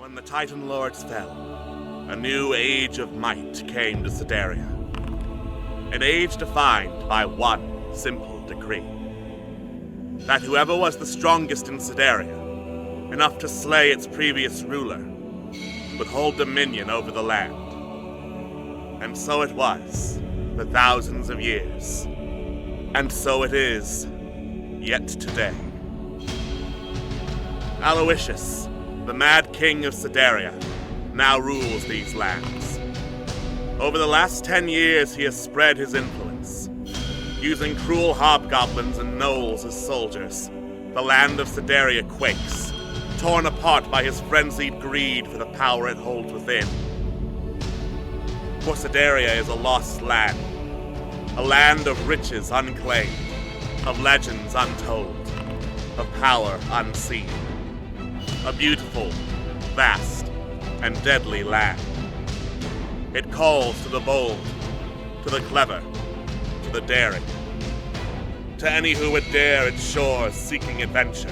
When the Titan Lords fell, a new age of might came to Sedaria. An age defined by one simple decree. That whoever was the strongest in Sedaria, enough to slay its previous ruler, would hold dominion over the land. And so it was, for thousands of years. And so it is, yet today. Aloysius, the Mad King of Sedaria, now rules these lands. Over the last 10 years, he has spread his influence. Using cruel hobgoblins and gnolls as soldiers, the land of Sedaria quakes, torn apart by his frenzied greed for the power it holds within. For Sedaria is a lost land, a land of riches unclaimed, of legends untold, of power unseen. A beautiful, vast, and deadly land. It calls to the bold, to the clever, to the daring, to any who would dare its shores seeking adventure.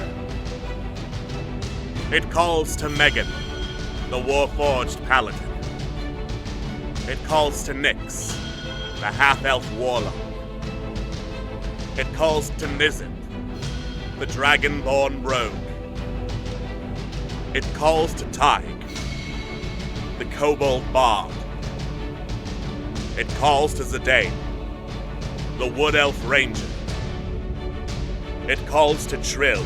It calls to Megan, the war-forged paladin. It calls to Nyx, the half-elf warlock. It calls to Nizip, the dragon-born rogue. It calls to Tig, the kobold bard. It calls to Zidane, the wood elf ranger. It calls to Trill,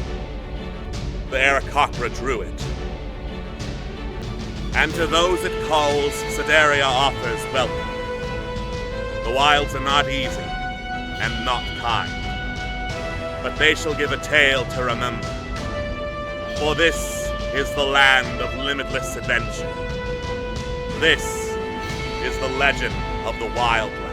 the Aarakocra druid. And to those it calls, Sedaria offers welcome. The wilds are not easy, and not kind, but they shall give a tale to remember. For this is the land of limitless adventure. This is the legend of the Wildlands.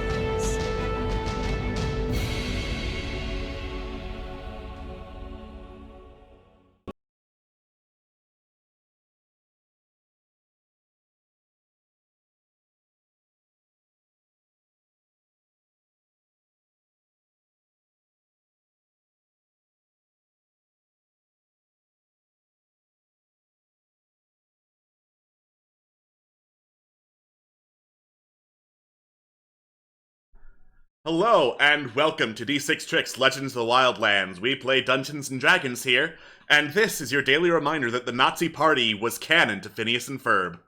Hello, and welcome to D6 Tricks Legends of the Wildlands. We play Dungeons & Dragons here, and this is your daily reminder that the Nazi Party was canon to Phineas and Ferb.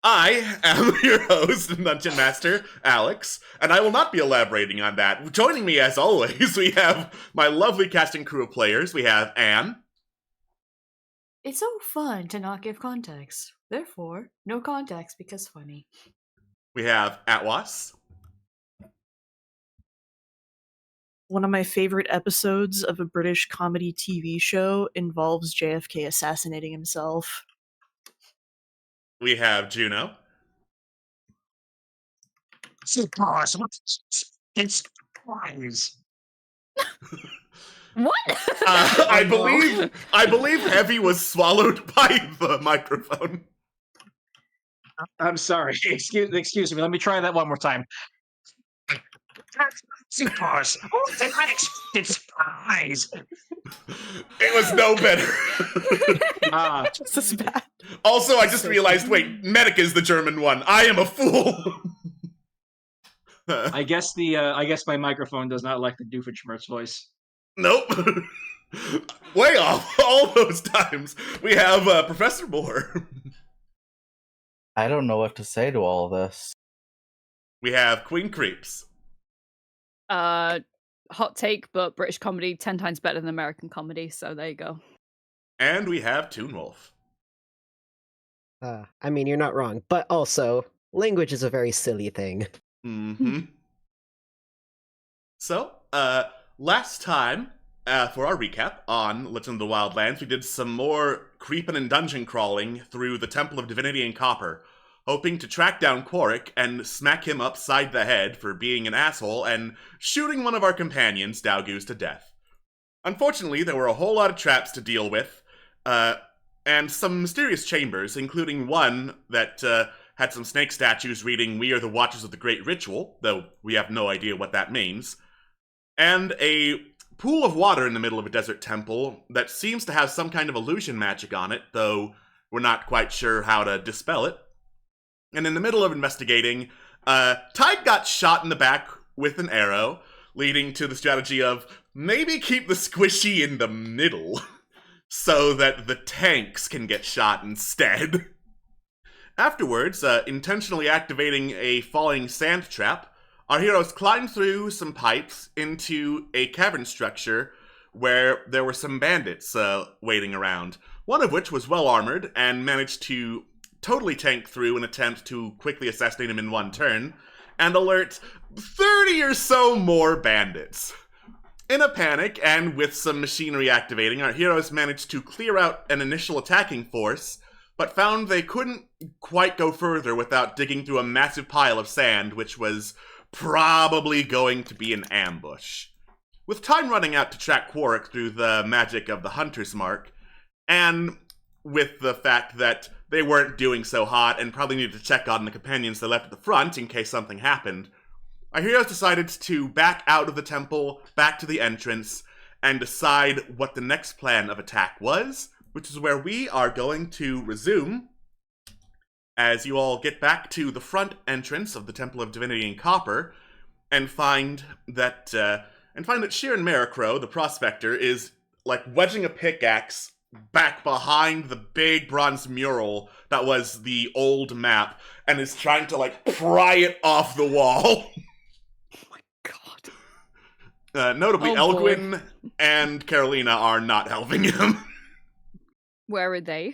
I am your host and Dungeon Master, Alex, and I will not be elaborating on that. Joining me, as always, we have my lovely casting crew of players. We have Anne. It's so fun to not give context. Therefore, no context because funny. We have Atwas. One of my favorite episodes of a British comedy TV show involves JFK assassinating himself. We have Juno. Surprise! It's surprise. What? I believe Heavy was swallowed by the microphone. I'm sorry. Excuse me. Let me try that one more time. Surprise! Unexpected surprise. It was no better. Just as bad. Also, I just realized, wait, Medic is the German one. I am a fool. I guess my microphone does not like the Doofenshmirtz voice. Nope. Way off. All those times. We have Professor Moore. I don't know what to say to all this. We have Queen Creeps. Hot take, but British comedy 10 times better than American comedy, so there you go. And we have Toonwolf. I mean, you're not wrong, but also, language is a very silly thing. Mm-hmm. So, last time, for our recap on Legend of the Wildlands, we did some more creeping and dungeon crawling through the Temple of Divinity and Copper, hoping to track down Quarrick and smack him upside the head for being an asshole and shooting one of our companions, Dowgoose, to death. Unfortunately, there were a whole lot of traps to deal with, and some mysterious chambers, including one that had some snake statues reading, "We are the Watchers of the Great Ritual," though we have no idea what that means, and a pool of water in the middle of a desert temple that seems to have some kind of illusion magic on it, though were not quite sure how to dispel it. And in the middle of investigating, Tide got shot in the back with an arrow, leading to the strategy of maybe keep the squishy in the middle so that the tanks can get shot instead. Afterwards, intentionally activating a falling sand trap, our heroes climbed through some pipes into a cavern structure where there were some bandits waiting around, one of which was well armored and managed to totally tank through an attempt to quickly assassinate him in one turn, and alert 30 or so more bandits. In a panic, and with some machinery activating, our heroes managed to clear out an initial attacking force, but found they couldn't quite go further without digging through a massive pile of sand, which was probably going to be an ambush. With time running out to track Quarrick through the magic of the Hunter's Mark, and with the fact that they weren't doing so hot and probably needed to check on the companions they left at the front in case something happened, our heroes decided to back out of the temple, back to the entrance, and decide what the next plan of attack was, which is where we are going to resume as you all get back to the front entrance of the Temple of Divinity in Copper and find that Sheeran Maricrow, the prospector, is like wedging a pickaxe back behind the big bronze mural that was the old map and is trying to like pry it off the wall. Oh my god. Notably, Oh, boy. Elgwyn and Carolina are not helping him. Where are they?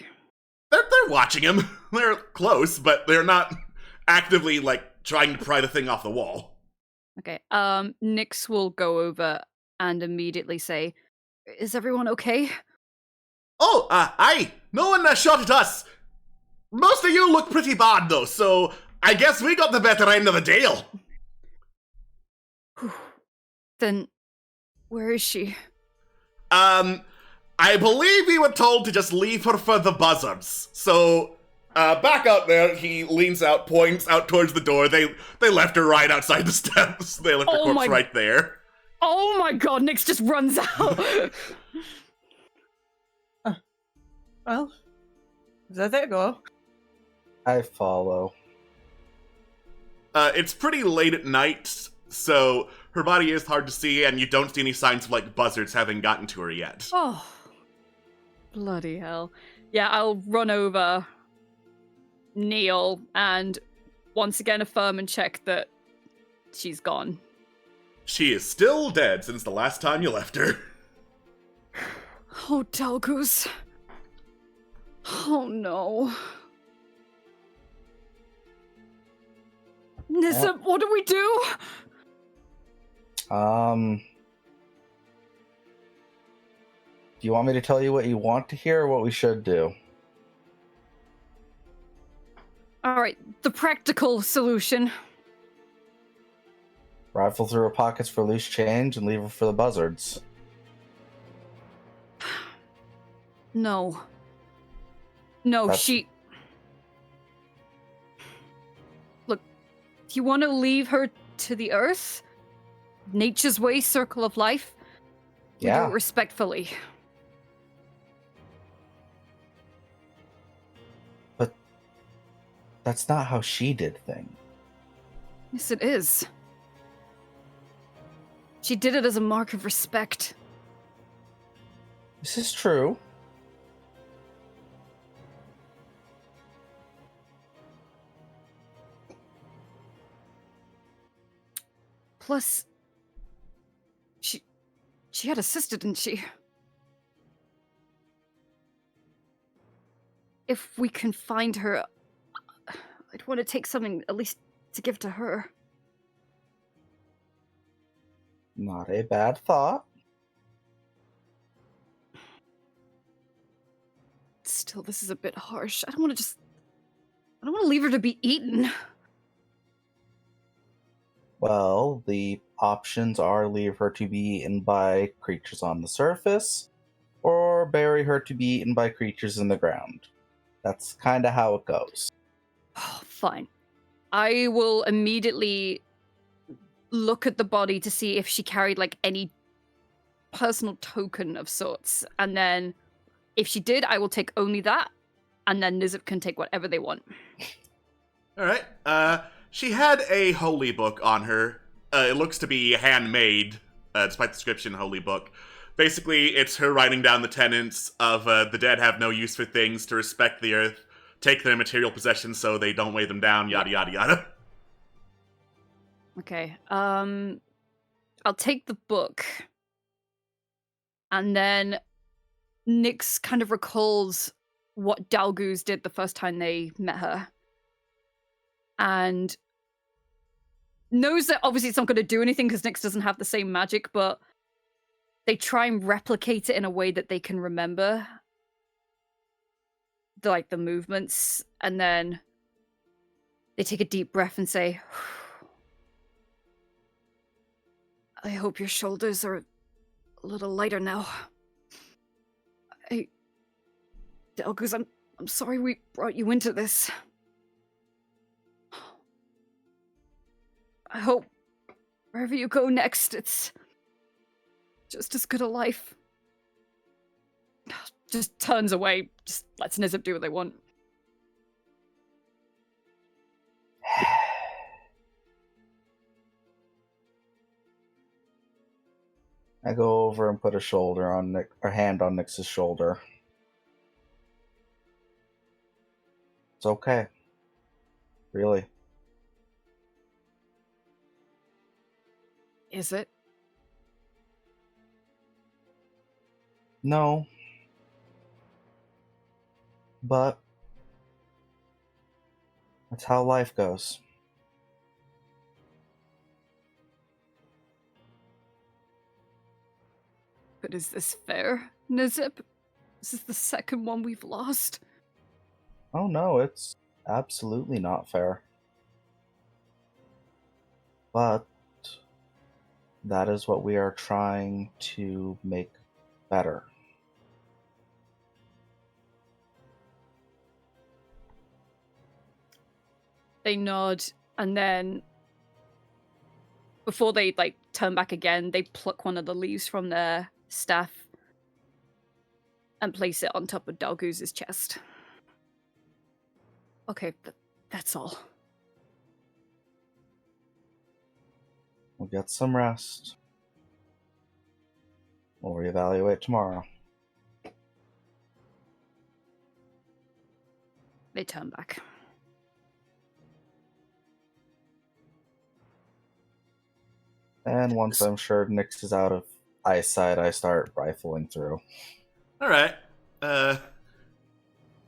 They're watching him. They're close, but they're not actively like trying to pry the thing off the wall. Okay. Nyx will go over and immediately say, "Is everyone okay?" Oh, aye. No one shot at us. Most of you look pretty bad, though, so I guess we got the better end of the deal. Then, where is she? I believe we were told to just leave her for the buzzards. So, back out there, he leans out, points out towards the door. They left her right outside the steps. They left her Oh corpse my- right there. Oh my god, Nyx just runs out! Well, there they go. I follow. It's pretty late at night, so her body is hard to see, and you don't see any signs of, like, buzzards having gotten to her yet. Oh, bloody hell. Yeah, I'll run over, kneel, and once again affirm and check that she's gone. She is still dead since the last time you left her. Oh, Dalgoose. Oh no. Nissa, what do we do? Do you want me to tell you what you want to hear or what we should do? Alright, the practical solution. Rifle through her pockets for loose change and leave her for the buzzards. No. No, That's- she... Look, do you want to leave her to the earth? Nature's way, circle of life? We do Yeah. it respectfully. But that's not how she did things. Yes, it is. She did it as a mark of respect. This is true. Plus, she had a sister, didn't she? If we can find her, I'd want to take something at least to give to her. Not a bad thought. Still, this is a bit harsh. I don't want to leave her to be eaten. Well, the options are leave her to be eaten by creatures on the surface, or bury her to be eaten by creatures in the ground. That's kind of how it goes. Oh, fine. I will immediately look at the body to see if she carried like any personal token of sorts, and then if she did, I will take only that. and then Nizip can take whatever they want. Alright, she had a holy book on her. It looks to be handmade, despite the description, holy book. Basically, it's her writing down the tenets of the dead have no use for things, to respect the earth, take their material possessions so they don't weigh them down, yada yada yada. Okay, I'll take the book. And then Nyx kind of recalls what Dalguz did the first time they met her. And knows that obviously it's not going to do anything because Nyx doesn't have the same magic, but they try and replicate it in a way that they can remember the movements, and then they take a deep breath and say, I hope your shoulders are a little lighter now. Dalguz, I'm sorry we brought you into this. I hope wherever you go next, it's just as good a life. Just turns away, just lets Nizip do what they want. I go over and put a hand on Nyx's shoulder. It's okay. Really. Is it? No. But that's how life goes. But is this fair, Nizip? Is this the second one we've lost? Oh no, it's absolutely not fair. But that is what we are trying to make better. They nod, and then before they turn back again, they pluck one of the leaves from their staff and place it on top of Dalguz's chest. Okay, that's all. We'll get some rest. We'll reevaluate tomorrow. They turn back. And once I'm sure Nyx is out of eyesight, I start rifling through. Alright.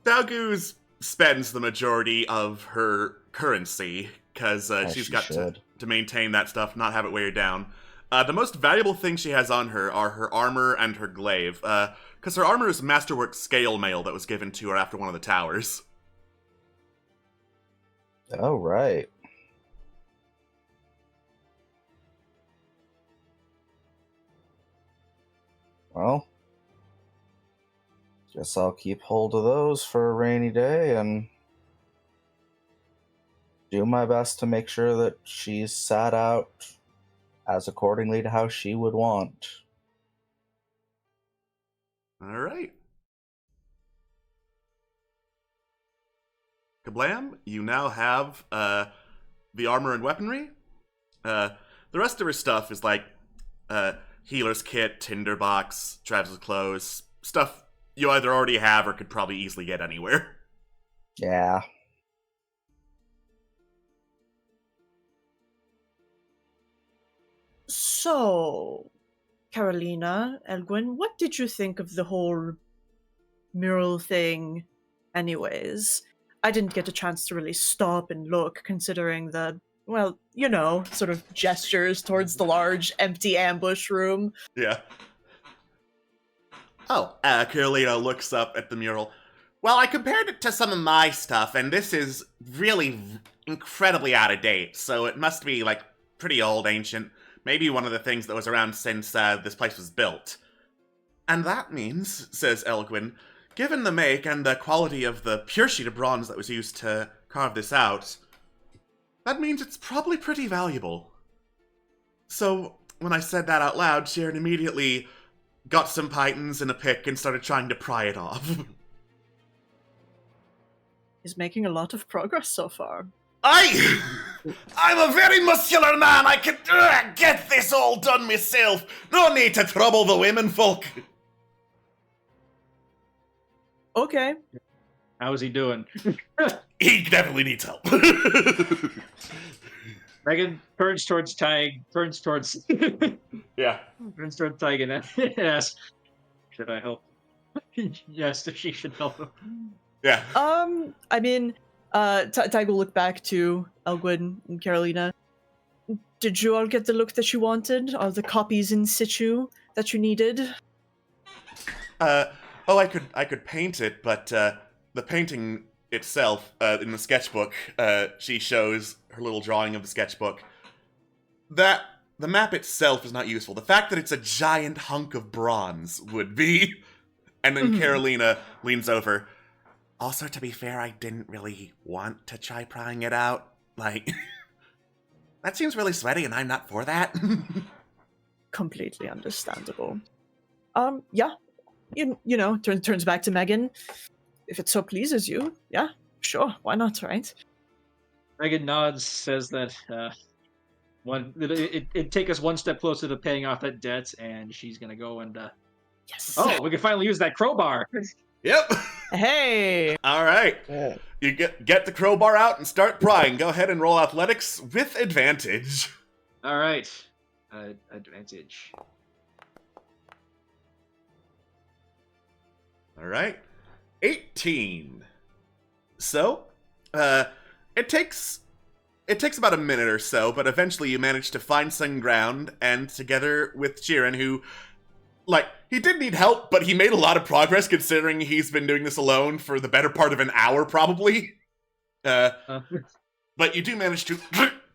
Dalguz spends the majority of her currency, because she's got to maintain that stuff, not have it weigh her down. The most valuable things she has on her are her armor and her glaive, because her armor is masterwork scale mail that was given to her after one of the towers. Oh, right. Well, guess I'll keep hold of those for a rainy day and do my best to make sure that she's sat out as accordingly to how she would want. Alright. Kablam, you now have the armor and weaponry. The rest of her stuff is healer's kit, tinderbox, Travis's clothes, stuff you either already have or could probably easily get anywhere. Yeah. So, Carolina, Elgwin, what did you think of the whole mural thing anyways? I didn't get a chance to really stop and look, considering the, well, you know, sort of gestures towards the large, empty ambush room. Yeah. Oh, Carolina looks up at the mural. Well, I compared it to some of my stuff, and this is really incredibly out of date, so it must be, pretty old, ancient. Maybe one of the things that was around since this place was built. And that means, says Elgwin, given the make and the quality of the pure sheet of bronze that was used to carve this out, that means it's probably pretty valuable. So, when I said that out loud, Sharon immediately got some pythons and a pick and started trying to pry it off. He's making a lot of progress so far. I'm a very muscular man. I can get this all done myself. No need to trouble the women folk. Okay. How's he doing? He definitely needs help. Megan turns towards Tig, turns towards Yeah. Tig and asks, should I help? Yes, she should help him. Yeah. I mean, Tig will look back to Elgwyn and Carolina. Did you all get the look that you wanted? Are the copies in situ that you needed? I could paint it, but the painting itself, in the sketchbook, she shows her little drawing of the sketchbook. The map itself is not useful. The fact that it's a giant hunk of bronze would be. And then Carolina leans over. Also, to be fair, I didn't really want to try prying it out. Like, that seems really sweaty, and I'm not for that. Completely understandable. Yeah. You know, turns back to Megan. If it so pleases you, yeah, sure, why not, right? Megan nods, says that it'd take us one step closer to paying off that debt, and she's gonna go and Yes. oh, we can finally use that crowbar. Yep. Hey. All right. Yeah. You get the crowbar out and start prying. Go ahead and roll athletics with advantage. All right, advantage. All right. 18. So, it takes about a minute or so, but eventually you manage to find some ground, and together with Jiren, who, like, he did need help, but he made a lot of progress considering he's been doing this alone for the better part of an hour, probably. But you do manage to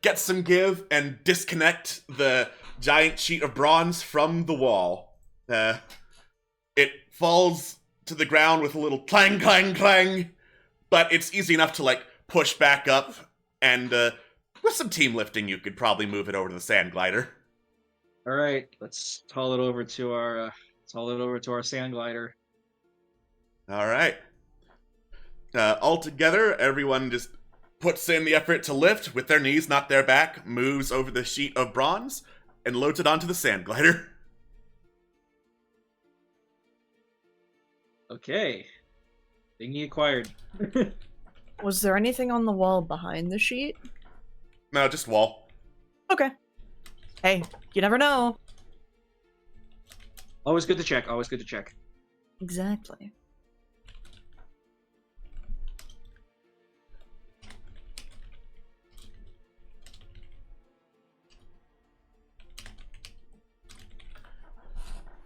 get some give and disconnect the giant sheet of bronze from the wall. It falls to the ground with a little clang, clang, clang, but it's easy enough to, like, push back up, and with some team lifting, you could probably move it over to the sand glider. All right, let's haul it over to our sand glider. All right. All together, everyone just puts in the effort to lift with their knees, not their back, moves over the sheet of bronze, and loads it onto the sand glider. Okay, thingy acquired. Was there anything on the wall behind the sheet? No, just wall. Okay. Hey, you never know. Always good to check. Always good to check. Exactly.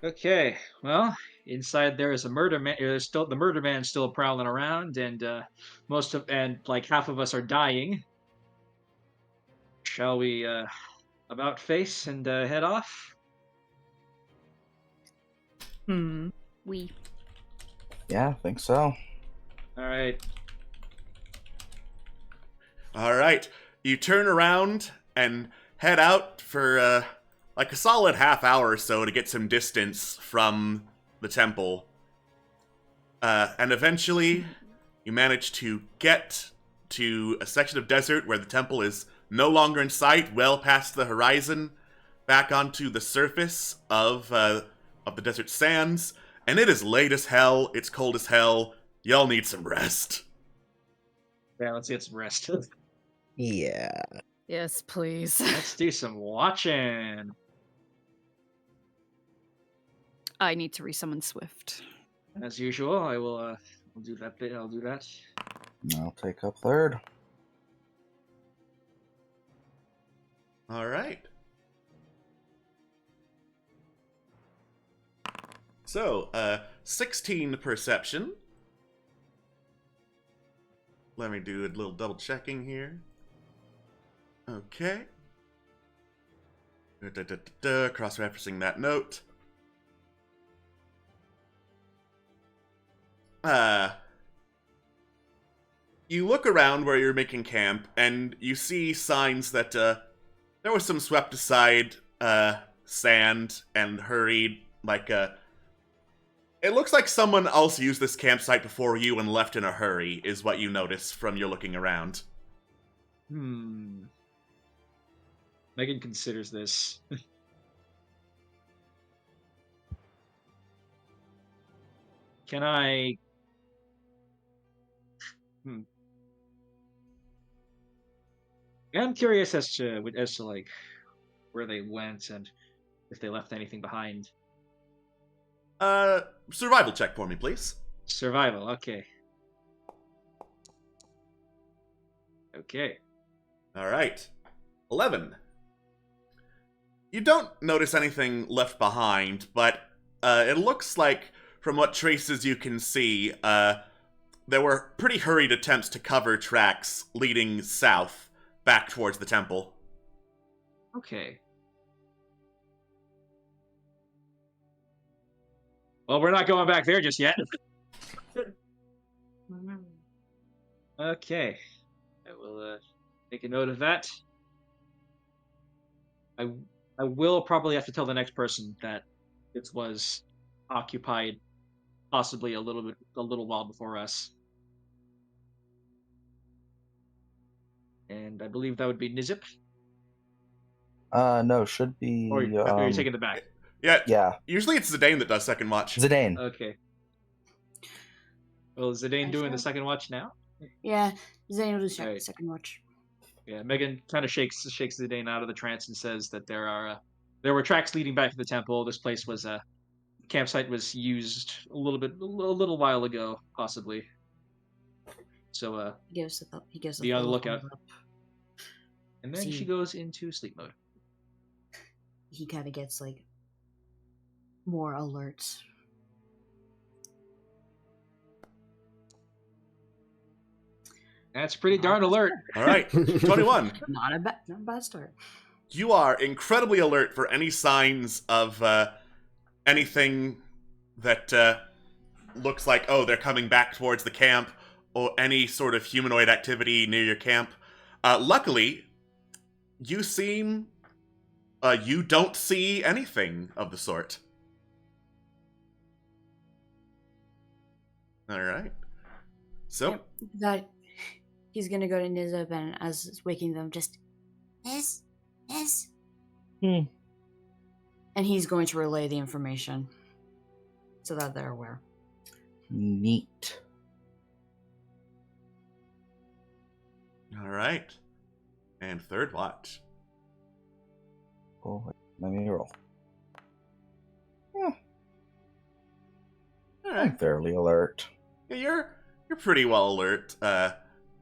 Okay, well, inside there is a murder man. There's still the murder man still prowling around, and like half of us are dying. Shall we about face and head off? We. Yeah, I think so. All right. All right. You turn around and head out for like a solid half hour or so to get some distance from the temple. And eventually, you manage to get to a section of desert where the temple is no longer in sight, well past the horizon, back onto the surface of the desert sands. And it is late as hell, it's cold as hell, y'all need some rest. Yeah, let's get some rest. Yeah. Yes, please. Let's do some watching. I need to resummon Swift. As usual, I will I'll do that bit. I'll do that. I'll take up third. All right. So, 16 perception. Let me do a little double checking here. Okay. Cross-referencing that note. You look around where you're making camp, and you see signs that there was some swept aside sand and hurried, like It looks like someone else used this campsite before you and left in a hurry, is what you notice from your looking around. Megan considers this. Can I... I'm curious as to like where they went and if they left anything behind. Survival check for me, please. Survival, okay. Okay. Alright. 11. You don't notice anything left behind, but it looks like, from what traces you can see, there were pretty hurried attempts to cover tracks leading south, back towards the temple. Okay. Well, we're not going back there just yet. Okay. I will make a note of that. I will probably have to tell the next person that it was occupied possibly a little while before us. And I believe that would be Nizip. No, should be. Or you're taking it back. Yeah. Usually it's Zidane that does second watch. Zidane. Okay. Well, is Zidane doing the second watch now? Yeah, Zane will do Alright. second watch. Yeah, Megan kind of shakes Zidane out of the trance and says that there were tracks leading back to the temple. This place was campsite was used a little while ago, possibly. So He gives be on the little lookout. thumbs up. And then See. she goes into sleep mode. He kind of gets like more alerts. That's pretty darn alert. Alright, 21. Not a bad start. You are incredibly alert for any signs of anything that looks like, oh, they're coming back towards the camp, or any sort of humanoid activity near your camp. Luckily, you don't see anything of the sort. Alright. So, Yep, that he's gonna go to Nizib and as it's waking them, just Niz. Hmm. And he's going to relay the information so that they're aware. Neat. alright. And third watch. Oh, let me roll. I'm Alright. fairly alert. Yeah, you're pretty well alert,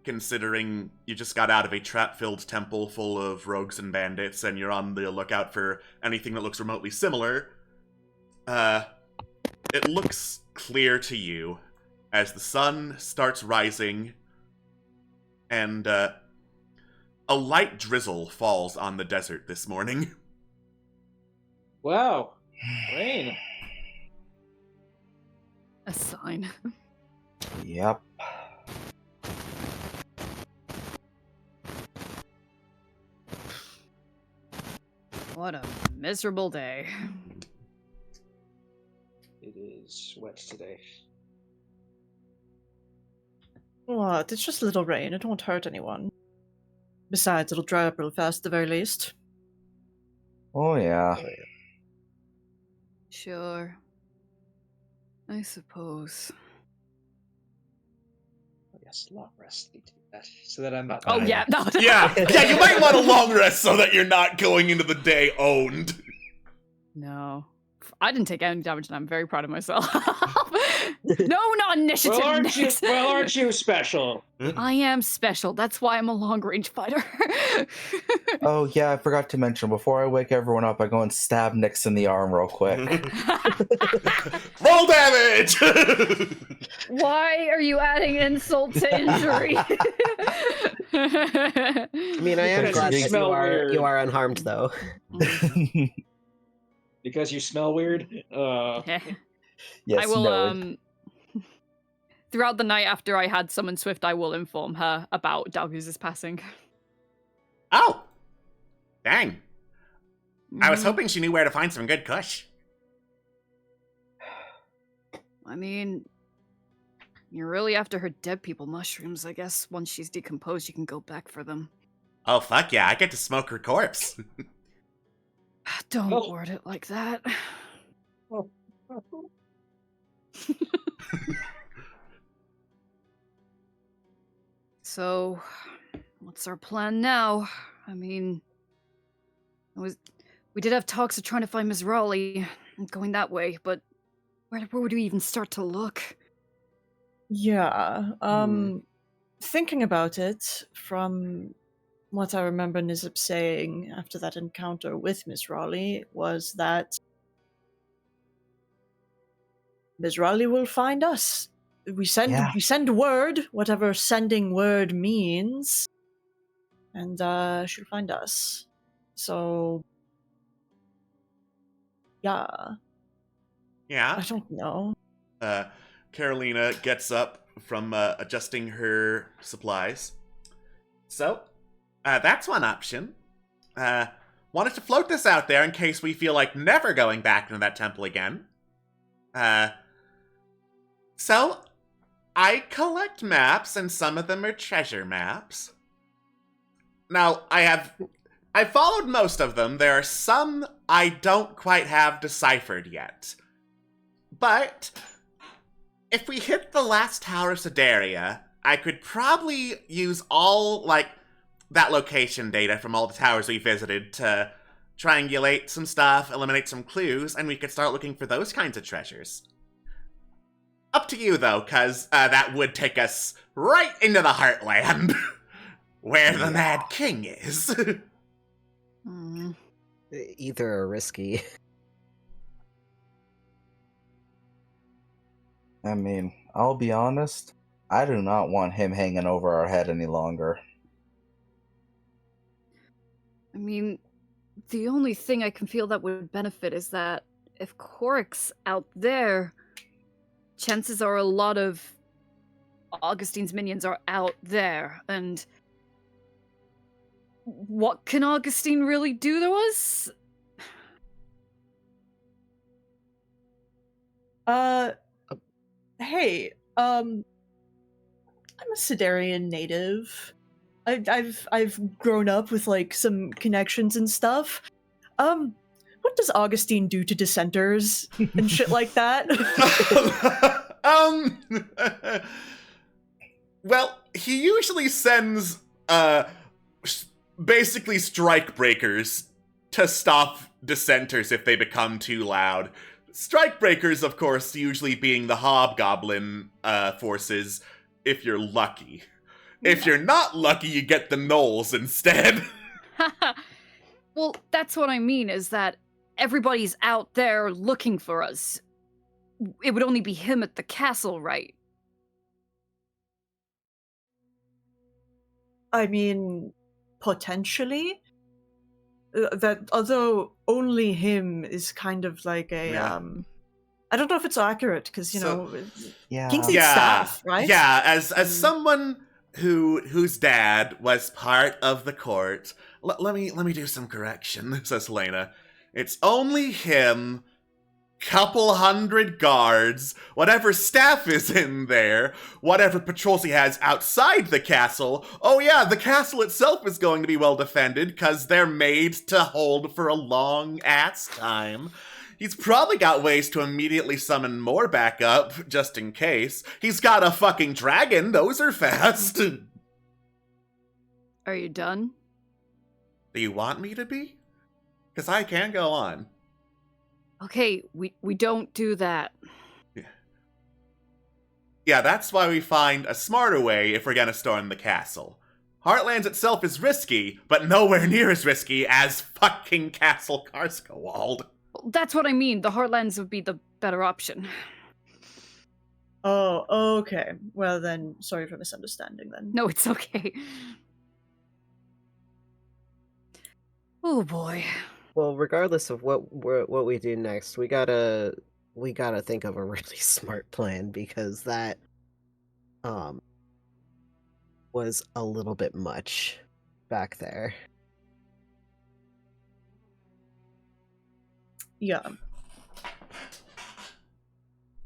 considering you just got out of a trap-filled temple full of rogues and bandits, and you're on the lookout for anything that looks remotely similar. It looks clear to you as the sun starts rising, and a light drizzle falls on the desert this morning. Wow. Rain. A sign. Yep. What a miserable day. It is wet today. What? It's just a little rain. It won't hurt anyone. Besides, it'll dry up real fast at the very least. Oh, yeah. Sure. I suppose. Oh, yes, long rest. Need to do that so that I'm not. Oh, dying. yeah. No. Yeah, you might want a long rest so that you're not going into the day owned. No. I didn't take any damage and I'm very proud of myself. No, not initiative. Well, aren't you special? I am special. That's why I'm a long range fighter. Oh, yeah, I forgot to mention, before I wake everyone up, I go and stab Nyx in the arm real quick. Roll damage! Why are you adding insult to injury? I mean, I am Because glad you that smell weird. you are unharmed, though. Because you smell weird? Yes, I will, no. Throughout the night after I had Summon Swift, I will inform her about Dalguz's passing. Oh! Dang. I was Mhm. hoping she knew where to find some good kush. I mean, you're really after her dead people mushrooms. I guess once she's decomposed, you can go back for them. Oh, fuck yeah, I get to smoke her corpse. Don't Oh. word it like that. So, what's our plan now? I mean, we did have talks of trying to find Miss Raleigh and going that way, but where would we even start to look? Yeah. Thinking about it, from what I remember Nizip saying after that encounter with Miss Raleigh, was that Miss Raleigh will find us. We send word, whatever sending word means, and she'll find us. So, yeah. Yeah. I don't know. Carolina gets up from adjusting her supplies. So, that's one option. Wanted to float this out there in case we feel like never going back into that temple again. So, I collect maps, and some of them are treasure maps. Now, I followed most of them. There are some I don't quite have deciphered yet. But if we hit the last tower of Sedaria, I could probably use all, that location data from all the towers we visited to triangulate some stuff, eliminate some clues, and we could start looking for those kinds of treasures. Up to you, though, because that would take us right into the Heartland, where the Mad King is. Either are risky. I mean, I'll be honest, I do not want him hanging over our head any longer. I mean, the only thing I can feel that would benefit is that if Quarrick's out there, chances are a lot of Augustine's minions are out there, and what can Augustine really do to us? Hey, I'm a Sidarian native. I've grown up with some connections and stuff. What does Augustine do to dissenters and shit like that? Well, he usually sends basically strike breakers to stop dissenters if they become too loud. Strike breakers, of course, usually being the hobgoblin forces, if you're lucky. If you're not lucky, you get the gnolls instead. Well, that's what I mean, is that everybody's out there looking for us. It would only be him at the castle, right? I mean, potentially. That although only him is kind of like a I don't know if it's accurate because kings eat staff, right? Yeah, as someone whose dad was part of the court, let me do some correction, says Helena. It's only him, couple hundred guards, whatever staff is in there, whatever patrols he has outside the castle. Oh yeah, the castle itself is going to be well defended, because they're made to hold for a long-ass time. He's probably got ways to immediately summon more backup, just in case. He's got a fucking dragon, those are fast. Are you done? Do you want me to be? Because I can go on. Okay, we don't do that. Yeah, that's why we find a smarter way if we're gonna storm the castle. Heartlands itself is risky, but nowhere near as risky as fucking Castle Karskawald. That's what I mean. The Heartlands would be the better option. Oh, okay. Well then, sorry for misunderstanding then. No, it's okay. Oh boy. Well, regardless of what we do next, we gotta think of a really smart plan, because that was a little bit much back there. Yeah.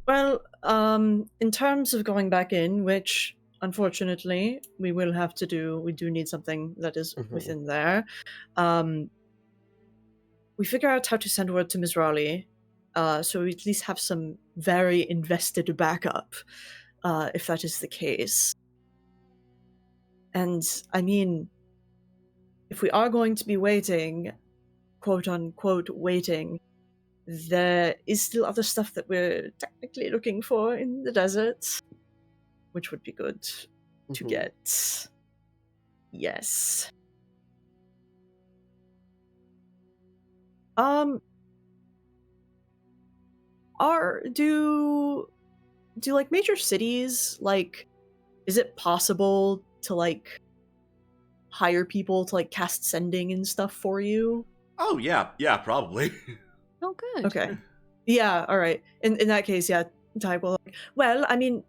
Well, In terms of going back in, which unfortunately we will have to do, we do need something that is within there. We figure out how to send word to Mizrali, so we at least have some very invested backup, if that is the case. And I mean, if we are going to be waiting, quote unquote waiting, there is still other stuff that we're technically looking for in the desert, which would be good to get. Yes. Do like major cities, like, is it possible to like hire people to like cast sending and stuff for you? Oh, yeah, probably. Oh, good. Okay. Yeah, all right. In that case, yeah, Ty will. Well, I mean,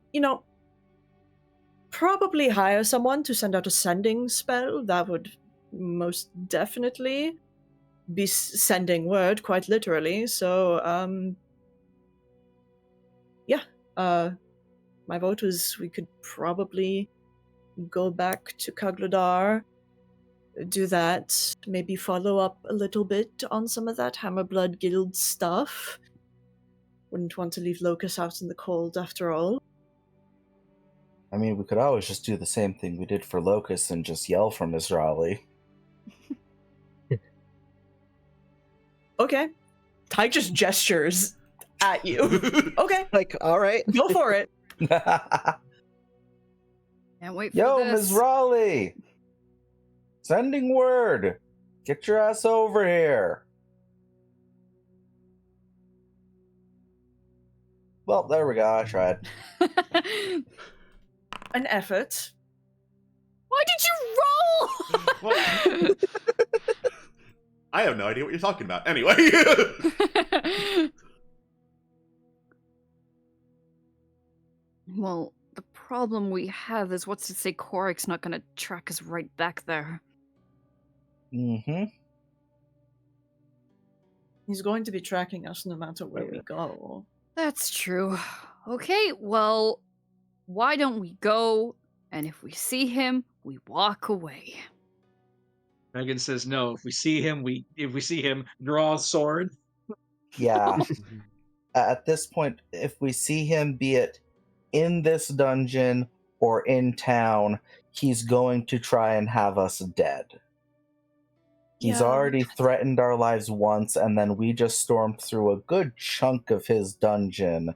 probably hire someone to send out a sending spell. That would most definitely be sending word, quite literally. So, yeah. My vote was we could probably go back to Kagladar, do that, maybe follow up a little bit on some of that Hammerblood Guild stuff. Wouldn't want to leave Locus out in the cold, after all. I mean, we could always just do the same thing we did for Locust and just yell from Mizrali. Okay. Ty just gestures at you. Okay, Like, all right. go for it. Can't wait for Yo, this. Mizrali! Sending word! Get your ass over here! Well, there we go, I tried. An effort. Why did you roll? I have no idea what you're talking about. Anyway. Well, the problem we have is what's to say Quarrick's not gonna track us right back there. Mm-hmm. He's going to be tracking us no matter where we go. That's true. Okay, well, why don't we go, and if we see him, we walk away. Megan says no. If we see him, draw a sword. Yeah. At this point, if we see him, be it in this dungeon or in town, he's going to try and have us dead. He's Yeah. already threatened our lives once, and then we just stormed through a good chunk of his dungeon.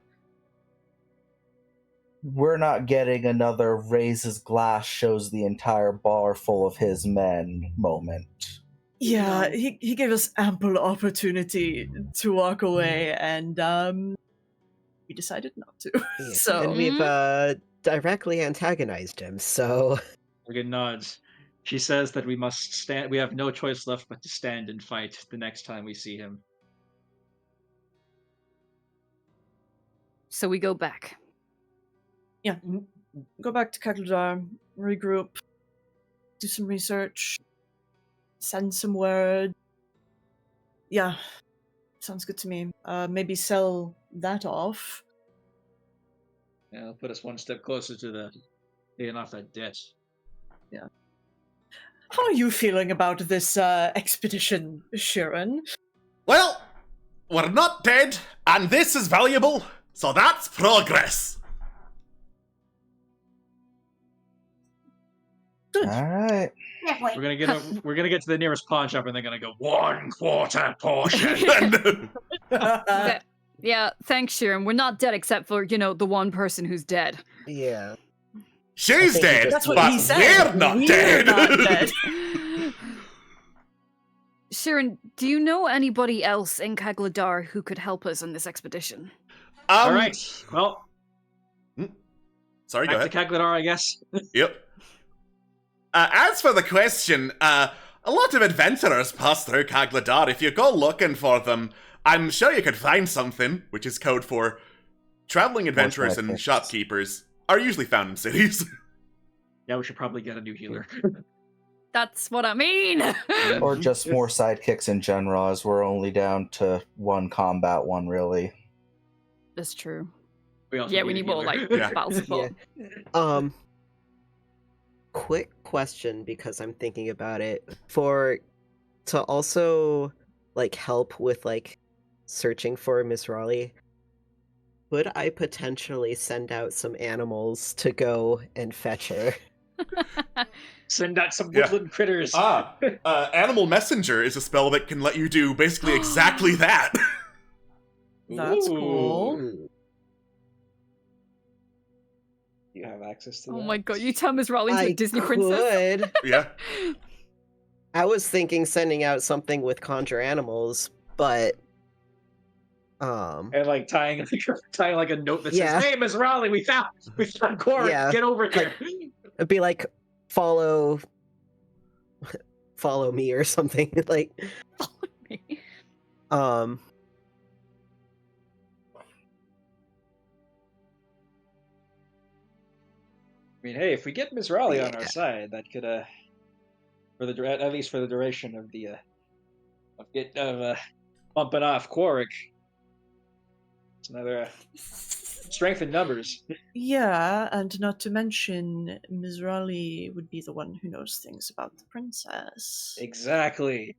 We're not getting another raises glass, shows the entire bar full of his men moment. Yeah, he gave us ample opportunity to walk away, and we decided not to. Yeah. So And we've directly antagonized him, so Megan nods. She says that we must stand. We have no choice left but to stand and fight the next time we see him. So we go back. yeah, go back to Kagladar, regroup, do some research, send some word. Yeah, sounds good to me. Maybe sell that off. Yeah, it'll put us one step closer to paying off that debt. How are you feeling about this expedition, Sharon? Well, we're not dead, and this is valuable, so that's progress. Good. Alright. We're gonna get to the nearest pawn shop, and they're gonna go 1/4 portion. Yeah, thanks, Sharon. We're not dead except for, the one person who's dead. yeah. She's I think dead, That's what but he said. we're not dead. Not dead. Sharon, do you know anybody else in Kagladar who could help us on this expedition? All right. Well, Sorry, go back ahead. to Kagladar, I guess. Yep. As for the question, a lot of adventurers pass through Kagladar. If you go looking for them, I'm sure you could find something, which is code for traveling adventurers and sidekicks. shopkeepers are usually found in cities. Yeah, we should probably get a new healer. That's what I mean! Or just more sidekicks in general, as we're only down to one combat one, really. That's true. also Yeah, we need more healer. like Yeah. battle support. Quick question because I'm thinking about it. To also like help with like searching for Miss Raleigh, could I potentially send out some animals to go and fetch her? Send out some Yeah. woodland critters. Animal Messenger is a spell that can let you do basically exactly that. That's cool. Mm. You have access to Oh that. my god, you turn Miss Rowling into a I Disney princess? could. Yeah. I was thinking sending out something with conjure animals, but And like tying like a note that Yeah. says, "Hey, Miss Raleigh, we found Quarrick. Yeah. Get over here." it'd be like follow me or something like um I mean, hey, if we get Miss Raleigh on our Yeah. side, that could at least for the duration of the bumping off Quarrick. It's another strength in numbers. Yeah, and not to mention, Ms. Raleigh would be the one who knows things about the princess. Exactly.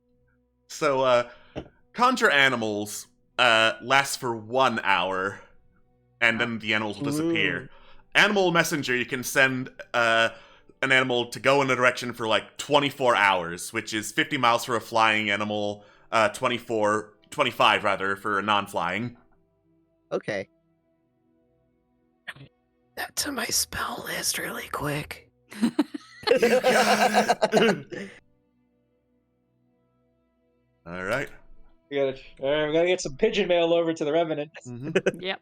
So, conjure animals lasts for 1 hour, and then the animals will disappear. Animal Messenger, you can send an animal to go in a direction for like 24 hours, which is 50 miles for a flying animal, 25 rather for a non-flying. okay. That to my spell list really quick. You got it. All right. We gotta get some pigeon mail over to the Revenant. Yep.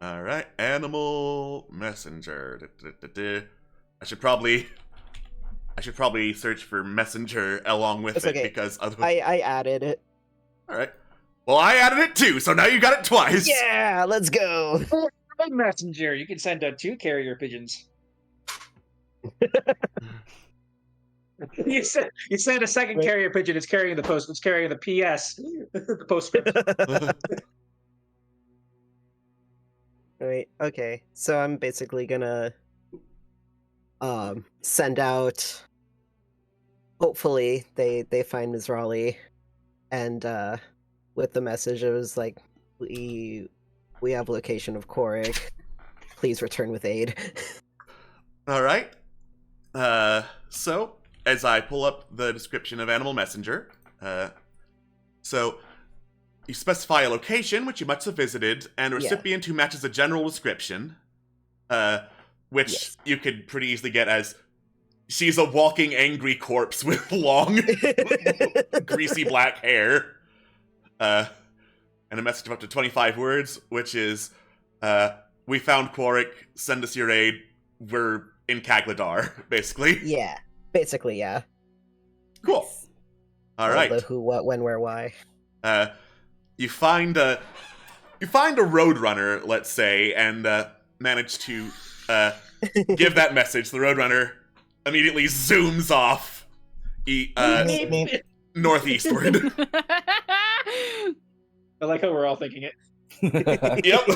All right, Animal Messenger. I should probably search for Messenger along with It's it okay. because otherwise. I added it. All right. Well, I added it too, so now you got it twice. Yeah, let's go. Messenger, you can send out 2 carrier pigeons. You send a second Wait. carrier pigeon. It's carrying the post. It's carrying the PS, the postscript. Right, okay. So I'm basically gonna send out, hopefully they find Ms. Raleigh, and with the message it was like, we have location of Quarrick, please return with aid. All right. So as I pull up the description of Animal Messenger, so you specify a location which you must have visited and a Yeah. recipient who matches the general description, which Yes. you could pretty easily get as she's a walking angry corpse with long, greasy black hair, and a message of up to 25 words, which is, we found Quarrick, send us your aid, we're in Kagladar, basically. Yeah, basically, yeah. Cool. All right. The who, what, when, where, why. You find a roadrunner, let's say, and manage to give that message. The roadrunner immediately zooms off northeastward. I like how we're all thinking it. Yep.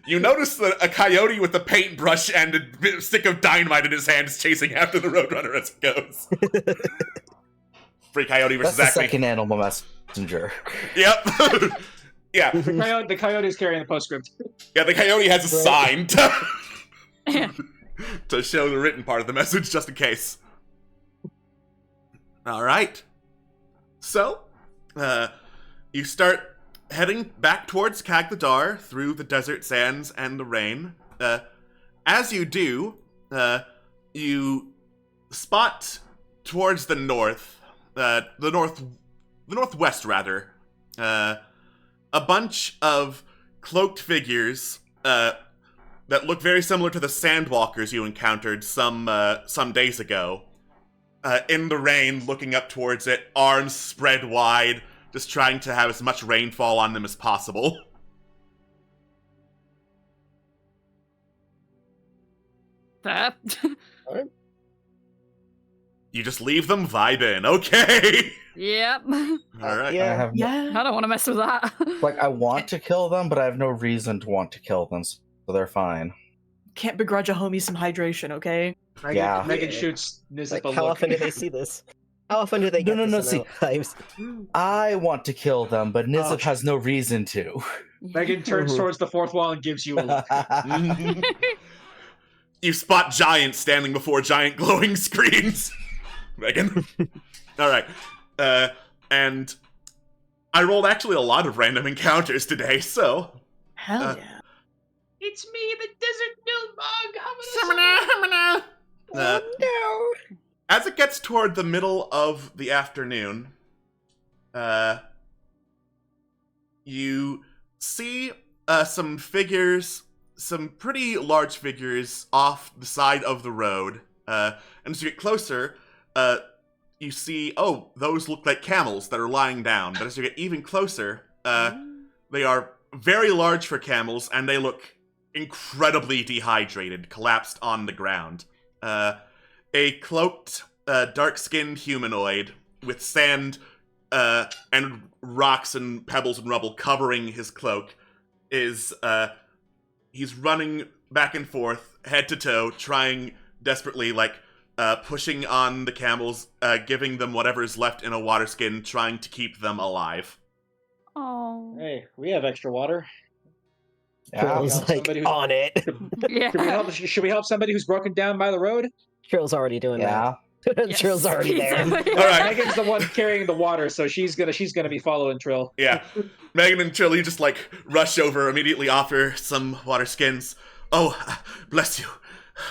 You notice that a coyote with a paintbrush and a stick of dynamite in his hand is chasing after the roadrunner as it goes. Free coyote That's versus the Acme. second Animal Messenger. Yep. Yeah. The coyote is carrying the postscript. Yeah, the coyote has a sign to show the written part of the message, just in case. All right. So, you start heading back towards Kagladar through the desert sands and the rain. As you do, you spot towards the north, the northwest rather, a bunch of cloaked figures that look very similar to the sandwalkers you encountered some days ago. In the rain, looking up towards it, arms spread wide, just trying to have as much rainfall on them as possible. Fair. You just leave them vibing. Okay. Yep. All right. I Yeah. have Yeah. I don't want to mess with that. I want to kill them, but I have no reason to want to kill them, so they're fine. Can't begrudge a homie some hydration, okay? Yeah. Megan shoots Nizip Like, a how look. often do they see this? How often do they No, get no, no, this in their lives? I want to kill them, but Nizip Oh. has no reason to. Megan turns Mhm. towards the fourth wall and gives you a look. You spot giants standing before giant glowing screens. Megan. All right. And I rolled actually a lot of random encounters today, so. Hell Uh, yeah. It's me, the desert Summoner. No. As it gets toward the middle of the afternoon, you see some figures, some pretty large figures off the side of the road. And as you get closer, you see, those look like camels that are lying down. But as you get even closer, they are very large for camels, and they look incredibly dehydrated, collapsed on the ground. A cloaked, dark-skinned humanoid with sand and rocks and pebbles and rubble covering his cloak is he's running back and forth, head to toe, trying desperately, pushing on the camels, giving them whatever is left in a water skin, trying to keep them alive. Oh. Hey, we have extra water. Yeah. Trill's help like somebody who- on it. Yeah. Should we help somebody who's broken down by the road? Trill's already doing Yeah. that. Yes. Trill's already there. All right. Megan's the one carrying the water, so she's gonna be following Trill. Yeah. Megan and Trill, you just rush over, immediately offer some water skins. Oh, bless you.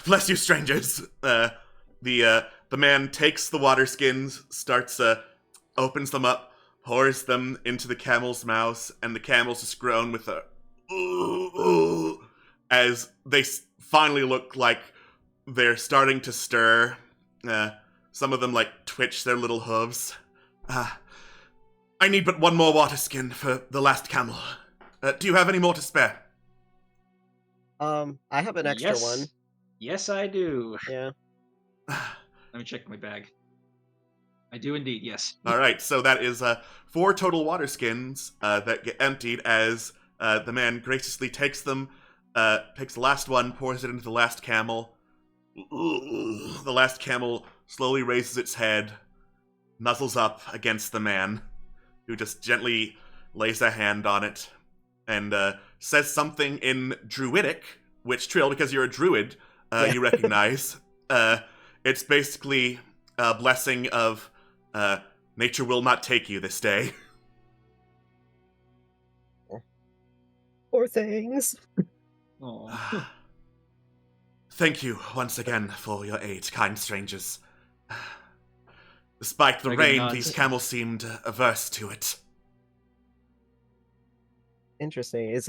Bless you, strangers. The man takes the water skins, starts, opens them up, pours them into the camel's mouths, and the camels just groan with a as they finally look like they're starting to stir. Some of them twitch their little hooves. I need but one more water skin for the last camel. Do you have any more to spare? I have an extra Yes. one. Yes, I do. Yeah. Let me check my bag. I do indeed, yes. All right, so that is 4 total water skins that get emptied as the man graciously takes them, picks the last one, pours it into the last camel. The last camel slowly raises its head, nuzzles up against the man, who just gently lays a hand on it, and says something in Druidic, which, Trill, because you're a druid, you recognize. It's basically a blessing of nature will not take you this day. Poor things. Oh. Thank you once again for your aid, kind strangers. Despite the Megan rain, nods. these camels seemed averse to it. Interesting.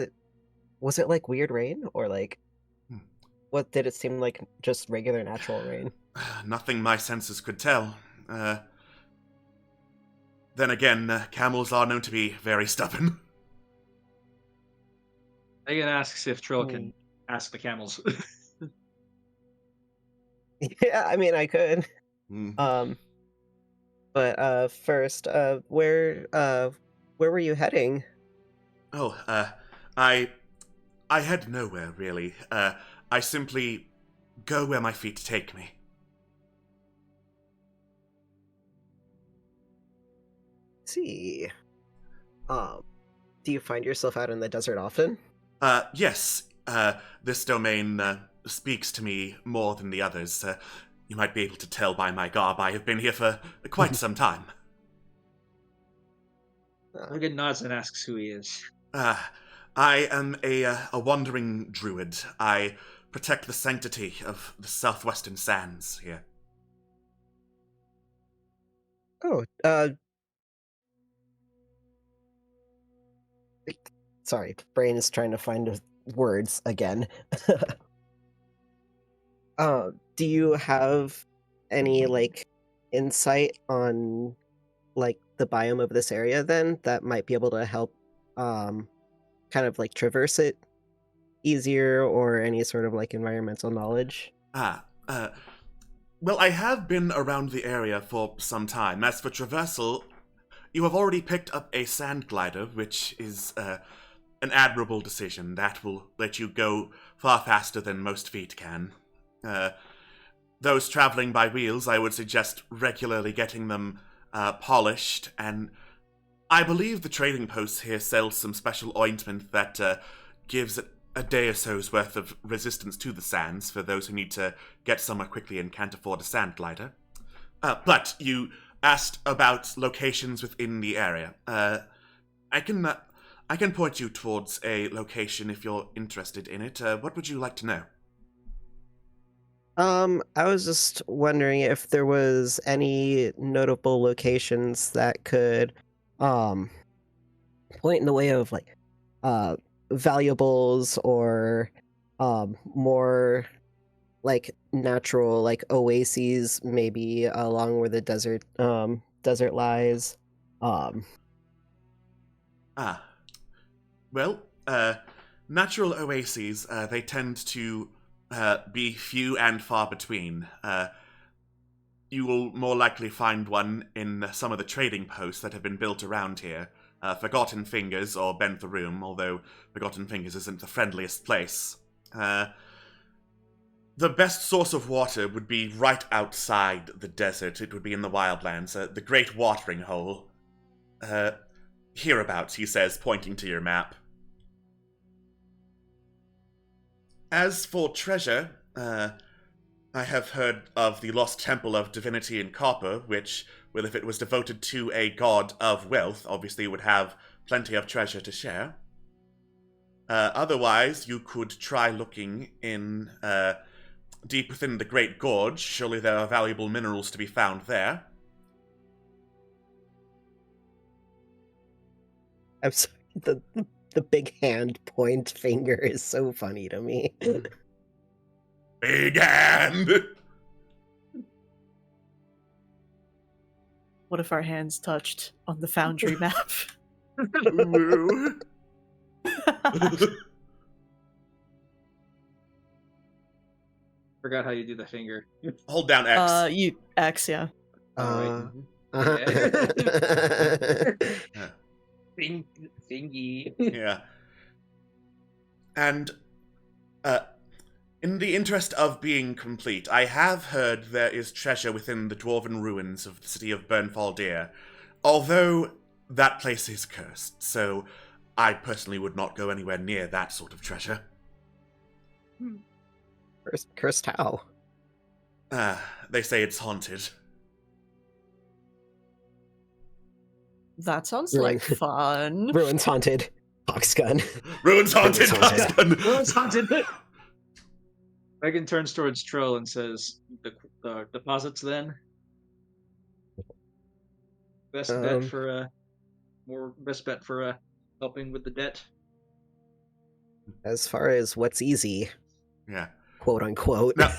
Was it like weird rain or Hmm. what did it seem like just regular natural rain? Nothing my senses could tell. Then again, camels are known to be very stubborn. Megan asks if Trill can ask the camels. Yeah, I mean I could. Hmm. But first, where were you heading? Oh, I head nowhere, really. I simply go where my feet take me. See. Do you find yourself out in the desert often? Yes, this domain speaks to me more than the others. You might be able to tell by my garb I have been here for quite some time. Megan nods and asks who he is. I am a wandering druid. I protect the sanctity of the southwestern sands here. Oh, sorry, brain is trying to find words again. Do you have any insight on the biome of this area then that might be able to help kind of traverse it easier, or any sort of environmental knowledge? Well, I have been around the area for some time. As for traversal, you have already picked up a sand glider, which is an admirable decision. That will let you go far faster than most feet can. Those traveling by wheels, I would suggest regularly getting them polished, and I believe the trading post here sells some special ointment that gives a day or so's worth of resistance to the sands for those who need to get somewhere quickly and can't afford a sand glider. But you asked about locations within the area. I can point you towards a location if you're interested in it. What would you like to know? I was just wondering if there was any notable locations that could, point in the way of like, valuables or, more like natural like oases, maybe along where the desert lies. Well, natural oases, they tend to be few and far between. You will more likely find one in some of the trading posts that have been built around here. Forgotten Fingers or Bentheroom, although Forgotten Fingers isn't the friendliest place. The best source of water would be right outside the desert. It would be in the Wildlands, the Great Watering Hole. Hereabouts, he says, pointing to your map. As for treasure, I have heard of the Lost Temple of Divinity in Copper, which, well, if it was devoted to a god of wealth, obviously would have plenty of treasure to share. Otherwise, you could try looking in deep within the Great Gorge. Surely there are valuable minerals to be found there. I'm sorry, the big hand point finger is so funny to me. Big hand! What if our hands touched on the Foundry map? Ooh. Forgot how you do the finger. Hold down X. You X, yeah. Alright. Uh, Thingy. Yeah. And, in the interest of being complete, I have heard there is treasure within the dwarven ruins of the city of Bernfaldir, although that place is cursed, so I personally would not go anywhere near that sort of treasure. Cursed how? They say it's haunted. That sounds like Ruin. fun. Ruins haunted. Hawksgun. Ruins haunted! Ruins haunted. Ruins haunted. Megan turns towards Trill and says, "The deposits then. Best bet for helping with the debt." As far as what's easy, Yeah. quote unquote. Now,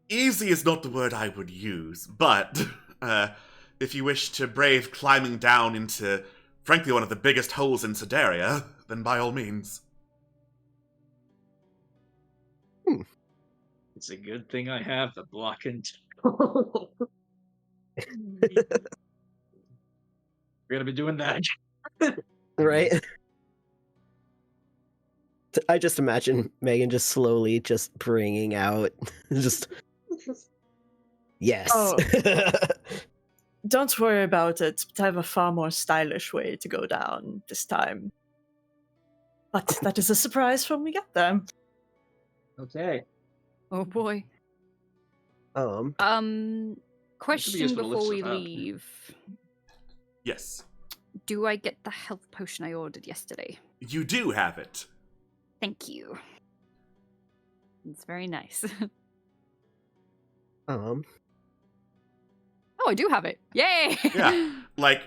easy is not the word I would use, but if you wish to brave climbing down into, frankly, one of the biggest holes in Sedaria, then by all means. It's a good thing I have the block and We're gonna be doing that. Right? I just imagine Megan just slowly just bringing out just yes. Oh. Don't worry about it. I have a far more stylish way to go down this time. But that is a surprise when we get there. Okay. Oh boy. Question useful to lift before we stuff up. leave. Yes. Do I get the health potion I ordered yesterday? You do have it. Thank you. It's very nice. Um, Oh, I do have it. Yay! Yeah. Like,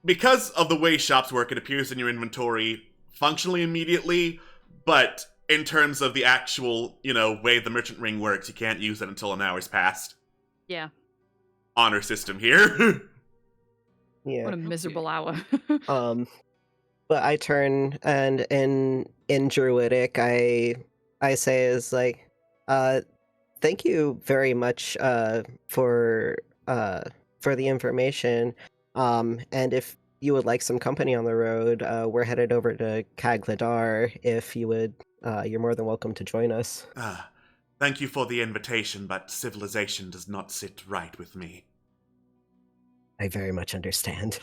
because of the way shops work, it appears in your inventory functionally immediately, but in terms of the actual, way the merchant ring works, you can't use it until an hour's passed. Yeah. Honor system here. yeah. What a miserable hour. But I turn and in Druidic I say is like, thank you very much for the information. And if you would like some company on the road, we're headed over to Kagladar. If you would, you're more than welcome to join us. Thank you for the invitation, but civilization does not sit right with me. I very much understand.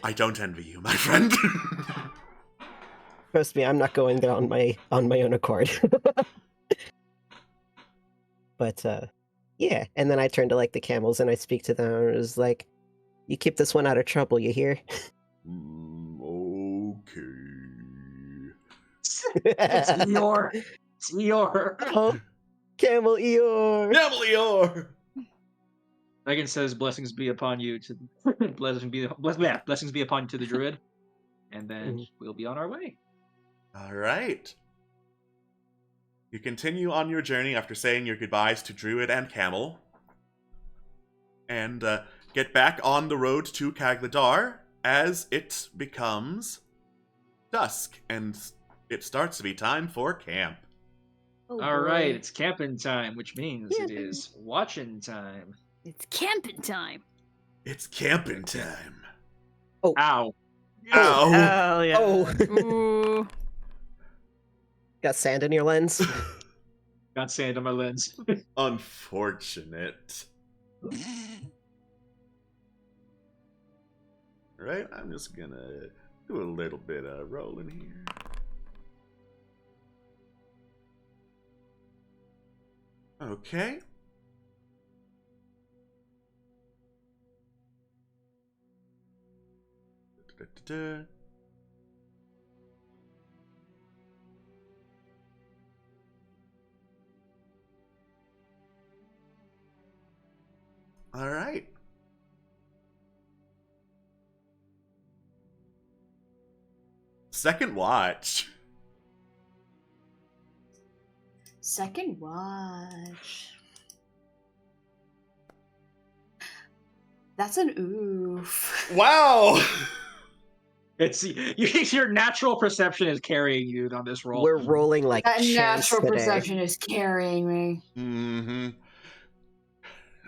I don't envy you, my friend. Trust me, I'm not going there on my own accord. But yeah, and then I turn to like the camels and I speak to them. And it was like, "You keep this one out of trouble, you hear?" Okay. It's Eeyore. Oh, Camel Eeyore. Camel Eeyore! Megan says, "Blessings be upon you." To blessings be upon you to the druid, and then we'll be on our way. All right. You continue on your journey after saying your goodbyes to Druid and Camel, and get back on the road to Kagladar as it becomes dusk, and it starts to be time for camp. Oh, All right, boy. it's camping time, which means it is watching time. It's camping time. It's camping time. Ow. Ow! Oh, yeah. Oh, Ooh. got sand in your lens? Got sand on my lens. Unfortunate. Right, I'm just gonna do a little bit of rolling here. Okay. Da-da-da-da. All right. Second watch. Second watch. That's an oof. Wow. It's your natural perception is carrying you on this roll. We're rolling like That champs natural today. perception is carrying me. Mm-hmm.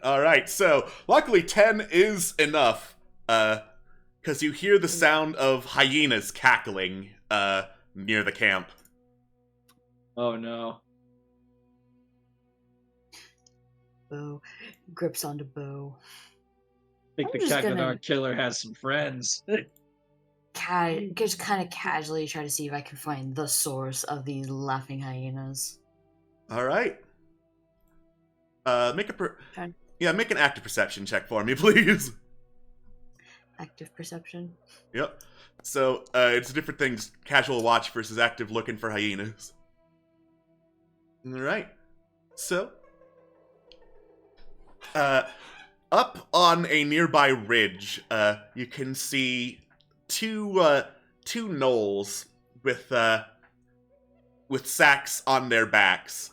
All right, so luckily 10 is enough, because you hear the sound of hyenas cackling, near the camp. Oh no. Bow grips onto bow. I think I'm the just Kagladar gonna- killer has some friends. Just kind of casually try to see if I can find the source of these laughing hyenas. All right. Make Fine. make an active perception check for me, please. Active perception. Yep. So, it's different things, casual watch versus active looking for hyenas. All right. So, up on a nearby ridge, you can see two gnolls with sacks on their backs,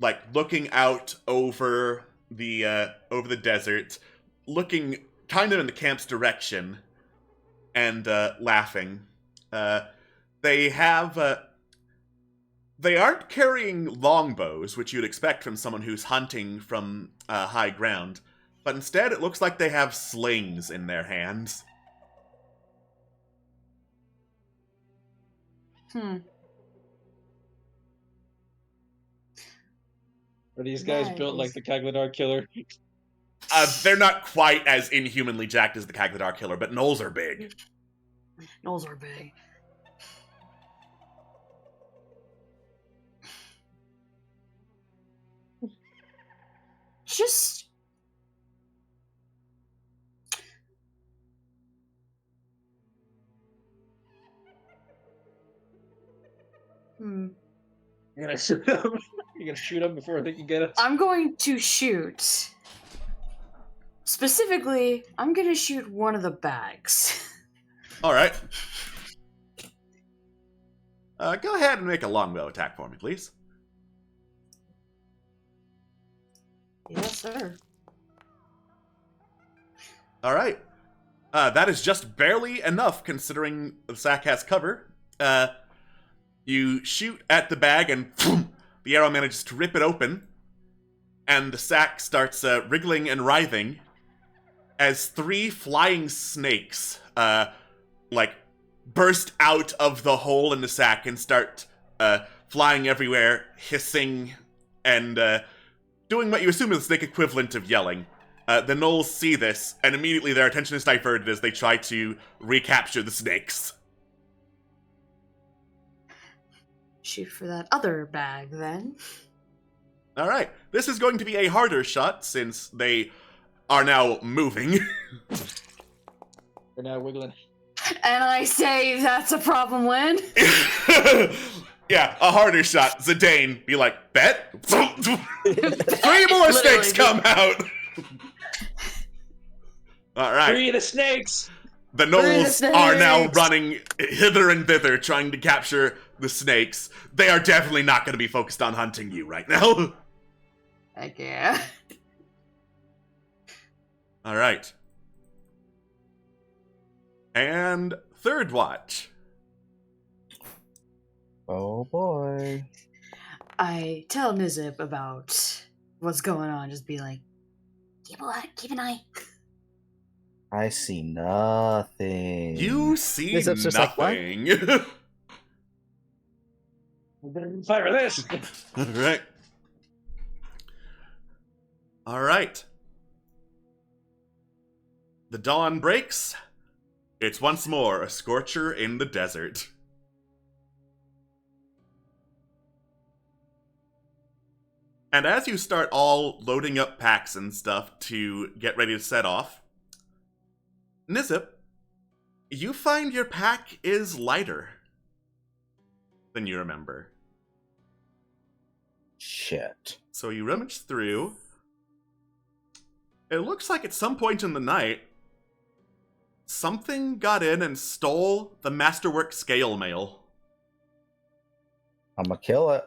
like looking out over the desert, looking kind of in the camp's direction, and laughing. They aren't carrying longbows, which you'd expect from someone who's hunting from high ground, but instead it looks like they have slings in their hands. Are these guys built like the Kagladar killer? They're not quite as inhumanly jacked as the Kagladar killer, but gnolls are big. Gnolls are big. Just You're gonna shoot them. You're gonna shoot them before they can get us. I'm going to shoot. Specifically, I'm gonna shoot one of the bags. All right. Go ahead and make a longbow attack for me, please. Yes, sir. All right. That is just barely enough, considering the sack has cover. You shoot at the bag, and the arrow manages to rip it open, and the sack starts wriggling and writhing as 3 flying snakes, burst out of the hole in the sack and start flying everywhere, hissing, and doing what you assume is the snake equivalent of yelling. The gnolls see this, and immediately their attention is diverted as they try to recapture the snakes. Shoot for that other bag, then. Alright, this is going to be a harder shot, since they are now moving. They're now wiggling. And I say that's a problem when? Yeah, a harder shot. Zidane be like, bet? 3 more snakes come out! Alright. Free the snakes! The gnolls are now running hither and thither, trying to capture the snakes. They are definitely not going to be focused on hunting you right now. Heck yeah. Alright. And third watch. Oh boy. I tell Nizip about what's going on. Just be like, keep an eye. I see nothing. You see Nizip's just like, what? nothing. We're gonna fire this! Alright. Alright. The dawn breaks. It's once more a scorcher in the desert. And as you start all loading up packs and stuff to get ready to set off, Nizip, you find your pack is lighter than you remember. Shit. So you rummage through. It looks like at some point in the night, something got in and stole the Masterwork scale mail. I'm gonna kill it.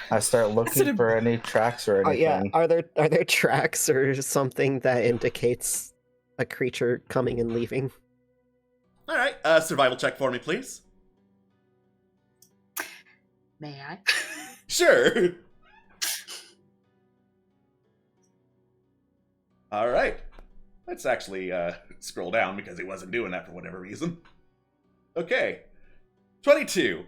I start looking for any tracks or anything. Yeah, are there tracks or something that indicates a creature coming and leaving? Alright, survival check for me, please. May I? Sure. Alright. Let's actually scroll down because he wasn't doing that for whatever reason. Okay. 22.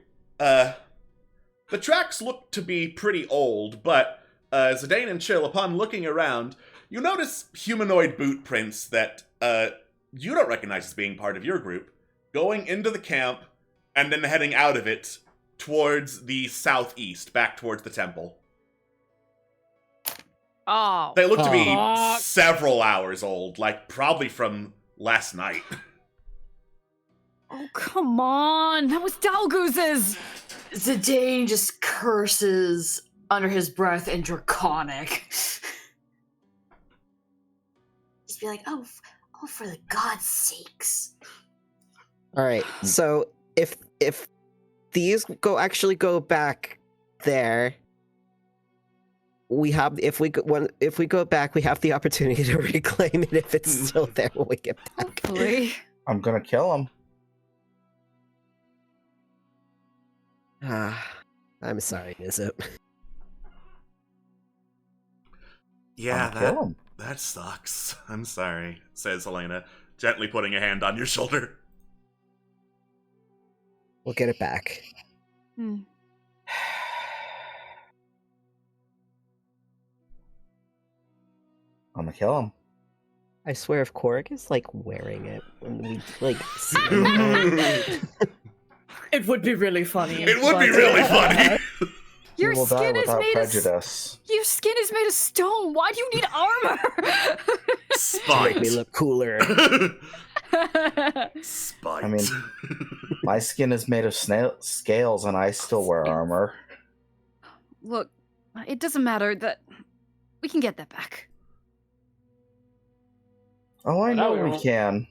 The tracks look to be pretty old, but Zidane and Trill, upon looking around, you notice humanoid boot prints that you don't recognize as being part of your group, going into the camp and then heading out of it towards the southeast, back towards the temple. Oh. They look to be fuck. several hours old, like probably from last night. Oh, come on. That was Dalgooz's. Zidane just curses under his breath in Draconic. Just be like, oh, for the god's sakes. All right. So if these go back there, we have if we go back, we have the opportunity to reclaim it if it's still there when we get back. Hopefully. I'm gonna kill him. I'm sorry, Nizip. Yeah, I'm gonna kill him. that sucks. I'm sorry, says Helena, gently putting a hand on your shoulder. We'll get it back. Hmm. I'm gonna kill him. I swear, if Quarrick is like wearing it when we like see him, It would be really funny. It would be really funny. Your You will die skin is without made prejudice. Your skin is made of stone. Why do you need armor? Spite. make me look cooler. Spite. I mean, my skin is made of scales, and I still wear armor. Look, it doesn't matter. That we can get that back. Oh, I know we we won't. can.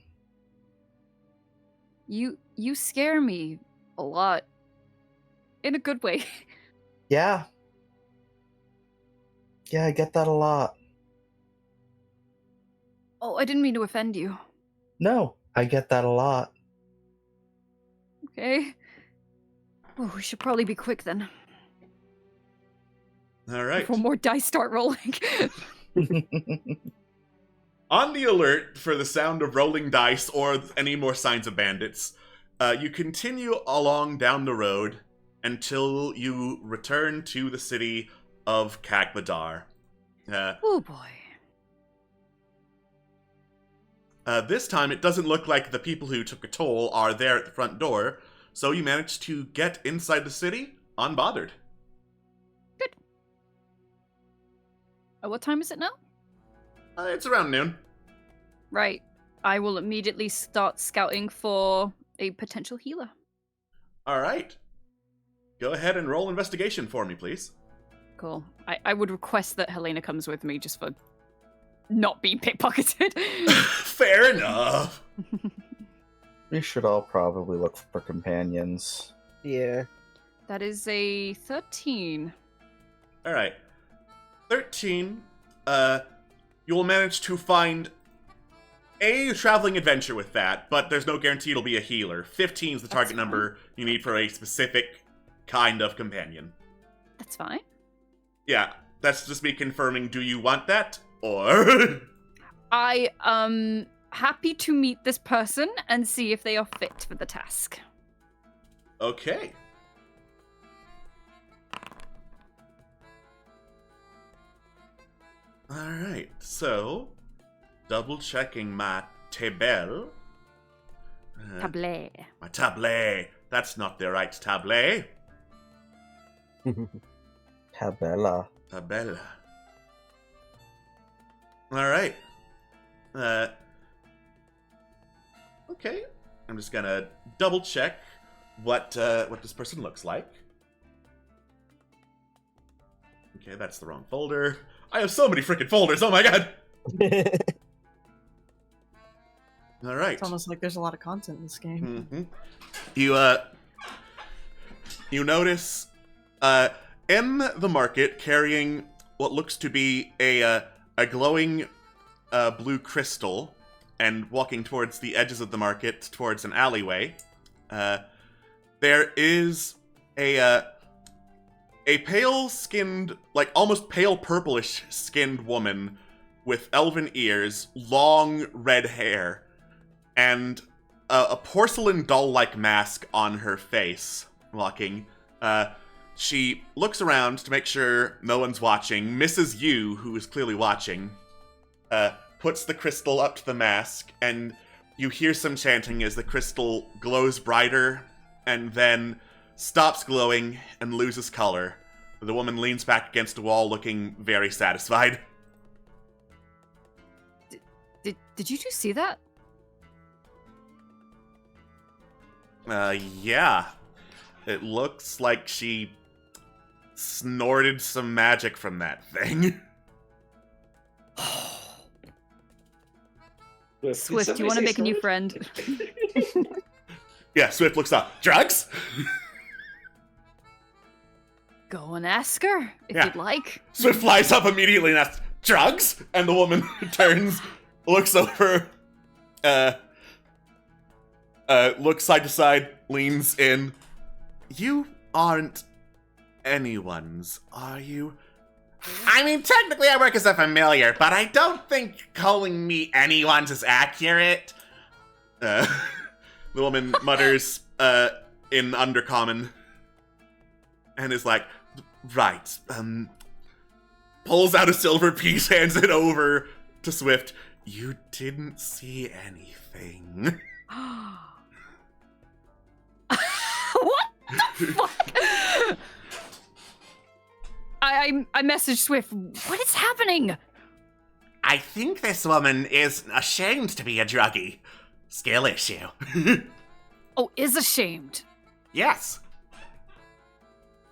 You scare me a lot. In a good way. Yeah. Yeah, I get that a lot. Oh, I didn't mean to offend you. No, I get that a lot. Okay. Oh, we should probably be quick then. All right. Before more dice start rolling. On the alert for the sound of rolling dice or any more signs of bandits, you continue along down the road until you return to the city of Kagbadar. Oh boy. This time, it doesn't look like the people who took a toll are there at the front door, so you manage to get inside the city unbothered. Good. What time is it now? It's around noon. Right. I will immediately start scouting for a potential healer. All right. Go ahead and roll investigation for me, please. Cool. I would request that Helena comes with me just for not being pickpocketed. Fair enough. We should all probably look for companions. Yeah. That is a 13. All right. 13. You will manage to find a traveling adventure with that, but there's no guarantee it'll be a healer. 15 is the target number you need for a specific kind of companion. That's fine. Yeah, that's just me confirming, do you want that? Or... I am happy to meet this person and see if they are fit for the task. Okay. Alright, so... double-checking my table. Tablet. My tablet. That's not the right tablet. Tabella. Tabella. Alright. Okay. I'm just gonna double check what this person looks like. Okay, that's the wrong folder. I have so many freaking folders, oh my god! Alright. It's almost like there's a lot of content in this game. Mm-hmm. You notice, in the market, carrying what looks to be a glowing blue crystal, and walking towards the edges of the market, towards an alleyway, there is a pale-skinned, like almost pale purplish-skinned woman with elven ears, long red hair, and a porcelain doll-like mask on her face, walking. She looks around to make sure no one's watching, misses you, who is clearly watching, puts the crystal up to the mask, and you hear some chanting as the crystal glows brighter, and then stops glowing and loses color. The woman leans back against a wall, looking very satisfied. Did you two see that? Yeah. It looks like she snorted some magic from that thing. Swift, do you want to make a new friend? Yeah, Swift looks up. Drugs? Go and ask her, if Yeah. you'd like. Swift flies up immediately and asks, drugs? And the woman turns, looks over, looks side to side, leans in. You aren't anyone's, are you? I mean, technically I work as a familiar, but I don't think calling me anyone's is accurate. The woman mutters, in Undercommon, and is like, right, pulls out a silver piece, hands it over to Swift. You didn't see anything. What the fuck? I messaged Swift. What is happening? I think this woman is ashamed to be a druggie. Skill issue. Oh, is ashamed. Yes.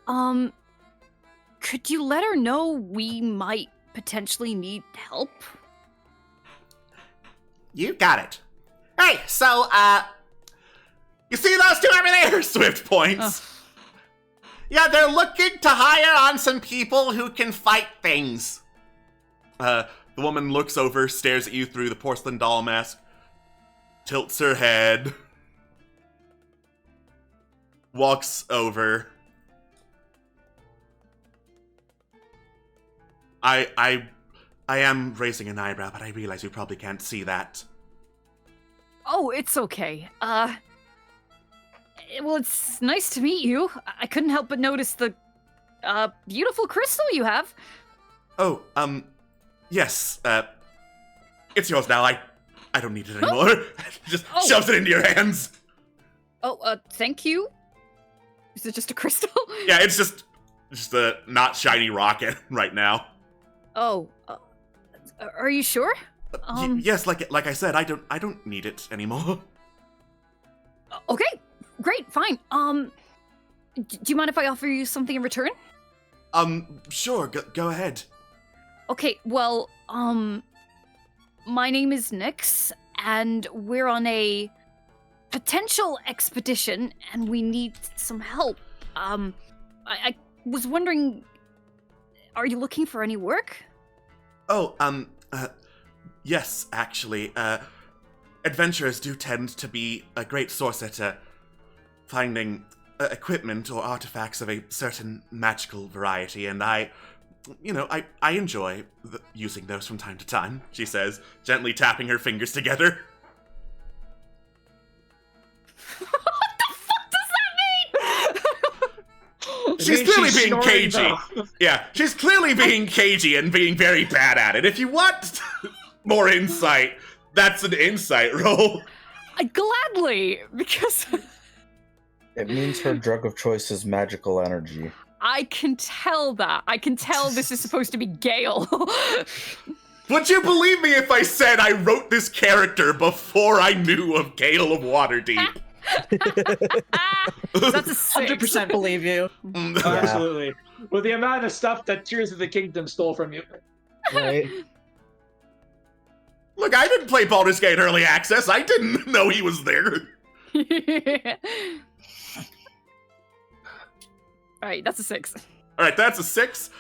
Could you let her know we might potentially need help? You got it. Hey, so, you see those two over there? Swift points. Yeah, they're looking to hire on some people who can fight things. The woman looks over, stares at you through the porcelain doll mask, tilts her head. walks over. I am raising an eyebrow, but I realize you probably can't see that. Oh, it's okay. Well, it's nice to meet you. I couldn't help but notice the, beautiful crystal you have. Oh, yes, it's yours now. I don't need it anymore. Just shoves it into your hands. Oh, thank you. Is it just a crystal? Yeah, it's just a not shiny rocket right now. Oh, are you sure? Yes, like I said, I don't need it anymore. Okay, great, fine. Do you mind if I offer you something in return? Sure, go ahead. Okay, well, my name is Nyx, and we're on a potential expedition, and we need some help. I was wondering, are you looking for any work? Oh, yes, actually. Adventurers do tend to be a great source at finding equipment or artifacts of a certain magical variety, and I enjoy using those from time to time, she says, gently tapping her fingers together. What the fuck does that mean? She's clearly being snoring, cagey. though. Yeah, she's clearly being cagey and being very bad at it. If you want more insight, that's an insight roll. Gladly, because It means her drug of choice is magical energy. I can tell that. I can tell this is supposed to be Gale. Would you believe me if I said I wrote this character before I knew of Gale of Waterdeep? That's a 6. 100% believe you. Absolutely. With the amount of stuff that Tears of the Kingdom stole from you. Right? Look, I didn't play Baldur's Gate Early Access. I didn't know he was there. Alright, that's a 6. Alright, that's a 6.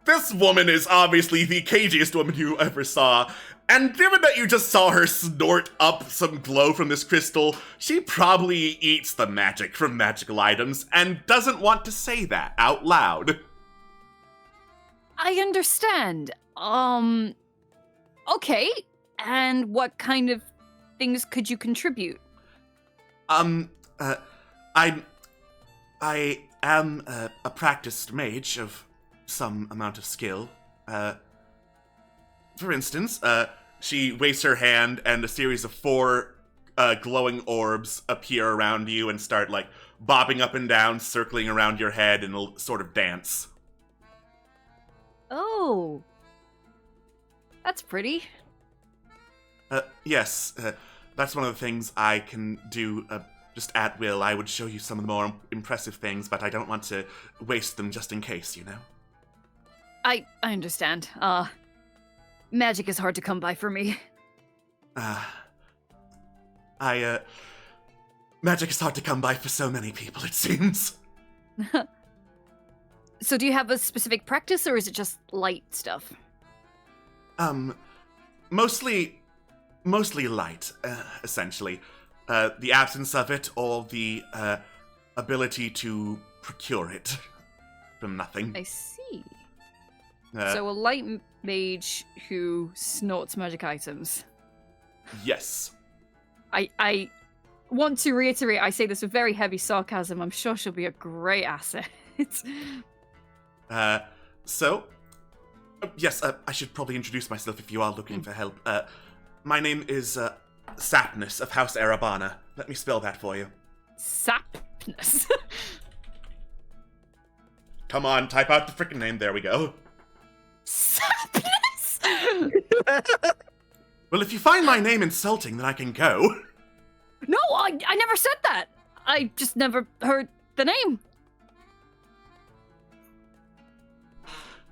This woman is obviously the cagiest woman you ever saw. And given that you just saw her snort up some glow from this crystal, she probably eats the magic from magical items and doesn't want to say that out loud. I understand. Okay. And what kind of things could you contribute? I am a practiced mage of some amount of skill. For instance, she waves her hand and a series of 4 glowing orbs appear around you and start, like, bobbing up and down, circling around your head in a sort of dance. Oh. That's pretty. Yes, that's one of the things I can do just at will. I would show you some of the more impressive things, but I don't want to waste them just in case, you know? I understand. Magic is hard to come by for me. Magic is hard to come by for so many people, it seems. So do you have a specific practice, or is it just light stuff? Mostly light, essentially. The absence of it, or the ability to procure it from nothing. I see. Uh, So a light mage who snorts magic items. Yes. I want to reiterate, I say this with very heavy sarcasm. I'm sure she'll be a great asset. Yes, I should probably introduce myself if you are looking for help. My name is Sapnus of House Erebana. Let me spell that for you. Sapness. Come on, type out the frickin' name. There we go. Sapness! Well, if you find my name insulting, then I can go. No, I never said that. I just never heard the name.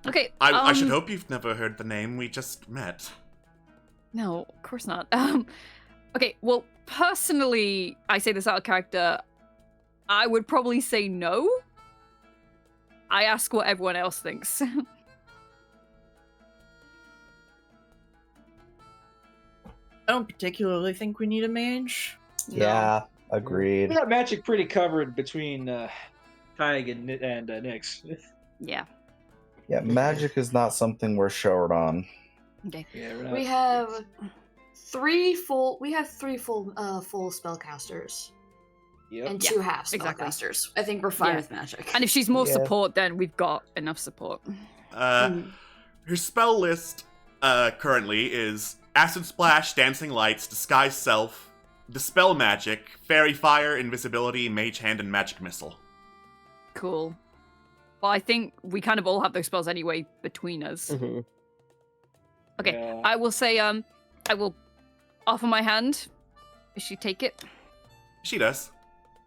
Okay. I should hope you've never heard the name. We just met. No, of course not. Okay, well, personally, I say this out of character, I would probably say no. I ask what everyone else thinks. I don't particularly think we need a mage. No. Yeah, Agreed. We got magic pretty covered between Kaig and Nyx. Yeah. Yeah, magic is not something we're short on. Okay. Yeah, we're not, We have three full spellcasters Yep. and Yeah, 2 half exactly. spellcasters. I think we're fine Yeah. with magic. And if she's more Yeah. support, then we've got enough support. Her spell list currently is Acid Splash, Dancing Lights, Disguise Self, Dispel Magic, Fairy Fire, Invisibility, Mage Hand, and Magic Missile. Cool. Well, I think we kind of all have those spells anyway between us. Mhm. Okay, Yeah. I will say, I will offer my hand. Does she take it? She does.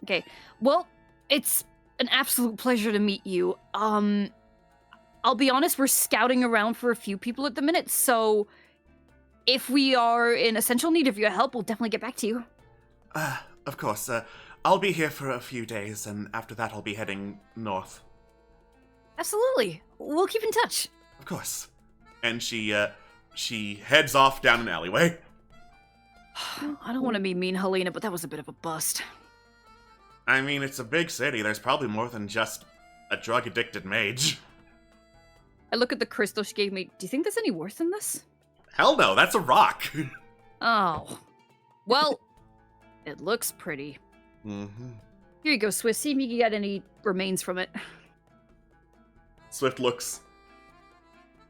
Okay. Well, it's an absolute pleasure to meet you. I'll be honest, we're scouting around for a few people at the minute, so if we are in essential need of your help, we'll definitely get back to you. Of course. I'll be here for a few days, and after that I'll be heading north. Absolutely. We'll keep in touch. Of course. And she heads off down an alleyway. I don't want to be mean, Helena, but that was a bit of a bust. I mean, it's a big city. There's probably more than just a drug-addicted mage. I look at the crystal she gave me. Do you think there's any worse than this? Hell no, that's a rock. Oh. Well, it looks pretty. Mm-hmm. Here you go, Swiss. See if you can get any remains from it. Swift looks,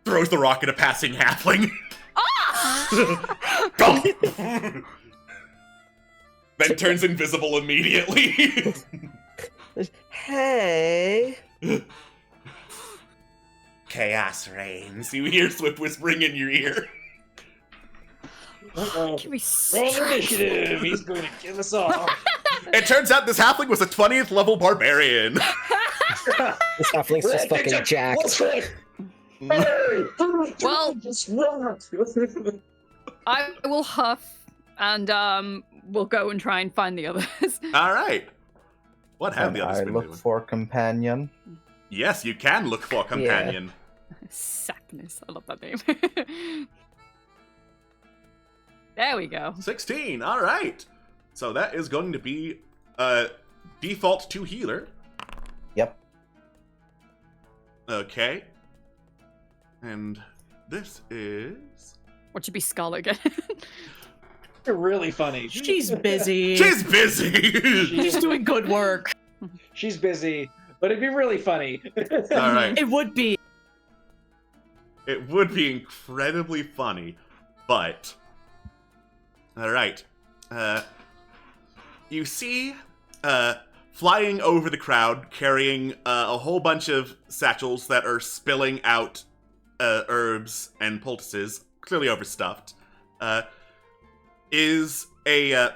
throws the rock at a passing halfling. Ah! Then turns invisible immediately. Hey. Chaos reigns. You hear Swift whispering in your ear. Give me Roll strength. initiative. He's going to kill us all. It turns out this halfling was a 20th level barbarian. This halfling's just fucking jacked. Well, I will huff, and we'll go and try and find the others. All right. What have And the others I been look doing? for companion. Yes, you can look for companion. Sackness. I love that name. There we go. 16. All right. So that is going to be default 2 healer. Yep. Okay. And this is... What should be Scholar again? You're really funny. She's busy. She's busy! She's doing good work. She's busy, but it'd be really funny. All right. It would be. It would be incredibly funny, but... All right. You see, flying over the crowd, carrying a whole bunch of satchels that are spilling out herbs and poultices, clearly overstuffed, is a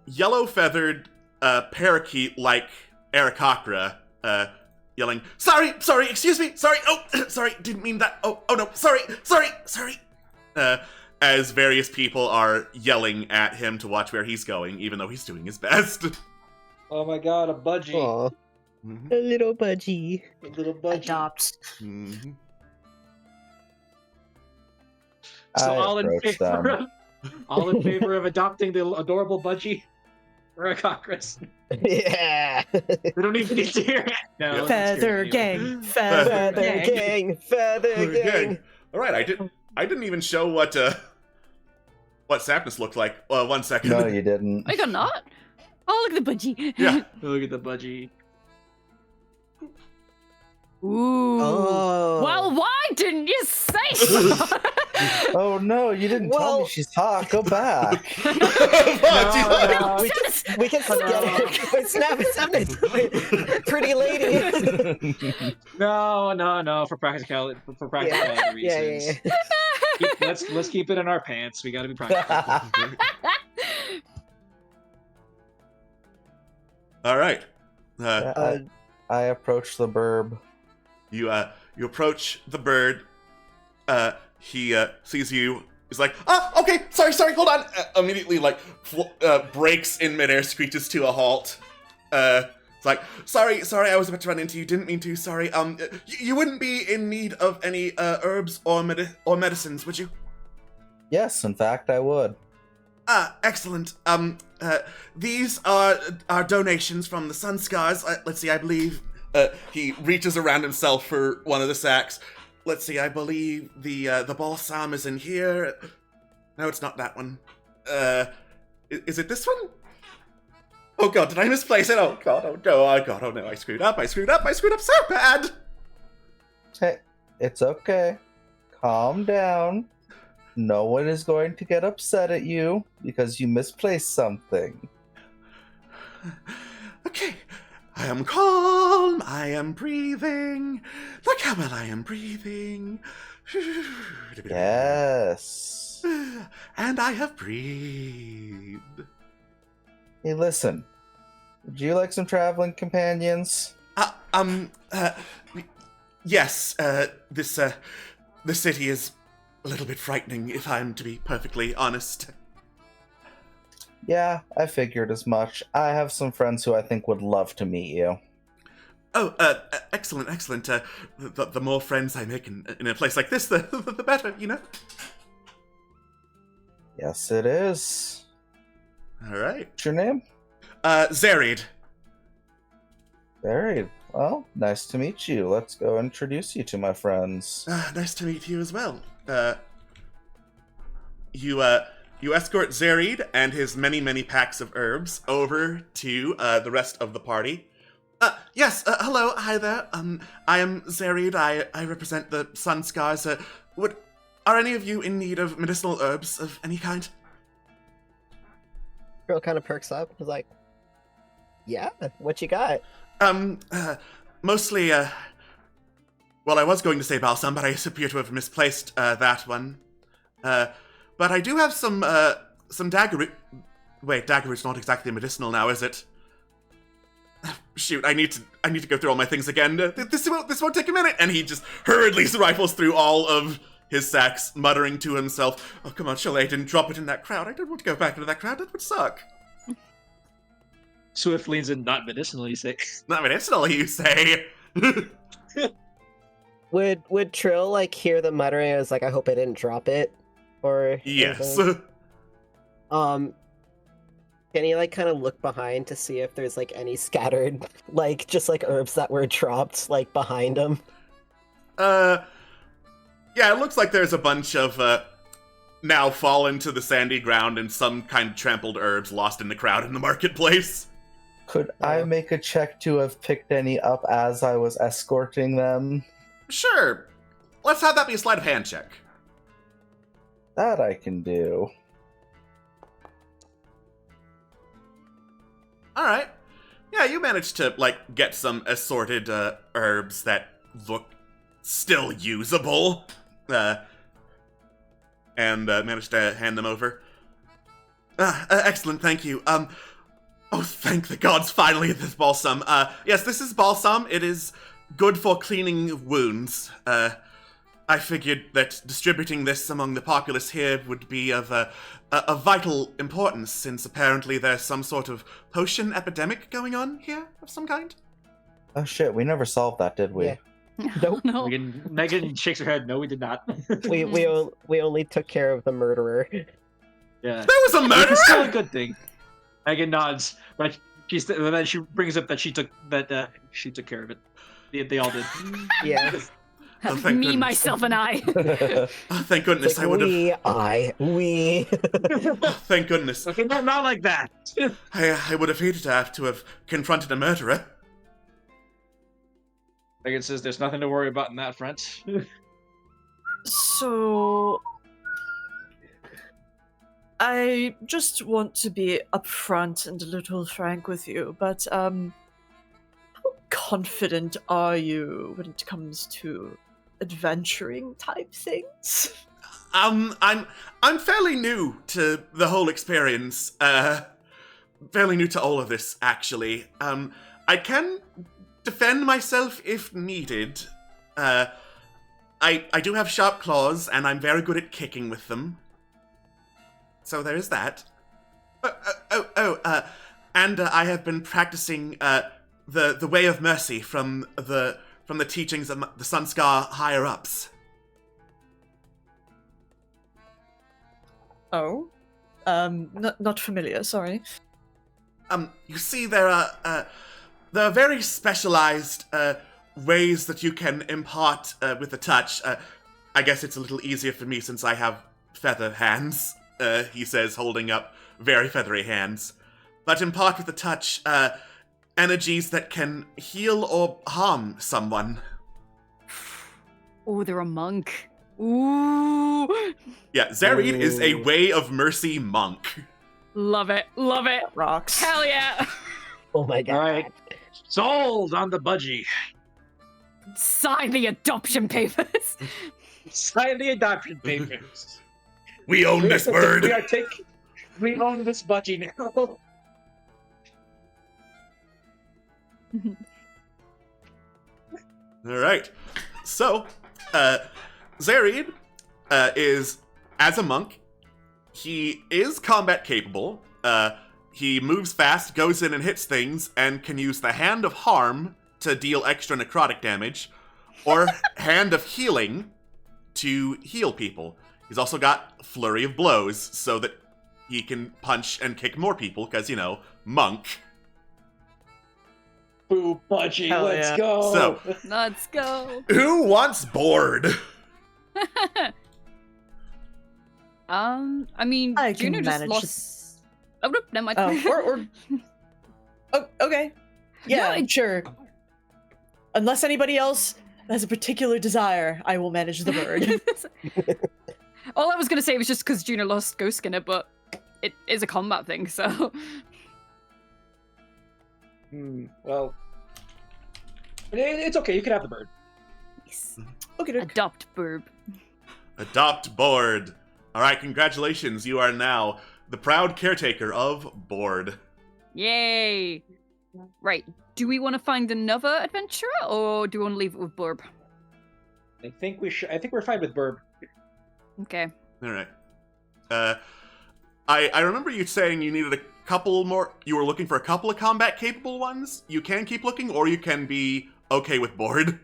yellow-feathered parakeet like Aarakocra, yelling, sorry, excuse me, sorry, oh, sorry, didn't mean that, oh no, sorry. As various people are yelling at him to watch where he's going, even though he's doing his best. Oh my god, a budgie. Aw, Mhm. a little budgie. A little budgie. Adopt. Mhm. So I all in approach favor them. all in favor of adopting the adorable budgie? Racocris. Yeah. We don't even need to hear it. No, let's Feather hear it anyway. gang. Feather Feather gang. gang. Feather gang. All right, I didn't even show what Sapnus looked like. 1 second. No, you didn't. I got not. Oh, look at the budgie. Yeah. Look at the budgie. Ooh. Oh. Well, why didn't you say so? Oh no, you didn't tell Well- me she's hot. Go back. We can snap it. Pretty lady. No. For practicality reasons. Yeah. Let's keep it in our pants. We got to be practical. All right. I approach the burb. You approach the bird. He sees you. He's like, okay, sorry, hold on. Immediately, breaks in midair, screeches to a halt. It's like, sorry, I was about to run into you. Didn't mean to. Sorry. You wouldn't be in need of any herbs or medicines, would you? Yes, in fact, I would. Excellent. These are donations from the Sun Scars. Let's see, I believe, he reaches around himself for one of the sacks. Let's see, I believe the balsam is in here. No, it's not that one. Is it this one? Oh god, did I misplace it? Oh god, oh no, oh no, I screwed up so bad! Hey, it's okay. Calm down. No one is going to get upset at you because you misplaced something. Okay, I am calm, I am breathing. Look how well I am breathing. Yes. And I have breathed. Hey, listen. Would you like some traveling companions? Yes, the city is a little bit frightening, if I'm to be perfectly honest. Yeah, I figured as much. I have some friends who I think would love to meet you. Oh, excellent. The more friends I make in a place like this, the better, you know? Yes, it is. All right. What's your name? Zerid. Very well. Nice to meet you. Let's go introduce you to my friends. Nice to meet you as well. You escort Zerid and his many packs of herbs over to the rest of the party. Yes, hello, hi there. I am Zerid. I represent the Sun Scars. Are any of you in need of medicinal herbs of any kind? Trill kind of perks up. He's like, "Yeah, what you got?" Mostly, well, I was going to say balsam, but I appear to have misplaced that one. But I do have some daggerroot. Wait, daggerroot's not exactly medicinal now, is it? Shoot, I need to go through all my things again. This won't take a minute. And he just hurriedly rifles through all of his sacks, muttering to himself, "Oh, come on, surely I didn't drop it in that crowd. I don't want to go back into that crowd. That would suck." Swift leans in, not medicinal, you say. Not medicinal, you say. Would Trill like hear the muttering as like, "I hope I didn't drop it," or Yes. anything? Can he like kind of look behind to see if there's like any scattered like just like herbs that were dropped like behind him? Yeah, it looks like there's a bunch of now fallen to the sandy ground and some kind of trampled herbs lost in the crowd in the marketplace. Could I make a check to have picked any up as I was escorting them? Sure. Let's have that be a sleight of hand check. That I can do. Alright. Yeah, you managed to, like, get some assorted herbs that look still usable. And managed to hand them over. Excellent, thank you. Oh, thank the gods, finally, this balsam. Yes, this is balsam. It is good for cleaning wounds. I figured that distributing this among the populace here would be of vital importance, since apparently there's some sort of potion epidemic going on here of some kind. Oh shit, we never solved that, did we? Yeah. Nope. No. Megan shakes her head. No, we did not. We only took care of the murderer. Yeah. There was a murderer! It's still a good thing. Megan nods, but then she brings up that she took care of it. They all did. Yeah. Oh, thank Me, goodness. myself, and I. Oh, thank goodness, Like, I would have... we. Oh, thank goodness. Okay, not like that. I would have hated to have confronted a murderer. Megan says there's nothing to worry about in that front. So, I just want to be upfront and a little frank with you, but how confident are you when it comes to adventuring type things? I'm fairly new to the whole experience. Fairly new to all of this, actually. I can defend myself if needed. I do have sharp claws, and I'm very good at kicking with them. So there is that. And I have been practicing the way of mercy from the teachings of the Sunscar higher ups. Oh? Not familiar. Sorry. You see, there are very specialized ways that you can impart with a touch. I guess it's a little easier for me since I have feather hands, he says, holding up very feathery hands. But impart with a touch energies that can heal or harm someone. Oh, they're a monk. Ooh. Yeah, Zarid is a Way of Mercy monk. Love it. Love it. Rocks. Hell yeah. Oh my god. All right. Sold on the budgie. Sign the adoption papers. Sign the adoption papers. We own this bird. We own this budgie now. All right. So, Zarid is, as a monk, he is combat capable. He moves fast, goes in and hits things, and can use the Hand of Harm to deal extra necrotic damage, or Hand of Healing to heal people. He's also got Flurry of Blows, so that he can punch and kick more people, because, you know, monk. Boo, budgie, Hell let's yeah. go. So, Let's go. who wants board? I mean, I can Juno just manage lost. Oh no, never mind. Oh, oh, okay. Yeah, sure. Unless anybody else has a particular desire, I will manage the bird. All I was gonna say was just because Juno lost Ghost Skinner, but it is a combat thing, so. Well, it's okay. You can have the bird. Nice. Okay, Adopt burb. Adopt board. All right, congratulations. You are now the proud caretaker of board. Yay! Right. Do we want to find another adventurer, or do we want to leave it with Burb? I think we should. I think we're fine with Burb. Okay. All right. I remember you saying you needed a couple more. You were looking for a couple of combat capable ones. You can keep looking, or you can be okay with board.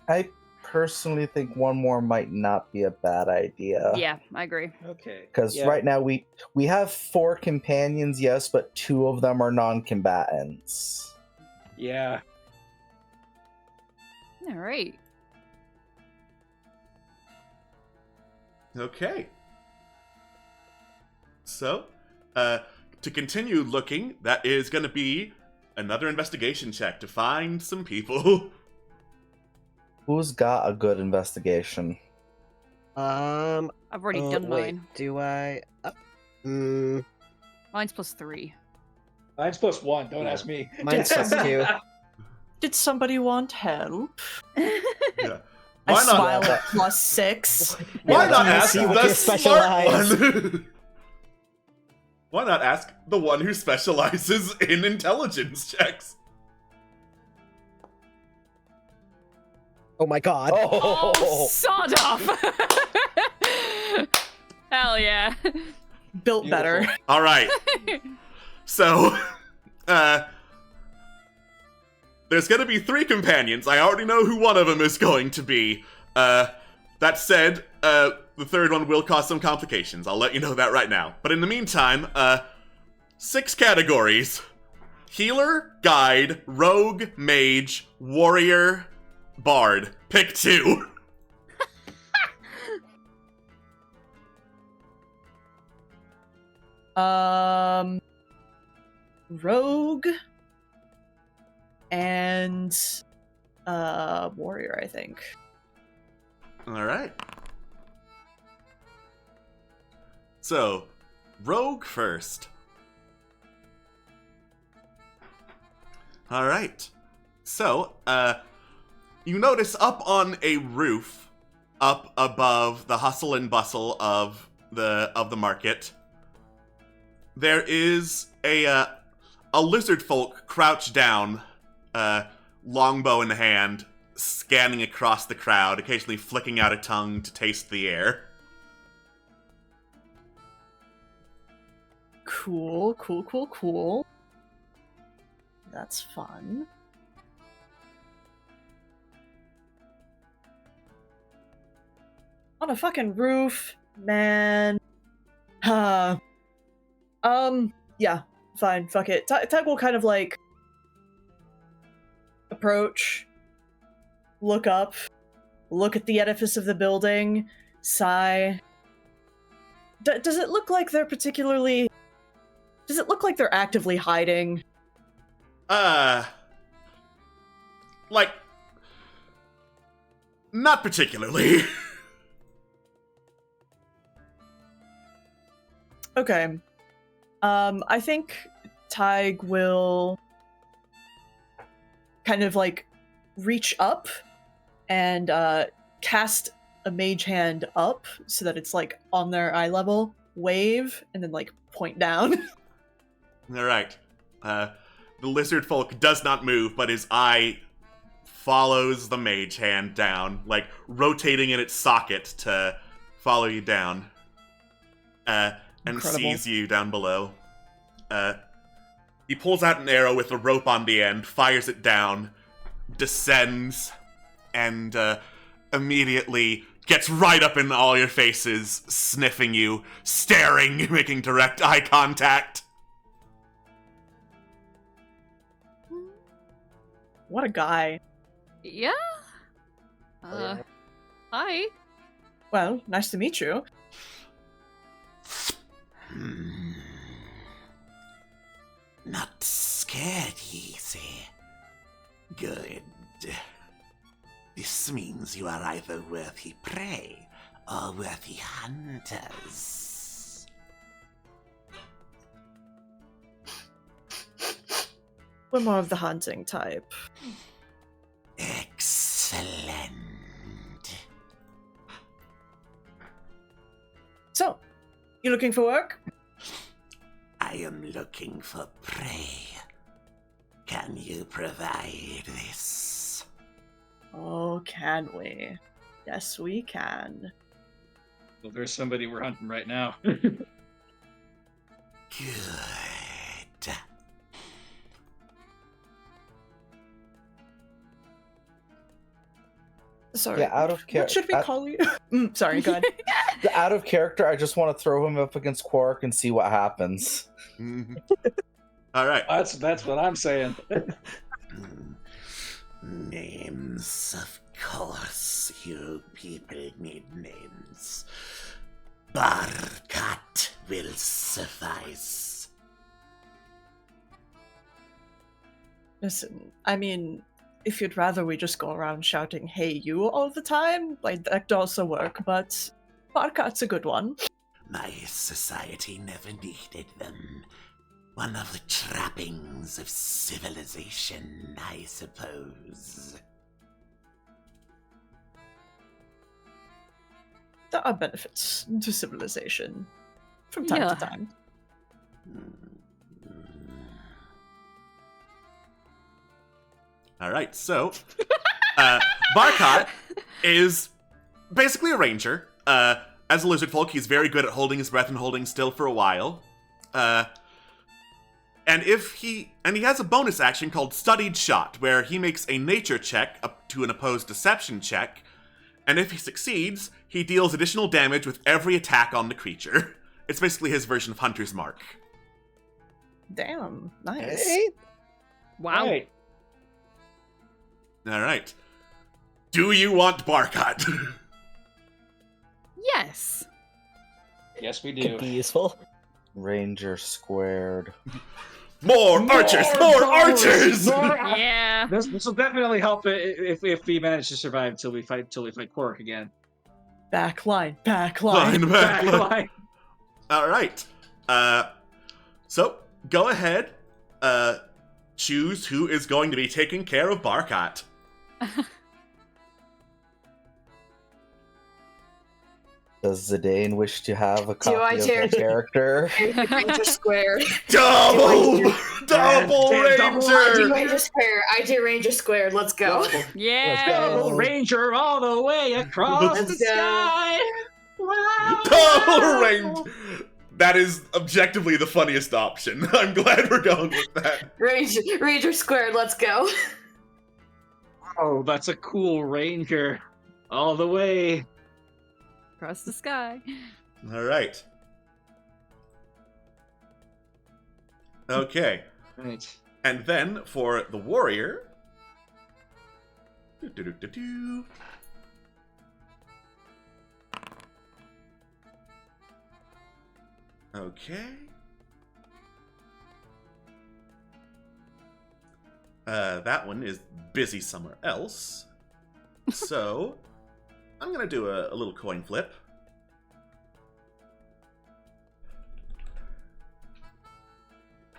I personally think one more might not be a bad idea. Yeah, I agree. Okay. Because right now we have 4 companions, yes, but 2 of them are non-combatants. Yeah. All right. Okay. So, to continue looking, that is going to be another investigation check to find some people. Who's got a good investigation? I've already done wait, mine. Do I? Mine's +3. Mine's +1. Don't ask me. Mine's +2. Did somebody want help? Yeah. I Why smile not? at +6. Why Yeah, not let's ask see what the you're smart specialized. one? Why not ask the one who specializes in intelligence checks? Oh my god. Oh, sod off! Hell yeah. Built better. All right. So, there's going to be 3 companions. I already know who one of them is going to be. That said, the third one will cause some complications. I'll let you know that right now. But in the meantime, 6 categories. Healer, Guide, Rogue, Mage, Warrior, Bard. Pick 2. Rogue and warrior, I think. All right. So, Rogue first. All right. So, you notice up on a roof, up above the hustle and bustle of the market, there is a lizard folk crouched down, longbow in hand, scanning across the crowd, occasionally flicking out a tongue to taste the air. Cool, cool, cool, cool. That's fun. On a fucking roof, man. Yeah, fine, fuck it. Tag will kind of like approach, look up, look at the edifice of the building, sigh. Does it look like they're particularly... Does it look like they're actively hiding? Like, not particularly. Okay. I think Tig will kind of like reach up and cast a mage hand up so that it's like on their eye level, wave, and then like point down. Alright. The lizard folk does not move, but his eye follows the mage hand down, like rotating in its socket to follow you down. And Incredible. sees you down below. He pulls out an arrow with a rope on the end, fires it down, descends, and immediately gets right up in all your faces, sniffing you, staring, making direct eye contact. What a guy. Yeah? Hi. Well, nice to meet you. Not scared, ye say? Good. This means you are either worthy prey or worthy hunters. We're more of the hunting type. Excellent. So, you looking for work? I am looking for prey. Can you provide this? Oh, can we? Yes, we can. Well, there's somebody we're hunting right now. Good. Sorry. Yeah, out of What character. should we call you? Sorry, go ahead. Out of character, I just want to throw him up against Quarrick and see what happens. All right. That's what I'm saying. Names, of course. You people need names. Barkat will suffice. Listen, I mean, if you'd rather we just go around shouting, hey, you, all the time, like, that could also work, but Barkat's a good one. My society never needed them. One of the trappings of civilization, I suppose. There are benefits to civilization from time Yeah. to time. All right, so Barkat is basically a ranger. As a lizard folk, he's very good at holding his breath and holding still for a while. And he has a bonus action called Studied Shot, where he makes a nature check up to an opposed deception check, and if he succeeds, he deals additional damage with every attack on the creature. It's basically his version of Hunter's Mark. Damn, nice. Hey, Wow. Hey, All right. Do you want Barkat? Yes. yes, we Could do. be useful. Ranger squared. More archers! More archers! Yeah. This will definitely help if we manage to survive until we fight Quarrick again. Back line. Line, back, line. Backline. All right. So go ahead. Choose who is going to be taking care of Barkat. Does Zidane wish to have a Do I copy of dare the to- character? Ranger Square. Double Damn, double double I do ranger. Ranger Square. I do Ranger Square. Let's go. Yeah. Double Ranger all the way across Let's the go. sky. Wow. Double ranger. That is objectively the funniest option. I'm glad we're going with that. Ranger Square. Let's go. Oh, that's a cool Ranger. All the way. Across the sky. All right. Okay. Right. And then for the warrior. Do-do-do-do-do. Okay. That one is busy somewhere else. So, I'm gonna do a little coin flip.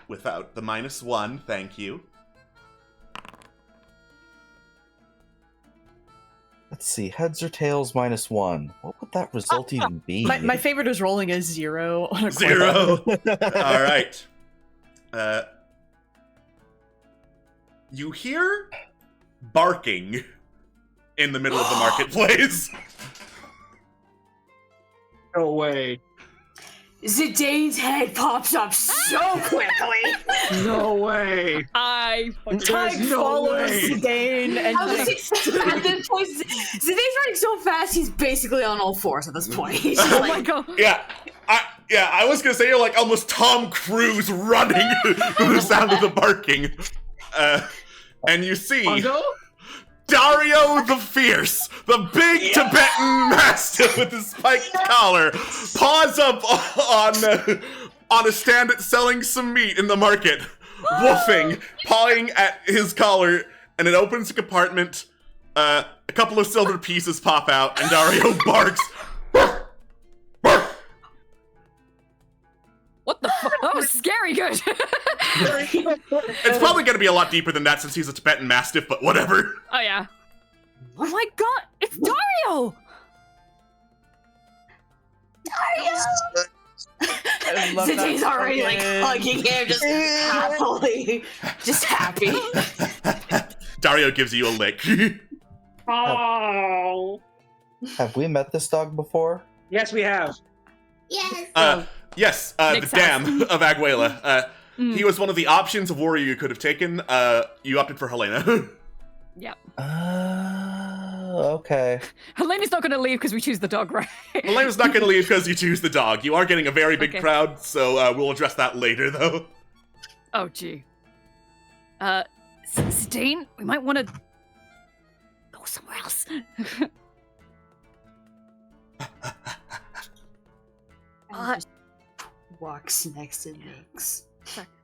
Without the -1, thank you. Let's see, heads or tails -1. What would that result even be? My favorite is rolling a 0 on a coin. 0. All right. You hear barking in the middle of the marketplace. No way. Zidane's head pops up so quickly. No way. I fucking Time no follows way. Zidane and At this point, Zidane's running so fast, he's basically on all fours at this point. He's just Oh like, my god. I was gonna say you're like almost Tom Cruise running to the sound of the barking. And you see Pongo? Dario the Fierce, the big Tibetan Mastiff with the spiked collar, paws up on a stand that's selling some meat in the market, woofing, pawing at his collar, and it opens a compartment. A couple of silver pieces pop out, and Dario barks. What the fuck? That was scary good. It's probably going to be a lot deeper than that since he's a Tibetan Mastiff, but whatever. Oh yeah. Oh my god, it's Dario! Zidane's already like hugging him, just happily, just happy. Dario gives you a lick. Oh. Have we met this dog before? Yes, we have. Yes, the Nick's dam of Aguela. Mm. He was one of the options of warrior you could have taken. You opted for Helena. Yep. Okay. Helena's not gonna leave because we choose the dog, right? Helena's not going to leave because you choose the dog. You are getting a very big Okay. crowd, so we'll address that later, though. Oh gee. Zidane, we might want to go somewhere else. And just walks next to Nix.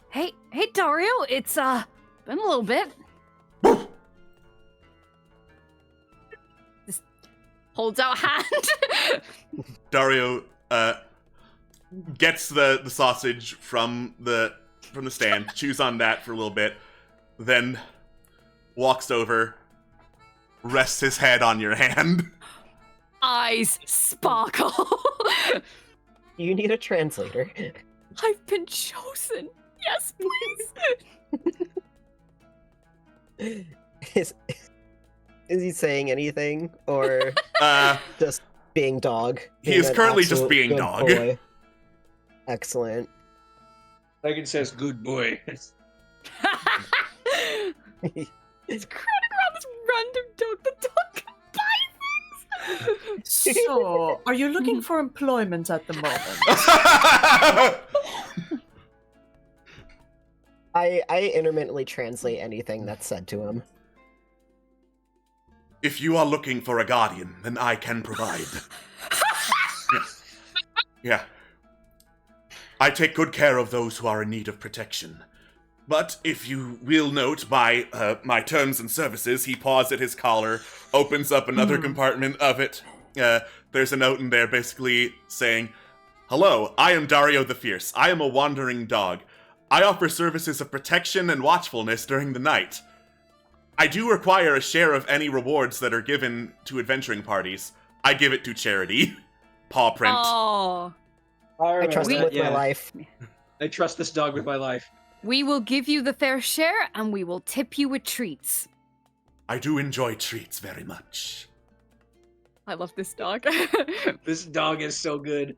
Hey, Dario, it's been a little bit. Just holds out a hand. Dario gets the sausage from the stand, chews on that for a little bit, then walks over, rests his head on your hand. Eyes sparkle. You need a translator. I've been chosen. Yes, please. Is he saying anything or just being dog? He Being is an currently just absolute being good dog. boy? Excellent. Megan says, "Good boy." It's crowding around this random dog. The dog can buy things. So, are you looking for employment at the moment? I intermittently translate anything that's said to him. If you are looking for a guardian, then I can provide. Yeah. I take good care of those who are in need of protection. But if you will note by my terms and services, he paws at his collar, opens up another compartment of it. There's a note in there basically saying, "Hello, I am Dario the Fierce. I am a wandering dog. I offer services of protection and watchfulness during the night. I do require a share of any rewards that are given to adventuring parties. I give it to charity." Paw print. Oh. I trust him with my life. I trust this dog with my life. We will give you the fair share, and we will tip you with treats. I do enjoy treats very much. I love this dog. This dog is so good.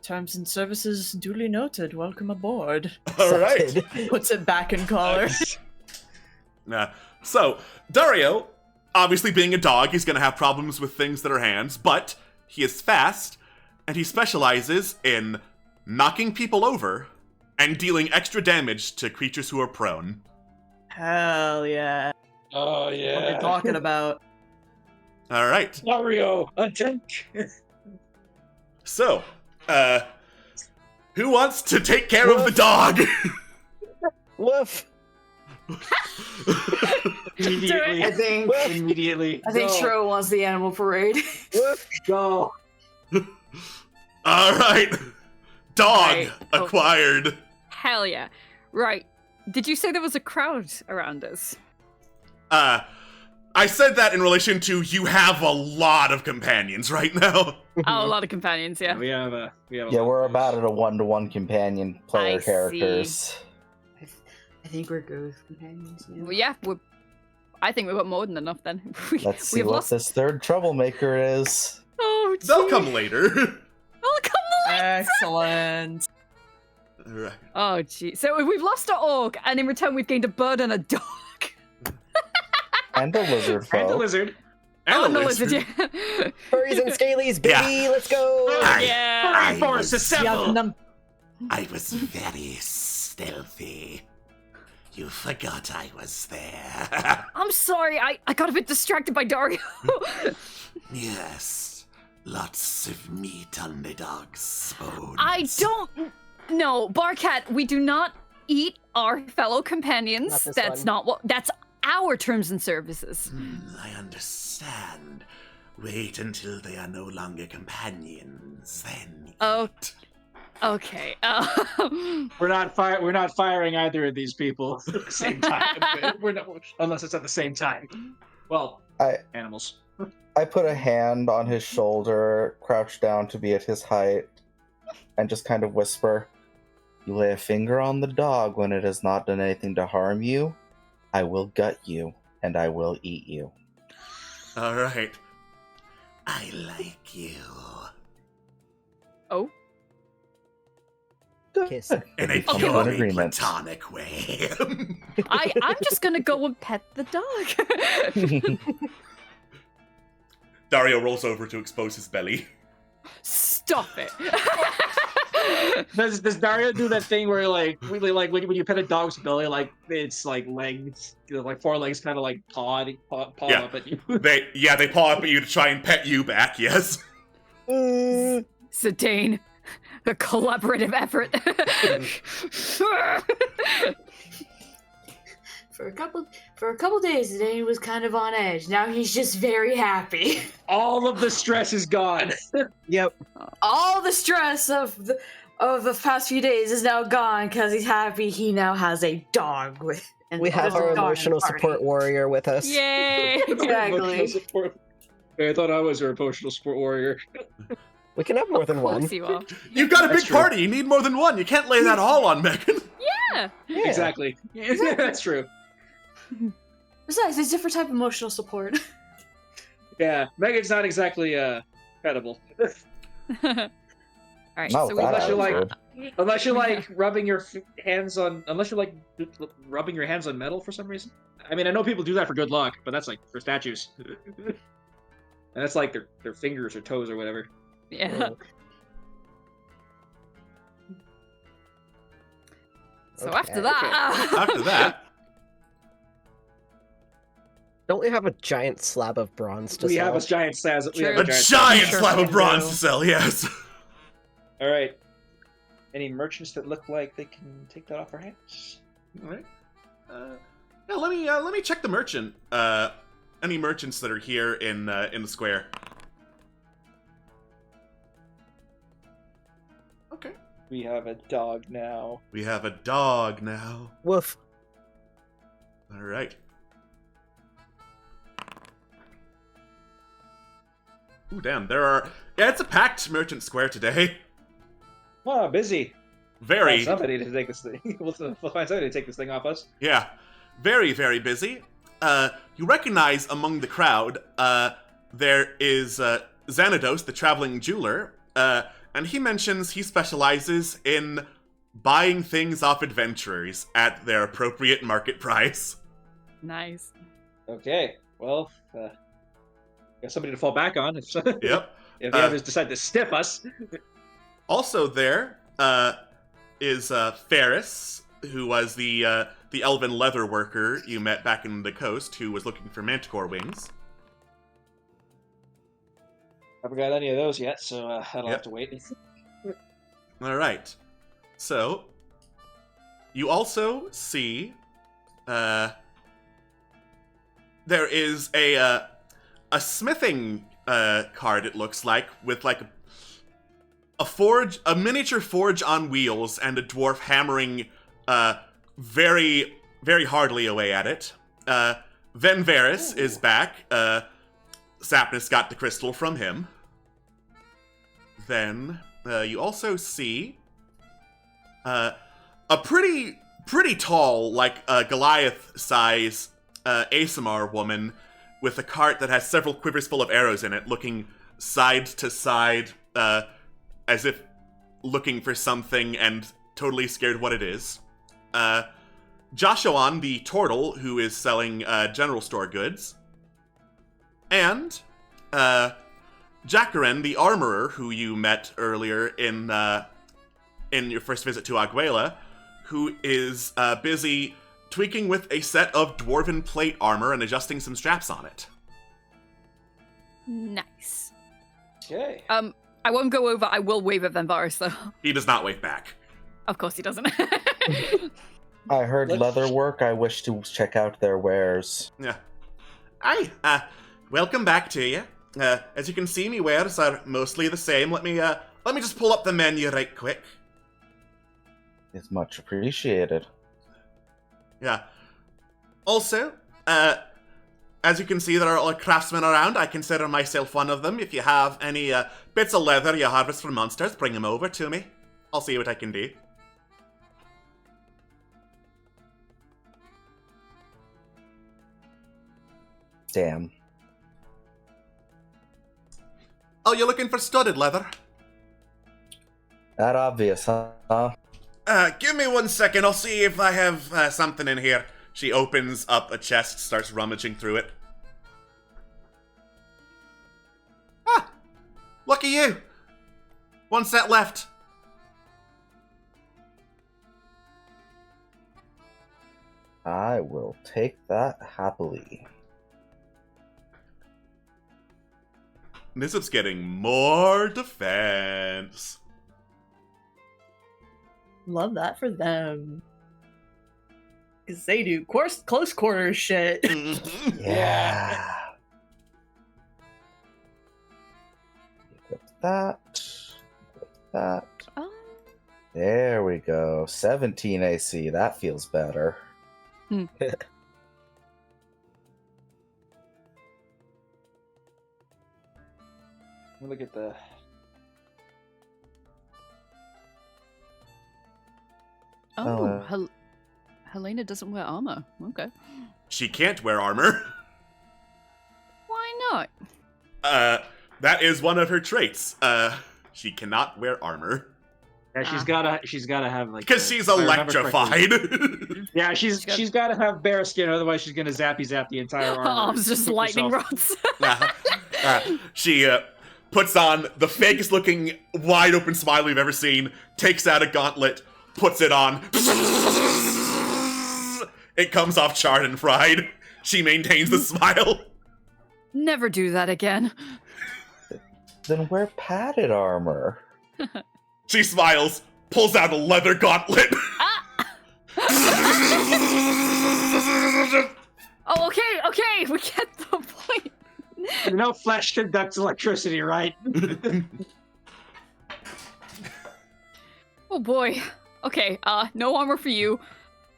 Terms and services duly noted. Welcome aboard. All right. Accepted. Puts it back in collar. So, Dario, obviously being a dog, he's going to have problems with things that are hands, but he is fast, and he specializes in knocking people over and dealing extra damage to creatures who are prone. Hell yeah. Oh What are you yeah. talking about? All right. Mario, attack! So, who wants to take care of the dog? Woof. Immediately. I think Immediately. I think Trill wants the animal parade. Woof. Go. All right. Dog Right. Oh. acquired. Hell yeah. Right. Did you say there was a crowd around us? I said that in relation to you have a lot of companions right now. Oh, a lot of companions, yeah. We have a. Yeah, we're about at a 1-to-1 companion player I see. characters. I think we're good with companions. Yeah. Well, yeah, I think we've got more than enough then. Let's see have what lost. this third troublemaker is. Oh, They'll gee. come later. They'll come later. Excellent. All right. Oh, gee. So we've lost our orc, and in return we've gained a bird and a dog. And a lizard foe. And the lizard. And Oh, a no, lizard. yeah. Furries and scalies, baby. Let's go. Yeah. Furry force assemble! I was very stealthy. You forgot I was there. I'm sorry, I got a bit distracted by Dario. Yes. Lots of meat on the dog's bones. I don't. No, Barcat, we do not eat our fellow companions. Not this That's one. not what. That's our terms and services. I understand. Wait until they are no longer companions, then. Oh. eat. Okay. We're not firing either of these people at the same time. We're not, unless it's at the same time. Well, animals. I put a hand on his shoulder, crouch down to be at his height, and just kind of whisper, "You lay a finger on the dog when it has not done anything to harm you, I will gut you, and I will eat you." All right. I like you. Oh. Kiss. In a Come to an purely agreement. platonic way. I'm just gonna go and pet the dog. Dario rolls over to expose his belly. Stop it. Does Dario do that thing where like really like when you pet a dog's belly, like it's like legs, like four legs, kind of like paw Yeah. up at you? They paw up at you to try and pet you back, yes. Sedane. A collaborative effort. For a couple days, Zidane was kind of on edge. Now he's just very happy. All of the stress is gone. Yep. All the stress of the past few days is now gone because he's happy. He now has a dog with. And We have there's a our dog in the emotional party. support warrior with us. Yay. Emotional Exactly. support. I thought I was your emotional support warrior. We can have more than Of one. course you are. You've got a That's big true. party. You need more than one. You can't lay that all on Megan. Yeah. Yeah. Exactly. That's true. Besides, it's a different type of emotional support. Yeah, Megan's not exactly credible. All right. No, so that unless I you're was like- heard. Unless you're like rubbing your hands on metal for some reason. I mean, I know people do that for good luck, but that's like for statues. And that's like their fingers or toes or whatever. Yeah. So Okay. after that, After that, Don't we have a giant slab of bronze to We sell? have a giant slab. We have a a giant giant Sure, slab of we bronze do. to sell, yes. All right. Any merchants that look like they can take that off our hands? All right. Yeah, let me check the merchant. Any merchants that are here in the square. Okay. We have a dog now. We have a dog now. Woof. All right. Ooh, damn, yeah, it's a packed merchant square today. Wow, busy. Very, Find somebody to take this thing. We'll find somebody to take this thing off us. yeah, very, very busy. You recognize among the crowd, there is Xanados, the traveling jeweler, and he mentions he specializes in buying things off adventurers at their appropriate market price. nice. Okay. Well, got somebody to fall back on if Yep. if the others decide to stiff us. Also there, is Ferris, who was the elven leather worker you met back in the coast, who was looking for manticore wings. Haven't got any of those yet, so that'll Yep. have to wait. All right. So, you also see there is a smithing card. It looks like with like a miniature forge on wheels, and a dwarf hammering very very hardly away at it. Then Varys is back. Sapnus got the crystal from him. Then you also see a pretty tall, like Goliath size Asimar woman with a cart that has several quivers full of arrows in it, looking side to side as if looking for something and totally scared what it is. Joshuan, the turtle, who is selling general store goods. And Jacqueline, the armorer, who you met earlier in your first visit to Aguela, who is busy tweaking with a set of dwarven plate armor and adjusting some straps on it. Nice. Okay. I won't go over. I will wave at Vanvaris, though. He does not wave back. Of course he doesn't. I heard Let's- leather work. I wish to check out their wares. Yeah. Hi, welcome back to you. As you can see, me wares are mostly the same. Let me just pull up the menu right quick. It's much appreciated. Yeah. Also, as you can see, there are all craftsmen around. I consider myself one of them. If you have any bits of leather you harvest from monsters, bring them over to me. I'll see what I can do. Damn. Oh, you're looking for studded leather? That obvious, huh? Give me 1 second. I'll see if I have something in here. She opens up a chest, starts rummaging through it. Ah! Lucky you! 1 set left. I will take that happily. Nizip's getting more defense. Love that for them. Because they do close quarters shit. Yeah. Equip that. Equip that. Oh. There we go. 17 AC. That feels better. Let me look at the. Oh, Helena doesn't wear armor. Okay. She can't wear armor. Why not? That is one of her traits. She cannot wear armor. Yeah, she's gotta have like. Because she's if I remember electrified. correctly- Yeah, she's gotta have bear skin, otherwise she's gonna zappy zap the entire armor. Arms just Cook lightning herself. rods. She puts on the fakest looking wide open smile we've ever seen, takes out a gauntlet, puts it on. It comes off charred and fried. She maintains the smile. Never do that again. Then wear padded armor. She smiles, pulls out a leather gauntlet. Oh, okay, we get the point. You know flesh conducts electricity, right? Oh boy. Okay, no armor for you.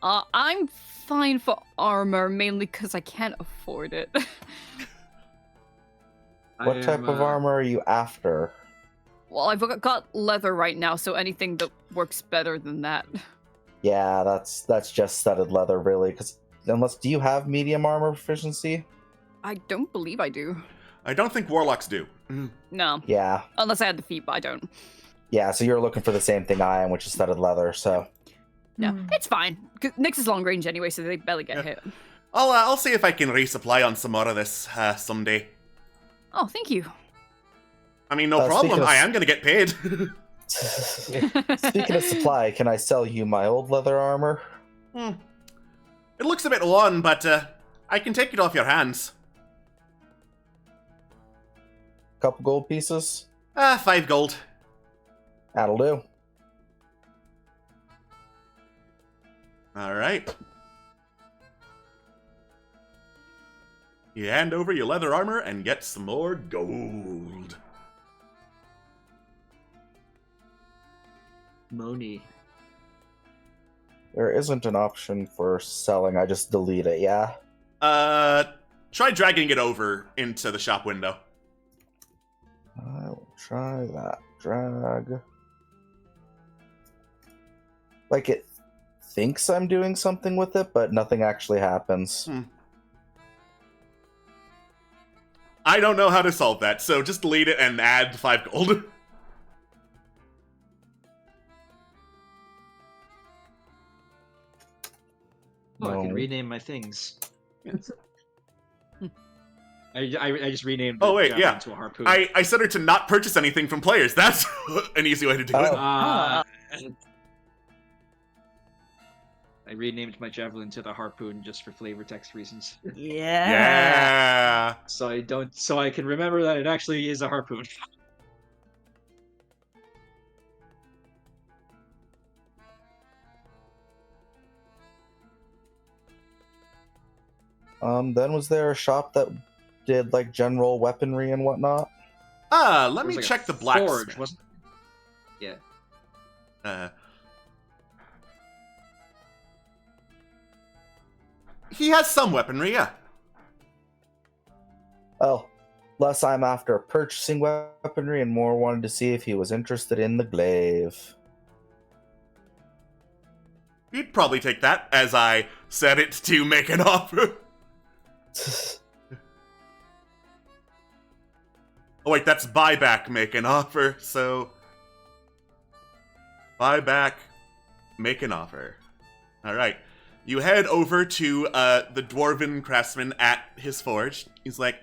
I'm fine for armor, mainly because I can't afford it. What type of armor are you after? Well, I've got leather right now, so anything that works better than that. Yeah, that's just studded leather, really. Do you have medium armor proficiency? I don't believe I do. I don't think warlocks do. No. Yeah. Unless I had the feet, but I don't. Yeah, so you're looking for the same thing I am, which is studded leather, so... No, it's fine. Nyx is long range anyway, so they barely get hit. I'll see if I can resupply on some more of this someday. Oh, thank you. I mean, no Speaking problem. of- I am gonna get paid. Speaking of supply, can I sell you my old leather armor? It looks a bit worn, but I can take it off your hands. Couple gold pieces? 5 gold. That'll do. Alright. You hand over your leather armor and get some more gold. Moni. There isn't an option for selling, I just delete it, yeah? Try dragging it over into the shop window. I will try that. Drag. Like, it thinks I'm doing something with it, but nothing actually happens. I don't know how to solve that, so just delete it and add 5 gold. Oh, I can No. rename my things. I just renamed. Oh, wait, javelin yeah. To a harpoon. I said her to not purchase anything from players. That's an easy way to do it. Oh. I renamed my javelin to the harpoon just for flavor text reasons. Yeah. Yeah. So I can remember that it actually is a harpoon. Then was there a shop that did, like, general weaponry and whatnot? Let There me was, like, check a the blacksmith. forge, wasn't it? Yeah. He has some weaponry, yeah. Well, less I'm after purchasing weaponry and more wanted to see if he was interested in the glaive. He'd probably take that, as I set it to make an offer. Oh wait, that's buyback, make an offer, so... Buyback, make an offer. Alright. You head over to the dwarven craftsman at his forge. He's like,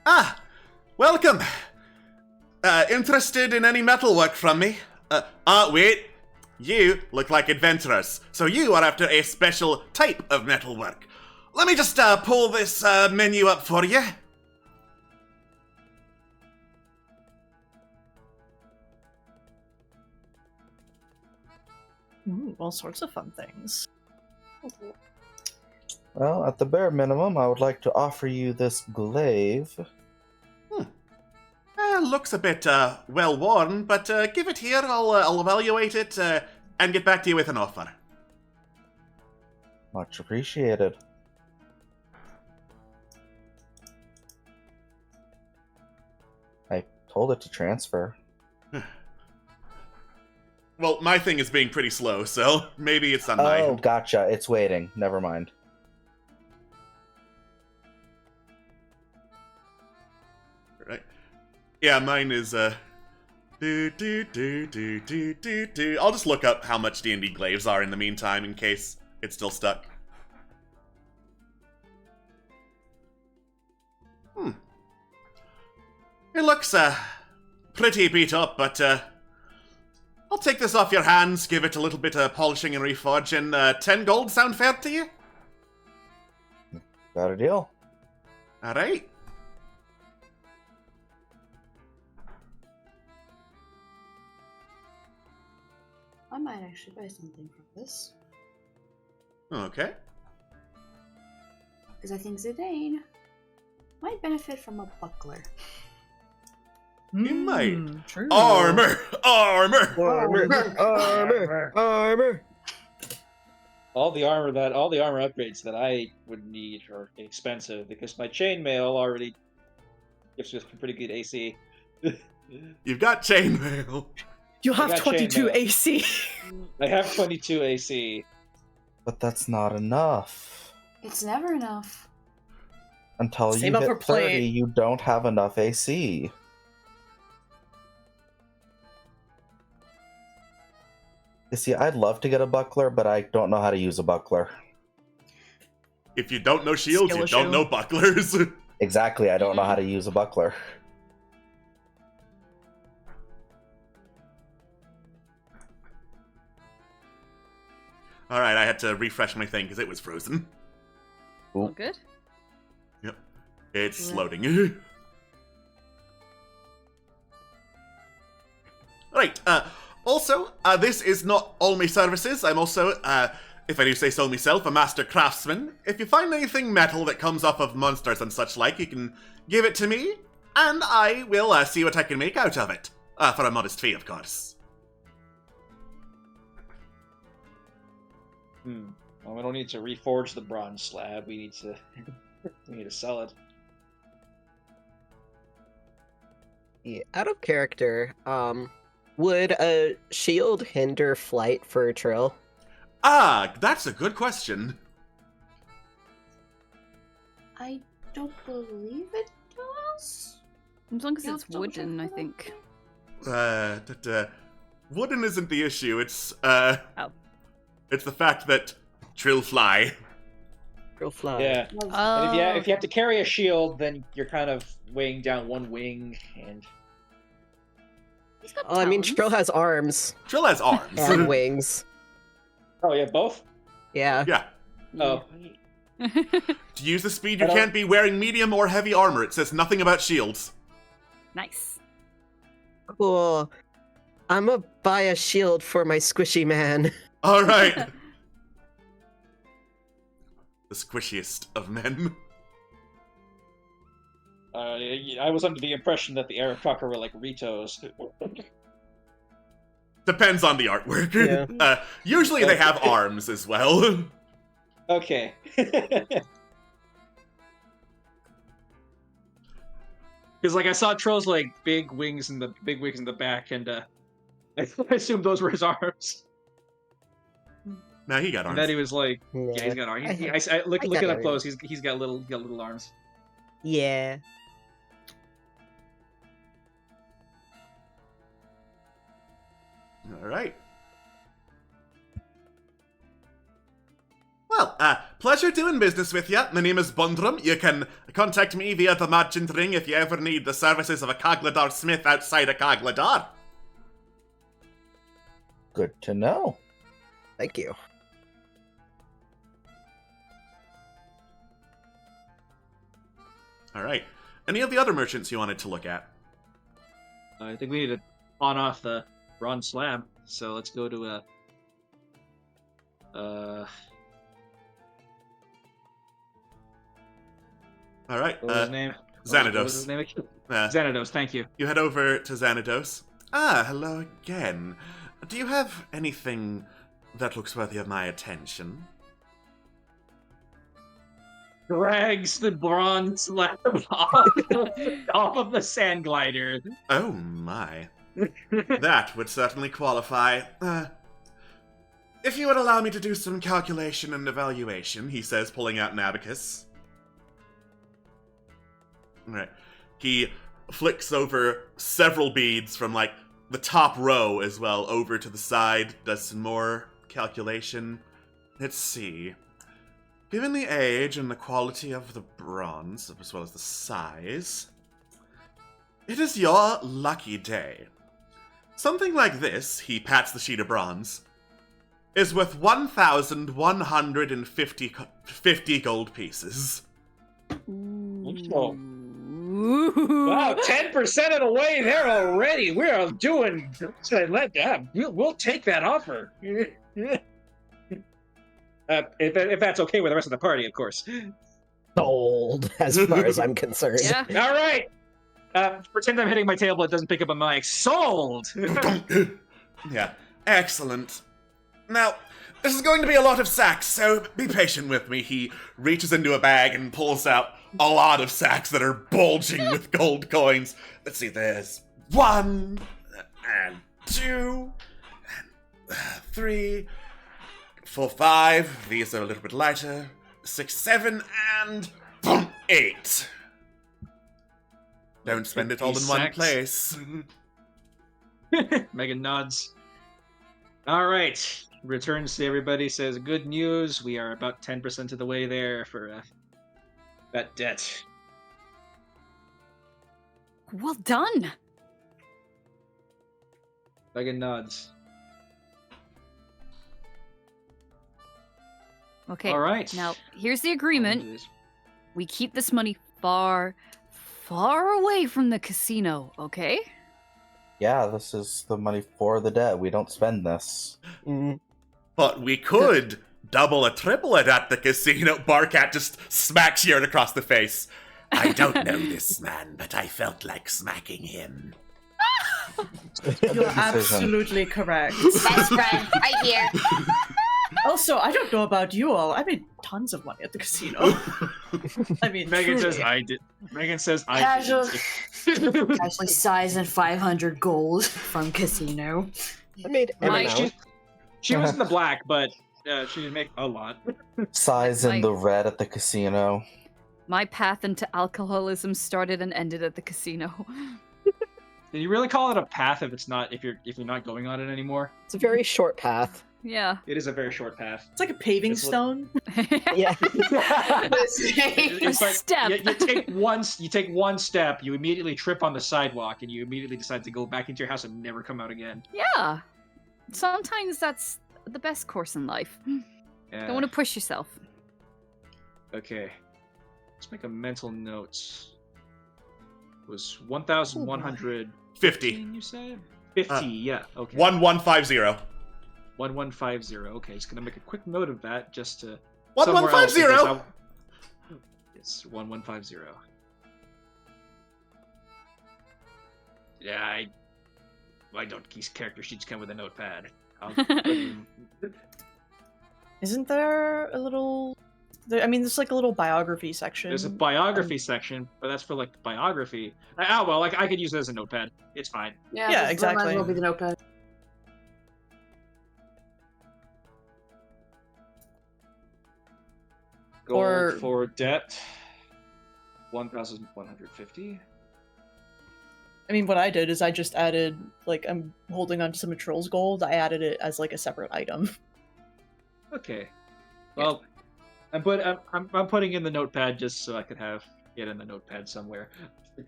"Ah, welcome! Interested in any metalwork from me? Wait. You look like adventurers, so you are after a special type of metalwork. Let me just pull this menu up for you." Ooh, all sorts of fun things. Well, at the bare minimum, I would like to offer you this glaive. Looks a bit well worn, but give it here. I'll evaluate it and get back to you with an offer. Much appreciated. I told it to transfer. Well, my thing is being pretty slow, so maybe it's on my Oh, end. gotcha. It's waiting. Never mind. Right. Yeah, mine is I'll just look up how much D&D glaives are in the meantime in case it's still stuck. It looks pretty beat up, but I'll take this off your hands, give it a little bit of polishing and reforging. 10 gold sound fair to you? Got a deal. Alright. I might actually buy something from this. Okay. Because I think Zidane might benefit from a buckler. You might. True. Armor! Armor! Armor. All the armor upgrades that I would need are expensive because my chainmail already gives me some pretty good AC. You've got chainmail. You I have got 22 chainmail. AC. I have 22 AC. But that's not enough. It's never enough. Until Save you up for hit 30, play. you don't have enough AC. You see, I'd love to get a buckler, but I don't know how to use a buckler. If you don't know shields, Skill you don't issue. know bucklers. Exactly, I don't know how to use a buckler. Alright, I had to refresh my thing because it was frozen. All good. Yep. It's loading. Right, also, this is not all my services. I'm also, if I do say so myself, a master craftsman. If you find anything metal that comes off of monsters and such like, you can give it to me, and I will see what I can make out of it. For a modest fee, of course. Well, we don't need to reforge the bronze slab. We need to we need to sell it. Yeah, out of character, would a shield hinder flight for Trill? Ah, that's a good question. I don't believe it does. As long as You'll it's double check wooden, I that? think. Wooden isn't the issue. It's Oh. it's the fact that Trill fly. Trill fly. Yeah. Oh. And if you have to carry a shield, then you're kind of weighing down one wing, and He's got Oh, I mean, talons. Trill has arms Trill has arms. and wings. oh yeah, both. Yeah. Yeah. Oh, To use the speed, you I don't- can't be wearing medium or heavy armor. It says nothing about shields. Nice. Cool. I'm gonna buy a shield for my squishy man. All right. The squishiest of men. I was under the impression that the Aarakocra were like Ritos. Depends on the artwork. Yeah. Usually they have arms as well. Okay. Because like I saw Trill's like big wings in the back, and I assumed those were his arms. Nah, he got And arms. then he was like, Yeah, yeah, he's got arms. I Looking got up close, arms. he's got little arms. Yeah. All right. Well, pleasure doing business with you. My name is Bundrum. You can contact me via the Merchant Ring if you ever need the services of a Cogladar smith outside of Cogladar. Good to know. Thank you. All right. Any of the other merchants you wanted to look at? I think we need to pawn off the bronze slab. So let's go to All right. what was his name? Xanados. What was his name again? Uh, Xanados, thank you. You head over to Xanados. Ah, hello again. Do you have anything that looks worthy of my attention? Drags the bronze slab off of the sand glider. Oh my. That would certainly qualify. If you would allow me to do some calculation and evaluation, he says, pulling out an abacus. Alright. He flicks over several beads from, like, the top row as well over to the side, does some more calculation. Let's see. Given the age and the quality of the bronze, as well as the size, it is your lucky day. Something like this, he pats the sheet of bronze, is worth 1,150 gold pieces. Wow, 10% of the way there already. We are doing. We'll take that offer. If that's okay with the rest of the party, of course. Sold, as far as I'm concerned. Yeah. All right. Pretend I'm hitting my table. It doesn't pick up a mic. Sold. Yeah, excellent. Now, this is going to be a lot of sacks, so be patient with me. He reaches into a bag and pulls out a lot of sacks that are bulging with gold coins. Let's see, there's 1, and 2, and 3, 4, 5. These are a little bit lighter. 6, 7, and 8. Don't spend it all in one Sacks. place. Megan nods. All right. Returns to everybody, says, good news. We are about 10% of the way there for that debt. Well done. Megan nods. Okay. All right. Now, here's the I'll agreement. do this. We keep this money far, far away from the casino, okay? Yeah, this is the money for the debt. We don't spend this. But we could double or triple it at the casino. Barcat just smacks Yurt across the face. I don't know this man, but I felt like smacking him. You're absolutely correct. Best friend, right here. Also, I don't know about you all. I made tons of money at the casino. I mean, Megan truly. says I did. Megan says I Casual. did. Actually, size and 500 gold from casino. I made I mean, M&M. she was in the black, but she didn't make a lot. Size in Like- the red at the casino. My path into alcoholism started and ended at the casino. Can you really call it a path if it's not if you're not going on it anymore? It's a very short path. Yeah. It is a very short path. It's like a paving It's what- stone. Yeah. It's like Step. you take one step, you immediately trip on the sidewalk, and you immediately decide to go back into your house and never come out again. Yeah. Sometimes that's the best course in life. Yeah. Don't want to push yourself. Okay. Let's make a mental note. It was 1,150. 50. You said 50. Yeah. Okay. 1150. 1150. Okay, just gonna make a quick note of that just to. 1150. It's 1150. Yeah, I don't. These character sheets come with a notepad. Isn't there a little? I mean, there's like a little biography section. There's a biography section, but that's for like biography. Well, like I could use it as a notepad. It's fine. Yeah, Might as exactly. well be the notepad. Gold Or- for debt. 1,150. I mean, what I did is I just added, like, I'm holding on to some of Trill's gold. I added it as like a separate item. Okay. Well, I'm putting in the notepad just so I could have it in the notepad somewhere.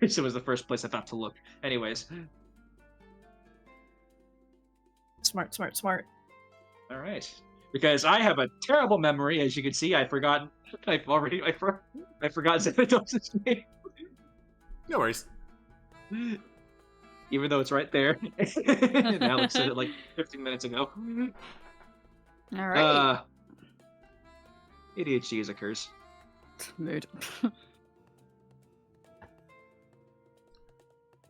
It was the first place I thought to look. Anyways, Smart, smart, smart. all right. Because I have a terrible memory, as you can see. I've forgotten Xanados's name, No worries. even though it's right there. And Alex said it like 15 minutes ago. All right. ADHD is a curse. Mood.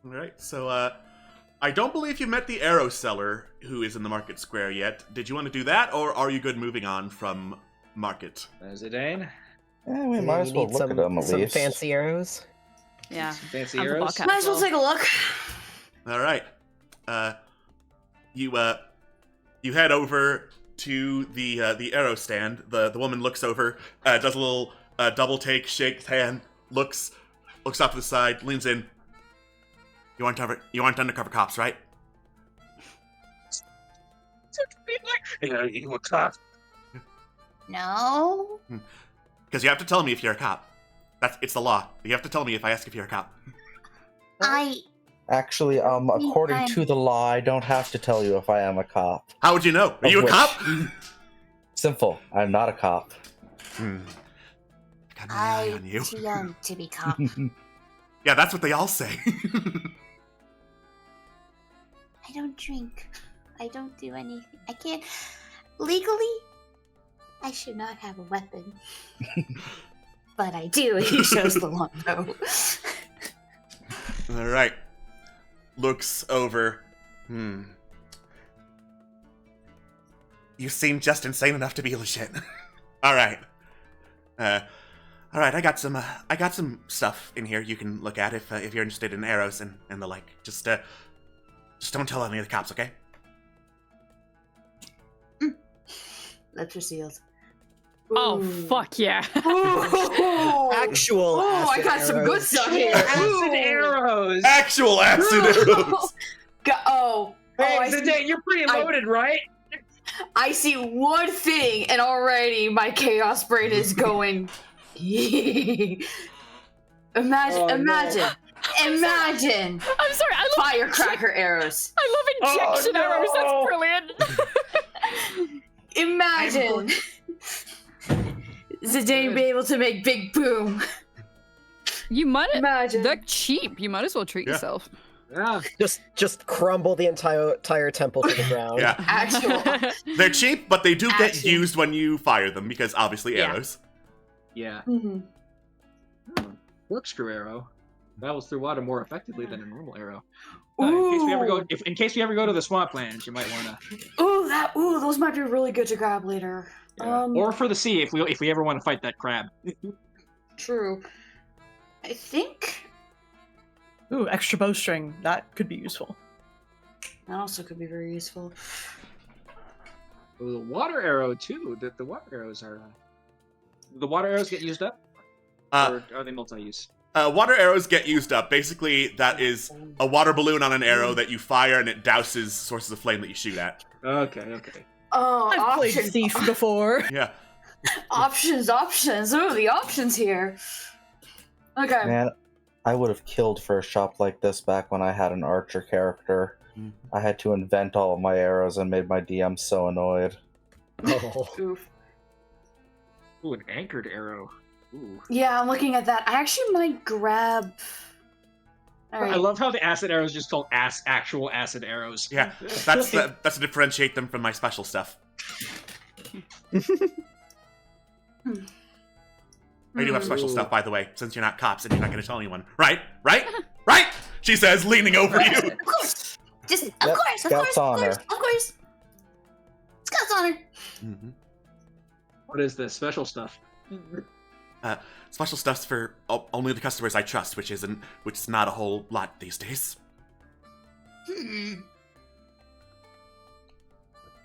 Alright, so, I don't believe you met the arrow seller who is in the market square yet. Did you want to do that, or are you good moving on from market? Zidane? We Yeah, might you as well need look at them at some least. fancy arrows. Yeah. Some fancy I'm the arrows? bobcat. Might as well take a look. Alright. You head over to the arrow stand. The woman looks over, does a little double take, shakes hand, looks off to the side, leans in. You aren't undercover cops, right? You a cop? No. Because you have to tell me if you're a cop. It's the law. You have to tell me if I ask if you're a cop. Actually, according to the law, I don't have to tell you if I am a cop. How would you know? Are you a Which- cop? Simple. I'm not a cop. Got my eye on you. too young to be cop. Yeah, that's what they all say. I don't drink. I don't do anything. I can't. Legally, I should not have a weapon. But I do. He shows the longbow. All right. Looks over. You seem just insane enough to be legit. All right. All right. I got some stuff in here you can look at if you're interested in arrows and the like. Just don't tell any of the cops, okay? Lips are sealed. Oh, Ooh. fuck yeah. Ooh. Actual Ooh, I acid got some good arrows. stuff here. Acid arrows! Actual acid arrows. I Zidane, you're pretty I- loaded, right? I see one thing, and already my chaos brain is going. Imagine. Oh, no. Imagine. I'm sorry, I love Firecracker arrows. injection Oh, arrows. no. That's brilliant. Imagine. Zidane be able to make big boom. You might. Imagine. They're cheap. You might as well treat Yeah. yourself. Yeah. Just crumble the entire temple to the ground. Yeah. Actual. They're cheap, but they do get Actually. used when you fire them, because obviously Yeah. arrows. Yeah. Mhm. Corkscrew arrow travels through water more effectively than a normal arrow. Ooh. In case we ever go to the swamplands, you might want to. Ooh, those might be really good to grab later. Or for the sea, if we ever want to fight that crab. True. I think Ooh, extra bowstring. That could be useful. that also could be very useful. Ooh, the water arrow too. The water arrows are. The water arrows get used up, or are they multi-use? Water arrows get used up. Basically, that is a water balloon on an arrow that you fire and it douses sources of flame that you shoot at. Okay. Oh, I've played options. Thief before. Yeah. Options. Ooh, the options here. Okay. Man, I would have killed for a shop like this back when I had an archer character. I had to invent all of my arrows and made my DM so annoyed. Oh. Oof. Ooh, an anchored arrow. Ooh. Yeah, I'm looking at that. I actually might grab. All right. I love how the acid arrows just called actual acid arrows. Yeah. That's to differentiate them from my special stuff. I do have special stuff, by the way, since you're not cops and you're not going to tell anyone. Right? Right? Right? She says, leaning over you. Of course. Just, of Yep, course, of Scout's course, of honor. course, of course. Scout's honor. Mhm. What is this special stuff? Special stuff's for only the customers I trust, which is not a whole lot these days. I'm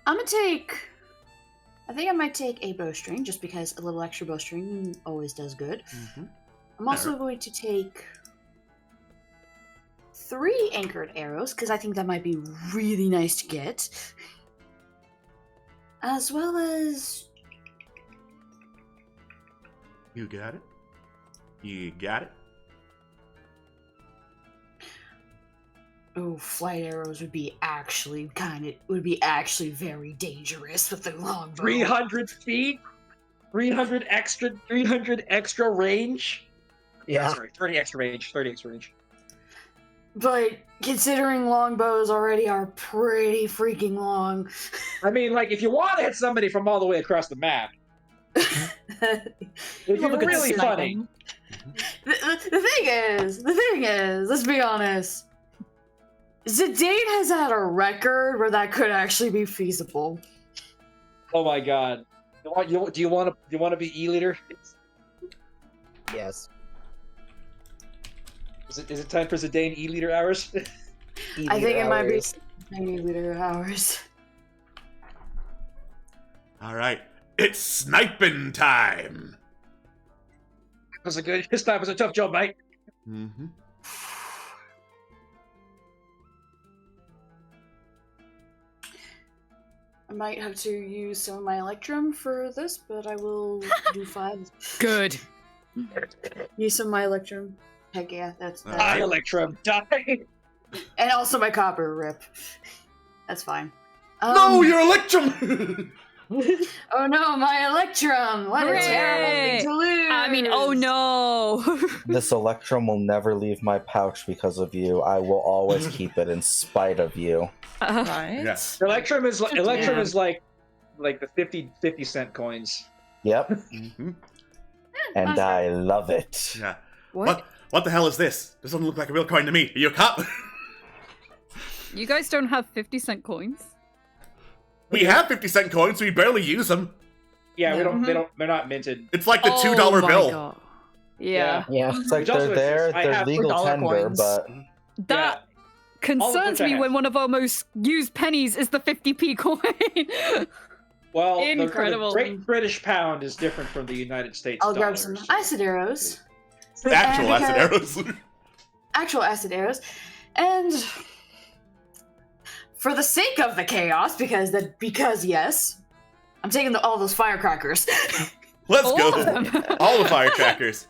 gonna take. I think I might take a bowstring, just because a little extra bowstring always does good. Mm-hmm. I'm also going to take 3 anchored arrows, because I think that might be really nice to get. As well as. You got it? You got it? Oh, flight arrows would be actually very dangerous with the long bow. 300 feet? 300 extra range? Yeah. Sorry, 30 extra range. But considering longbows already are pretty freaking long. I mean, like, if you want to hit somebody from all the way across the map, if you're Love a good really sniping. funny. The thing is, let's be honest. Zidane has had a record where that could actually be feasible. Oh my god. Do you want to be E-leader? Yes. Is it time for Zidane E-leader hours? I think it might be Hours. 90 liter hours. All right. It's sniping time. This time was a tough job, mate. Mm-hmm. I might have to use some of my Electrum for this, but I will do 5. Good. Use some of my Electrum. Heck yeah, that's Die, Electrum, die! and also my copper rip. That's fine. No, you're Electrum! Oh no, my Electrum! What a terrible thing to lose! I mean, oh no. This Electrum will never leave my pouch because of you. I will always keep it in spite of you. Right? Yes. Electrum is Yeah. like the 50 cent coins. Yep, Mm-hmm. and I love it. Yeah. What? What the hell is this? This doesn't look like a real coin to me. Are you a cop? You guys don't have 50-cent coins? We have 50-cent coins, we barely use them. Yeah, Yeah. they're not minted. It's like the Oh $2 my bill. God. Yeah. Yeah. It's like Which also they're is- I they're have legal $4 tender, coins. but That concerns I me have. when one of our most used pennies is the 50p coin. Well, Incredible. The Great British Pound is different from the United States I'll dollar. grab some acid arrows. Actual And acid because- arrows. Actual acid arrows. And for the sake of the chaos, because yes, I'm taking all those firecrackers. Let's All go. of them. All the firecrackers.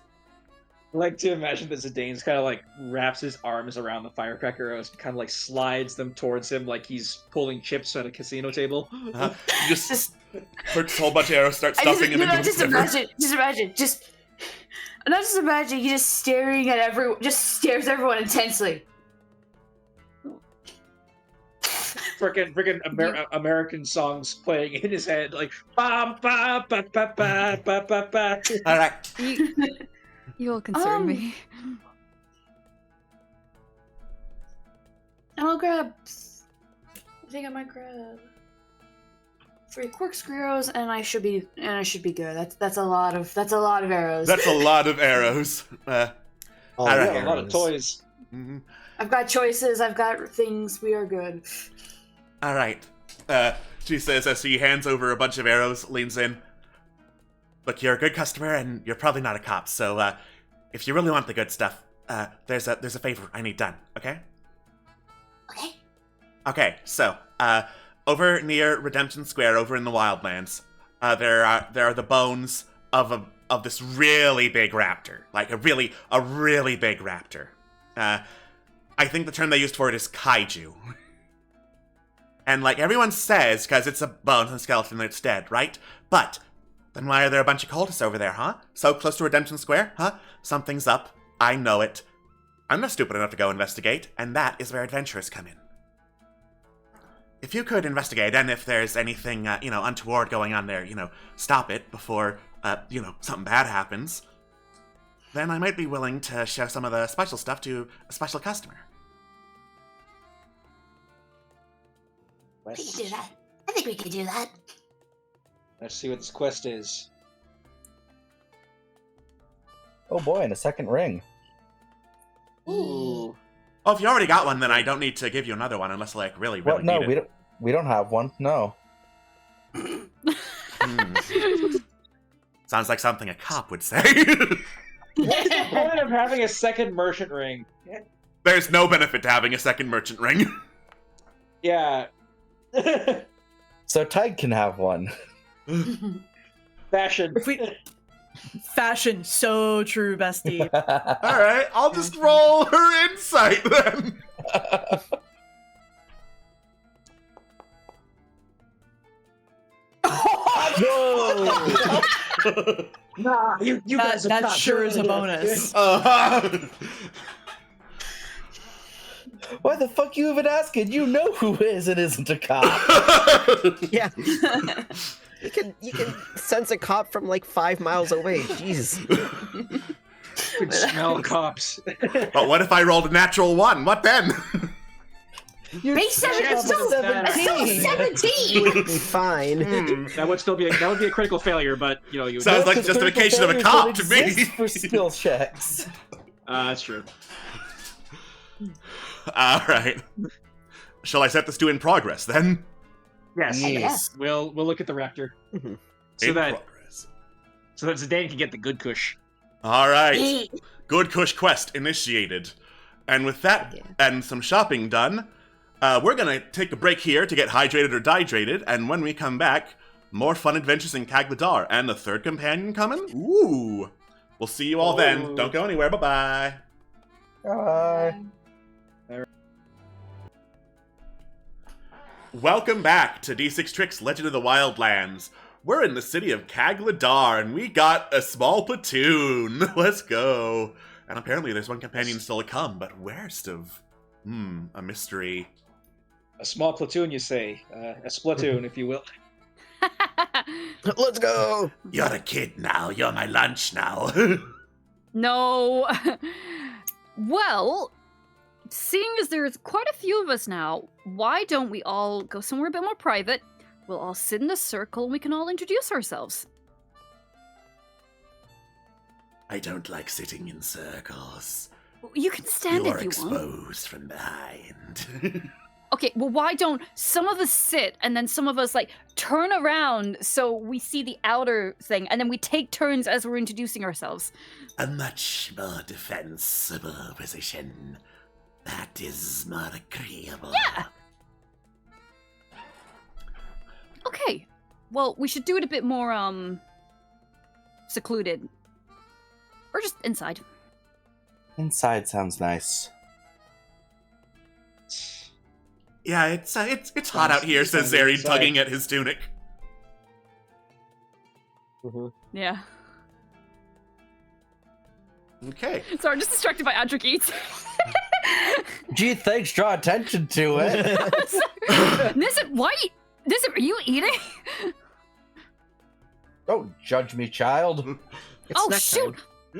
I like to imagine that Zidane's kind of like wraps his arms around the firecracker arrows and kind of like slides them towards him like he's pulling chips at a casino table. Just puts a whole bunch of arrows, start stuffing them into just imagine, he just staring at everyone, just stares at everyone intensely. Freaking American songs playing in his head, like ba ba ba ba ba ba ba ba. All right. You all concern me. I'll grab. I think I might grab 3 corkscrew arrows, and I should be good. That's a lot of arrows. That's a lot of arrows. All All right. the A lot of arrows. toys. Mm-hmm. I've got choices. I've got things. We are good. All right. She says as she hands over a bunch of arrows, leans in. Look, you're a good customer, and you're probably not a cop. So, if you really want the good stuff, there's a favor I need done. Okay? Okay. Okay. So, over near Redemption Square, over in the Wildlands, there are the bones of this really big raptor, like a really big raptor. I think the term they used for it is kaiju. And like everyone says, because it's a bone and skeleton that's dead, right? But then why are there a bunch of cultists over there, huh? So close to Redemption Square, huh? Something's up. I know it. I'm not stupid enough to go investigate, and that is where adventurers come in. If you could investigate, and if there's anything, untoward going on there, stop it before, something bad happens, then I might be willing to show some of the special stuff to a special customer. We can do that. I think we can do that. Let's see what this quest is. Oh boy, and a second ring. Ooh. Oh, if you already got one, then I don't need to give you another one unless, like, really Well, no, need it. we don't have one. No. Sounds like something a cop would say. What's the point of having a second merchant ring? There's no benefit to having a second merchant ring. Yeah. So Tide can have one. Fashion. If we- Fashion, so true, bestie. All right, I'll just roll her insight then. Whoa! Nah, you guys are that not sure is a doing bonus. Why the fuck you even asking? You know who is and isn't a cop. Yeah. You can sense a cop from like 5 miles away. Jeez. You can smell cops. But what if I rolled a natural 1? What then? Base 7 Chances still of that are- 17. Would be fine. That would be a critical failure, but you Sounds like justification of a cop to me. For skill checks. that's true. All right. Shall I set this to in progress then? Yes. Yes. We'll look at the raptor. Mhm. So In that progress. Zidane can get the good kush. All right. Good Kush quest initiated. And with that and some shopping done, we're going to take a break here to get hydrated or dehydrated, and when we come back, more fun adventures in Kagladar and the third companion coming? Ooh. We'll see you all then. Don't go anywhere. Bye-bye. Bye. Welcome back to D6 Tricks Legend of the Wildlands. We're in the city of Kagladar, and we got a small platoon. Let's go. And apparently there's one companion still to come, but where's of? A mystery. A small platoon, you say? A splatoon, if you will. Let's go. You're a kid now. You're my lunch now. No. Well, seeing as there's quite a few of us now, why don't we all go somewhere a bit more private? We'll all sit in a circle and we can all introduce ourselves. I don't like sitting in circles. You can stand You're if you want. exposed from behind. Okay, well, why don't some of us sit and then some of us, like, turn around so we see the outer thing, and then we take turns as we're introducing ourselves. A much more defensible position. That is more agreeable. Yeah. Okay. Well, we should do it a bit more, secluded. Or just inside. Inside sounds nice. Yeah, it's hot out here, says sounds Zeri, inside. tugging at his tunic. Yeah. Okay. Sorry, I'm just distracted by Adric Eats. Gee, thanks, draw attention to it. Nisip, why? Nisip, are you eating? Don't judge me, child. It's Oh, snack shoot!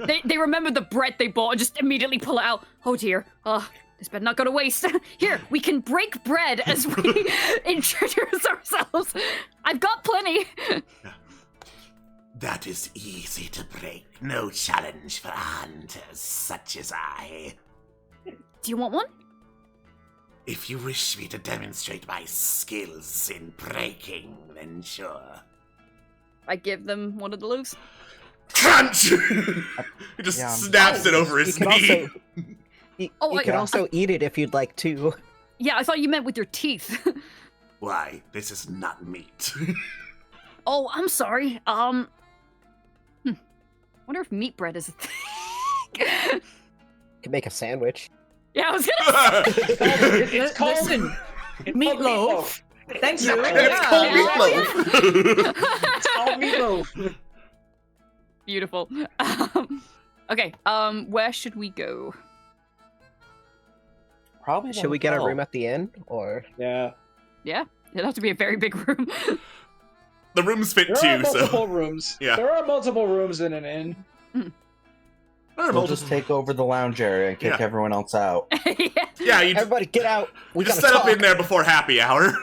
time. They remember the bread they bought and just immediately pull it out. Oh dear. This better not go to waste. Here, we can break bread as we introduce ourselves. I've got plenty. That is easy to break. No challenge for hunters such as I. Do you want one? If you wish me to demonstrate my skills in breaking, then sure. I give them one of the loaves. Crunch! He just Yeah, snaps it over You his can knee. also, you I- can also eat it if you'd like to. Yeah, I thought you meant with your teeth. Why, this is not meat. Oh, I'm sorry. Wonder if meat bread is a thing. You can make a sandwich. Yeah, I was gonna say. It's called Listen, meatloaf. Thank you. And it's called meatloaf. It's called meatloaf. Beautiful. Okay, where should we go? Probably. Should we get a room at the inn, or Yeah. Yeah, it'll have to be a very big room. The rooms fit There are too, multiple so. rooms. Yeah. There are multiple rooms in an inn. We'll just take over the lounge area and kick Yeah. everyone else out. Yeah. Yeah, you everybody get out. We just gotta set up talk. in there before happy hour.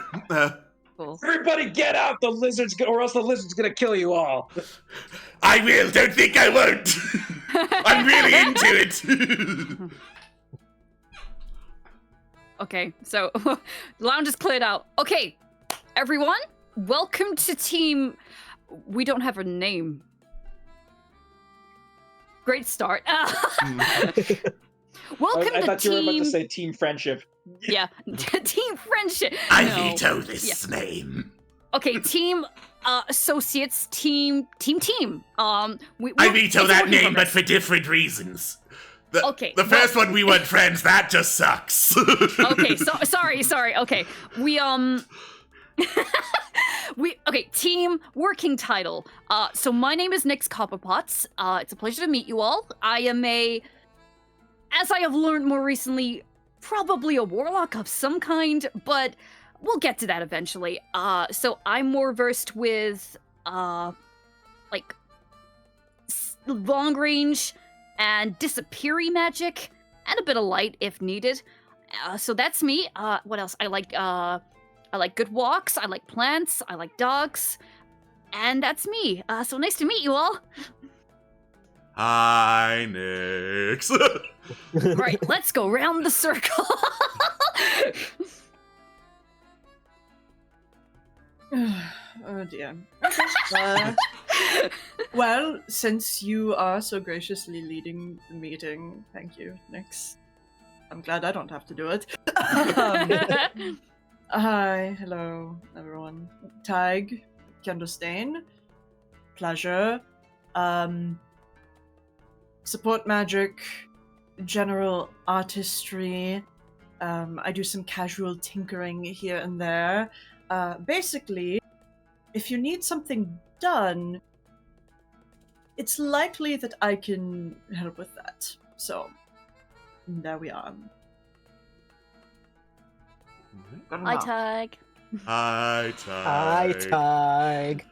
Cool. Everybody get out! The lizard's or else the lizard's gonna kill you all. I will, don't think I won't. I'm really into it. Okay, so lounge is cleared out. Okay, everyone, welcome to team. We don't have a name. Great start. Welcome I to thought you were about team. to say team friendship. Yeah, team friendship. I No. veto this name. Okay, team associates, team. We, I we're- veto it's a that work in name, but progress. for different reasons. The, Okay, The first one, we weren't friends. That just sucks. Okay, sorry. Okay, okay, team working title. So my name is Nyx Copperpots. It's a pleasure to meet you all. I am as I have learned more recently, probably a warlock of some kind, but we'll get to that eventually. So I'm more versed with, like, long range and disappearing magic, and a bit of light if needed. So that's me. What else? I like good walks. I like plants. I like dogs, and that's me. So nice to meet you all. Hi, Nyx. All right, let's go round the circle. Oh dear. Okay. Well, since you are so graciously leading the meeting, thank you, Nyx. I'm glad I don't have to do it. Hi, hello, everyone. Tag, Kendostain, pleasure. Support magic, general artistry. I do some casual tinkering here and there. Basically, if you need something done, it's likely that I can help with that. So, there we are. Hi, Tag. Hi, Hi, Tig.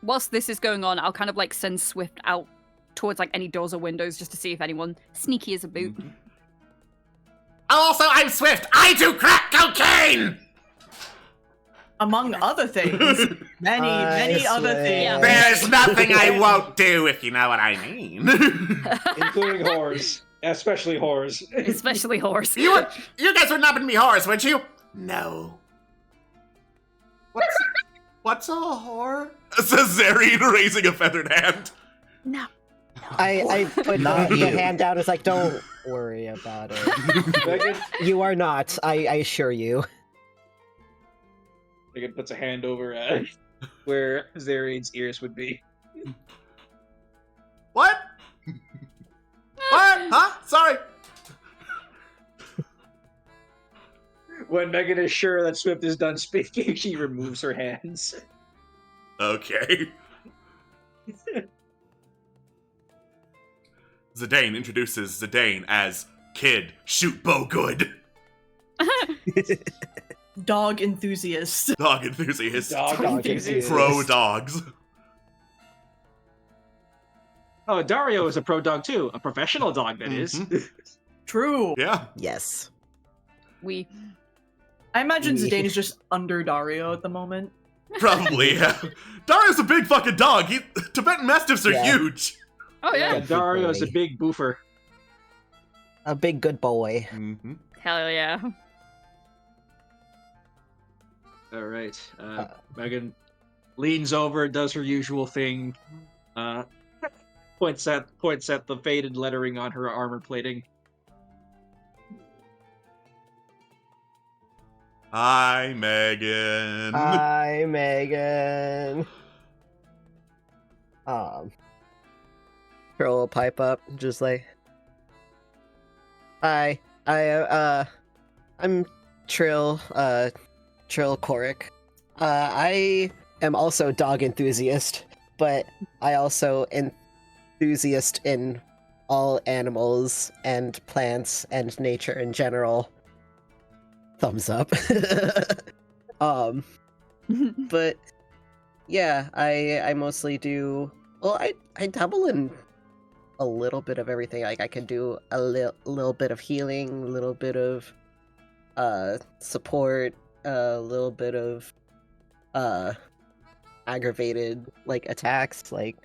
Whilst this is going on, I'll kind of like send Swift out towards like any doors or windows just to see if anyone sneaky is a boot. Also, I'm Swift. I do crack cocaine. Among other things. Many other swear. things. Yeah. There's nothing I won't do, if you know what I mean. Including whores. Especially whores. Especially horse. You guys would not be whores, would you? No. What's a whore? Says Zeri, raising a feathered hand. No. I put Not the you. hand down. It's like, don't worry about it. Megan, You are not. I assure you. Megan puts a hand over where Zarian's ears would be. What? What? Huh? Sorry. When Megan is sure that Swift is done speaking, she removes her hands. Okay. Zidane introduces Zidane as Kid Shoot Bow Good. Dog enthusiast. Dog enthusiast. Dog enthusiast. Pro dogs. Oh, Dario is a pro dog too. A professional dog, that is. True. Yeah. Yes. I imagine Yeah. Zidane is just under Dario at the moment. Probably, yeah. Dario's a big fucking dog. Tibetan Mastiffs are Yeah. huge. Oh yeah. Yeah, Dario is a big boofer. A big good boy. Mm-hmm. Hell yeah. All right. Megan leans over, does her usual thing, points at the faded lettering on her armor plating. Hi, Megan. Hi, Megan. Trill will pipe up, just like, hi, I'm Trill, Trill Quarrick. I am also dog enthusiast, but I also enthusiast in all animals and plants and nature in general. Thumbs up. But yeah, I mostly do. Well, I dabble in a little bit of everything. Like I can do a little bit of healing, a little bit of support, a little bit of aggravated like attacks, like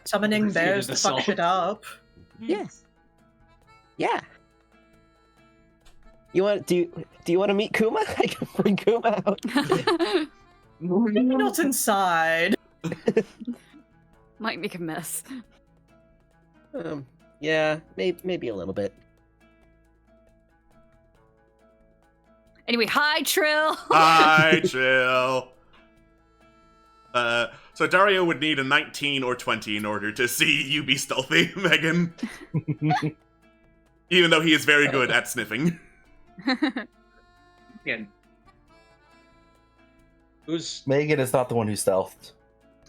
Summoning bears to fuck Assault. shit up. yeah. Do you want to meet Kuma? I can bring Kuma out. Maybe not inside. Might make a mess. Yeah, maybe a little bit. Anyway, hi Trill. Hi, Trill. So Dario would need a 19 or 20 in order to see you be stealthy, Megan. Even though he is very good at sniffing. Again. Who's Megan is not the one who stealthed.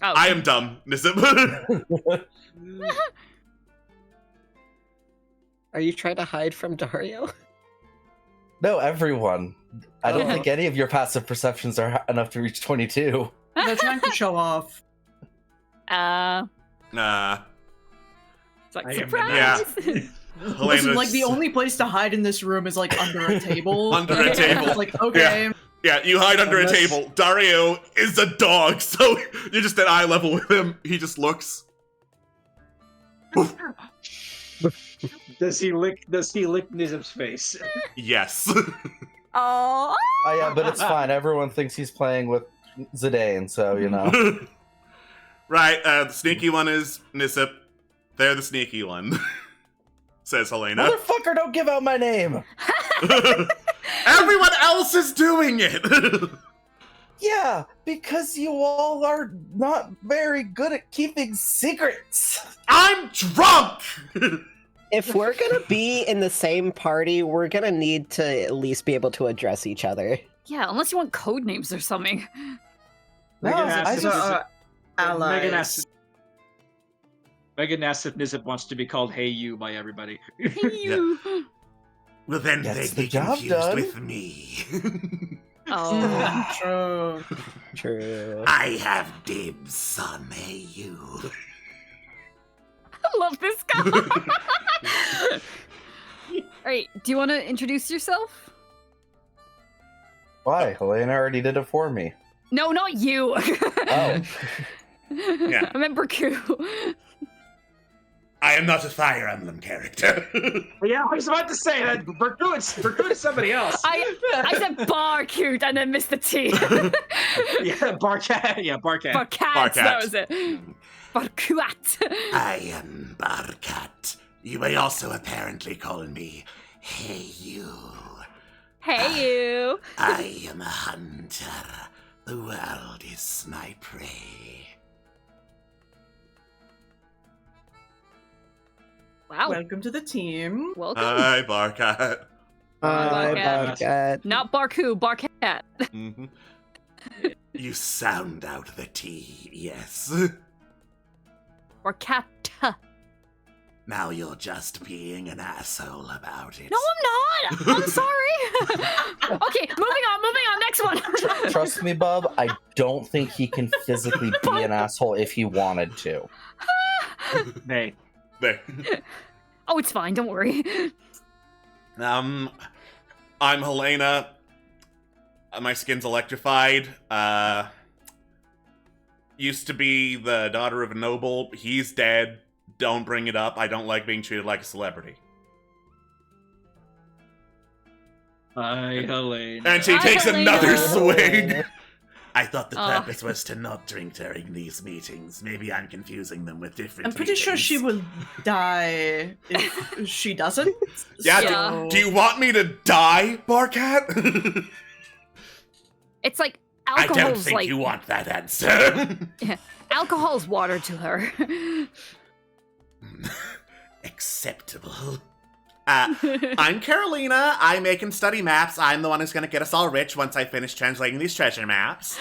Oh, I am dumb, Nissim. Are you trying to hide from Dario? No, everyone. I don't Oh. think any of your passive perceptions are enough to reach 22. They're trying to show off. Nah. It's like I am surprise. Listen, Helena's- like the only place to hide in this room is like under a table. Under a table. It's like, okay. Yeah, you hide under Unless- a table. Dario is a dog, so you're just at eye level with him. He just looks. does he lick Nizip's face? Yes. Oh. Oh yeah, but it's fine. Everyone thinks he's playing with Zidane, so you know. Right, the sneaky one is Nisip. They're the sneaky one. Says Helena. Motherfucker, don't give out my name! Everyone else is doing it! Yeah, because you all are not very good at keeping secrets! I'm drunk! If we're gonna be in the same party, we're gonna need to at least be able to address each other. Yeah, unless you want code names or something. No, Megan I asks just... if- Allies. Megan asks if Nizip wants to be called Hey You by everybody. Hey, you. Well, then Gets they'd the be job confused done. with me. Oh. True. True. I have dibs on Hey You. I love this guy. Alright, do you want to introduce yourself? Why? Helena already did it for me. No, not you. Oh. Yeah. I meant Berku. I am not a Fire Emblem character. Yeah, I was about to say that Berku is somebody else. I said Barcute and then missed the T. Yeah, Barcat. Yeah, Barcat. Barcat, that was it. Barkuat. I am Barkat. You may also apparently call me Hey You. Hey, you. I am a hunter. The world is my prey. Wow. Welcome to the team. Welcome. Hi, Barkat. Hi, Barkat. Barkat. Not Barku, Barkat. hmm You sound out the T, yes. Barkat. Now you're just being an asshole about it. No, I'm not. I'm sorry. Okay, moving on. Next one. Trust me, Bub, I don't think he can physically be an asshole if he wanted to. Nay. There. Oh, it's fine. Don't worry. I'm Helena. My skin's electrified. Used to be the daughter of a noble. He's dead. Don't bring it up. I don't like being treated like a celebrity. Hi, Helena. And she Hi, takes Helena. another swig. I thought the purpose was to not drink during these meetings. Maybe I'm confusing them with different I'm pretty sure she will die if she doesn't. Yeah, Yeah. do you want me to die, Barkat? It's like I alcohol's don't think like you want that answer. alcohol's water to her. Acceptable. I'm Carolina. I make and study maps. I'm the one who's gonna get us all rich once I finish translating these treasure maps.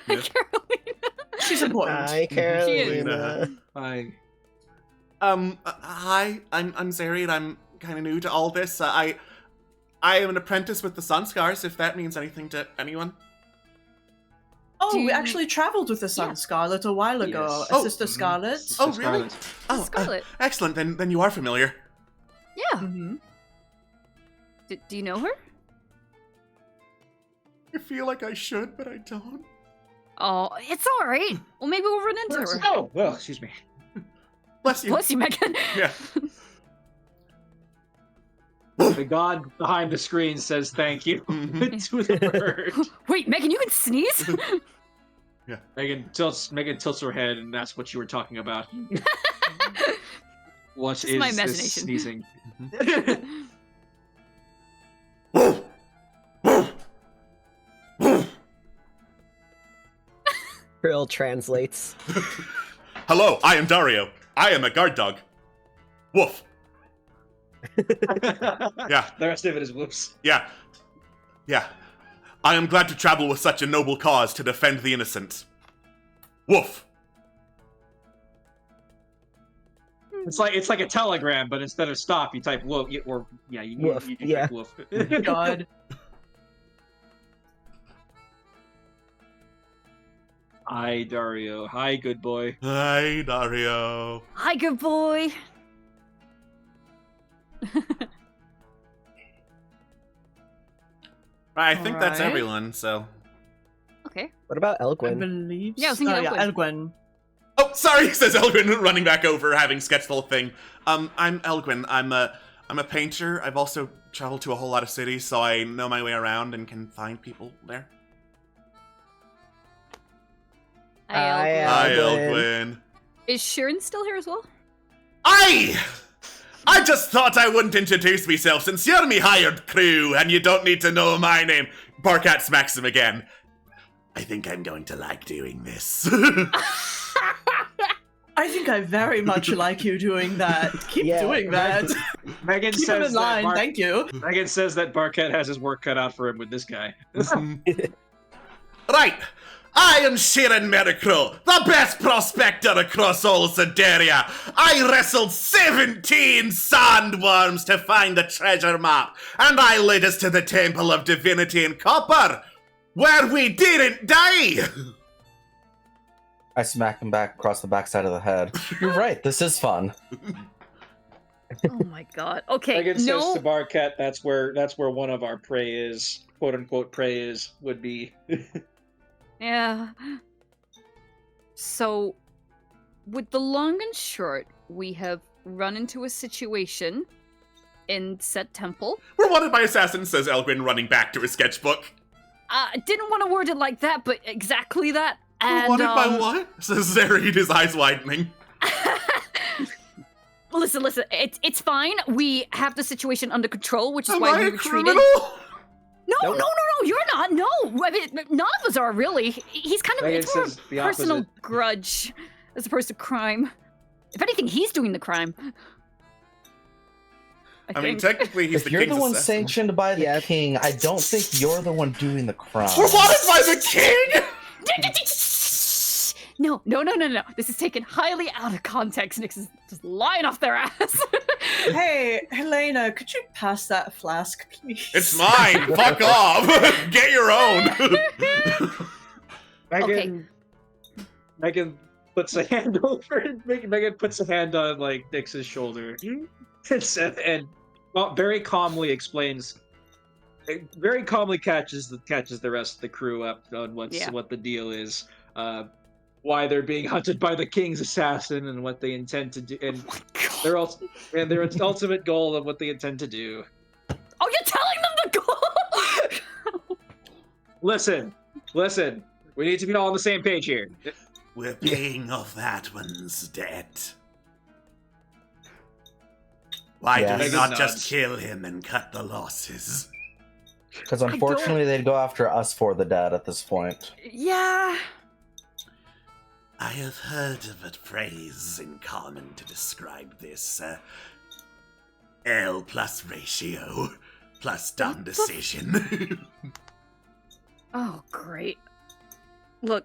Carolina. She's important. Hi, Carolina. Hi. Hi. I'm Zarian. I'm kind of new to all this. I am an apprentice with the Sunscars, if that means anything to anyone. Oh, Do we you- actually traveled with the Sun Yeah. Scarlet a while ago. Yes. A Oh. Sister Scarlet. Oh, So really? Scarlet. Oh, Scarlet. excellent. Then you are familiar. Yeah. Mm-hmm. Do you know her? I feel like I should, but I don't. Oh, it's all right. Well, maybe we'll run into her. Oh, well, excuse me. Bless you. Bless you, Megan. Yeah. The god behind the screen says thank you Mhm. to the bird. Wait, Megan, you can sneeze? Megan tilts her head, and that's what you were talking about. What Just is my this imagination. sneezing? Trill translates. Hello, I am Dario. I am a guard dog. Woof. Yeah. The rest of it is whoops. Yeah. Yeah. I am glad to travel with such a noble cause to defend the innocent. Woof. It's like a telegram, but instead of stop, you type woof, or yeah, you Woof, you yeah. type woof. God. Hi, Dario. Hi, good boy. Hi, Dario. Hi, good boy. I think that's Alright. everyone, so... Okay. What about I Elgwin? believe. Yeah, I was thinking yeah, Elgwin. Elgwin. Oh, sorry, says Elgwin, running back over, having sketched the whole thing. I'm Elgwin. I'm a painter. I've also traveled to a whole lot of cities, so I know my way around and can find people there. Hi, Hi, Elgwin. Hi, Elgwin. Elgwin. Is Sharon still here as well? I just thought I wouldn't introduce myself since you're me hired crew and you don't need to know my name. Barkat smacks him again. I think I'm going to like doing this. I think I very much like you doing that. Keep Yeah. doing that. Megan Keep him says in that line, thank you. Megan says that Barket has his work cut out for him with this guy. Right. I am Sharon Mericro, the best prospector across all Sideria. I wrestled 17 sandworms to find the treasure map, and I led us to the Temple of Divinity in Copper, where we didn't die. I smack him back across the backside of the head. You're right, this is fun. Oh my god. Okay, Megan says no. to Barket, that's where one of our prey is, quote unquote prey is, would be. Yeah. So, with the long and short, we have run into a situation in said temple. We're wanted by assassins, says Elgwin, running back to his sketchbook. I didn't want to word it like that, but exactly that. We're And, wanted by what? Says Zarid, his eyes widening. Listen, it's fine. We have the situation under control, which is Am why I we a retreated. criminal? No, you're not. No, I mean, none of us are really. He's kind of Megan it's more says the personal opposite. grudge. as opposed to crime. If anything, he's doing the crime. I mean, technically, he's If the you're king's the one assassin. sanctioned by the Yeah. king, I don't think you're the one doing the crime. We're wanted by the king! No. This is taken highly out of context. Nyx is just lying off their ass. Hey, Helena, could you pass that flask, please? It's mine! Fuck off! Get your own! Megan, Megan puts a hand over. Megan puts a hand on like Nyx's shoulder, and well, very calmly explains. Very calmly catches the rest of the crew up on what the deal is, why they're being hunted by the king's assassin, and what they intend to do, and their ultimate goal of what they intend to do. Oh, you're telling them the goal? Listen. We need to be all on the same page here. We're paying off that one's debt. Why do we Megan not nods. just kill him and cut the losses? Because unfortunately, they'd go after us for the debt at this point. Yeah. I have heard of a phrase in common to describe this. L plus ratio plus dumb decision. Oh, great. Look,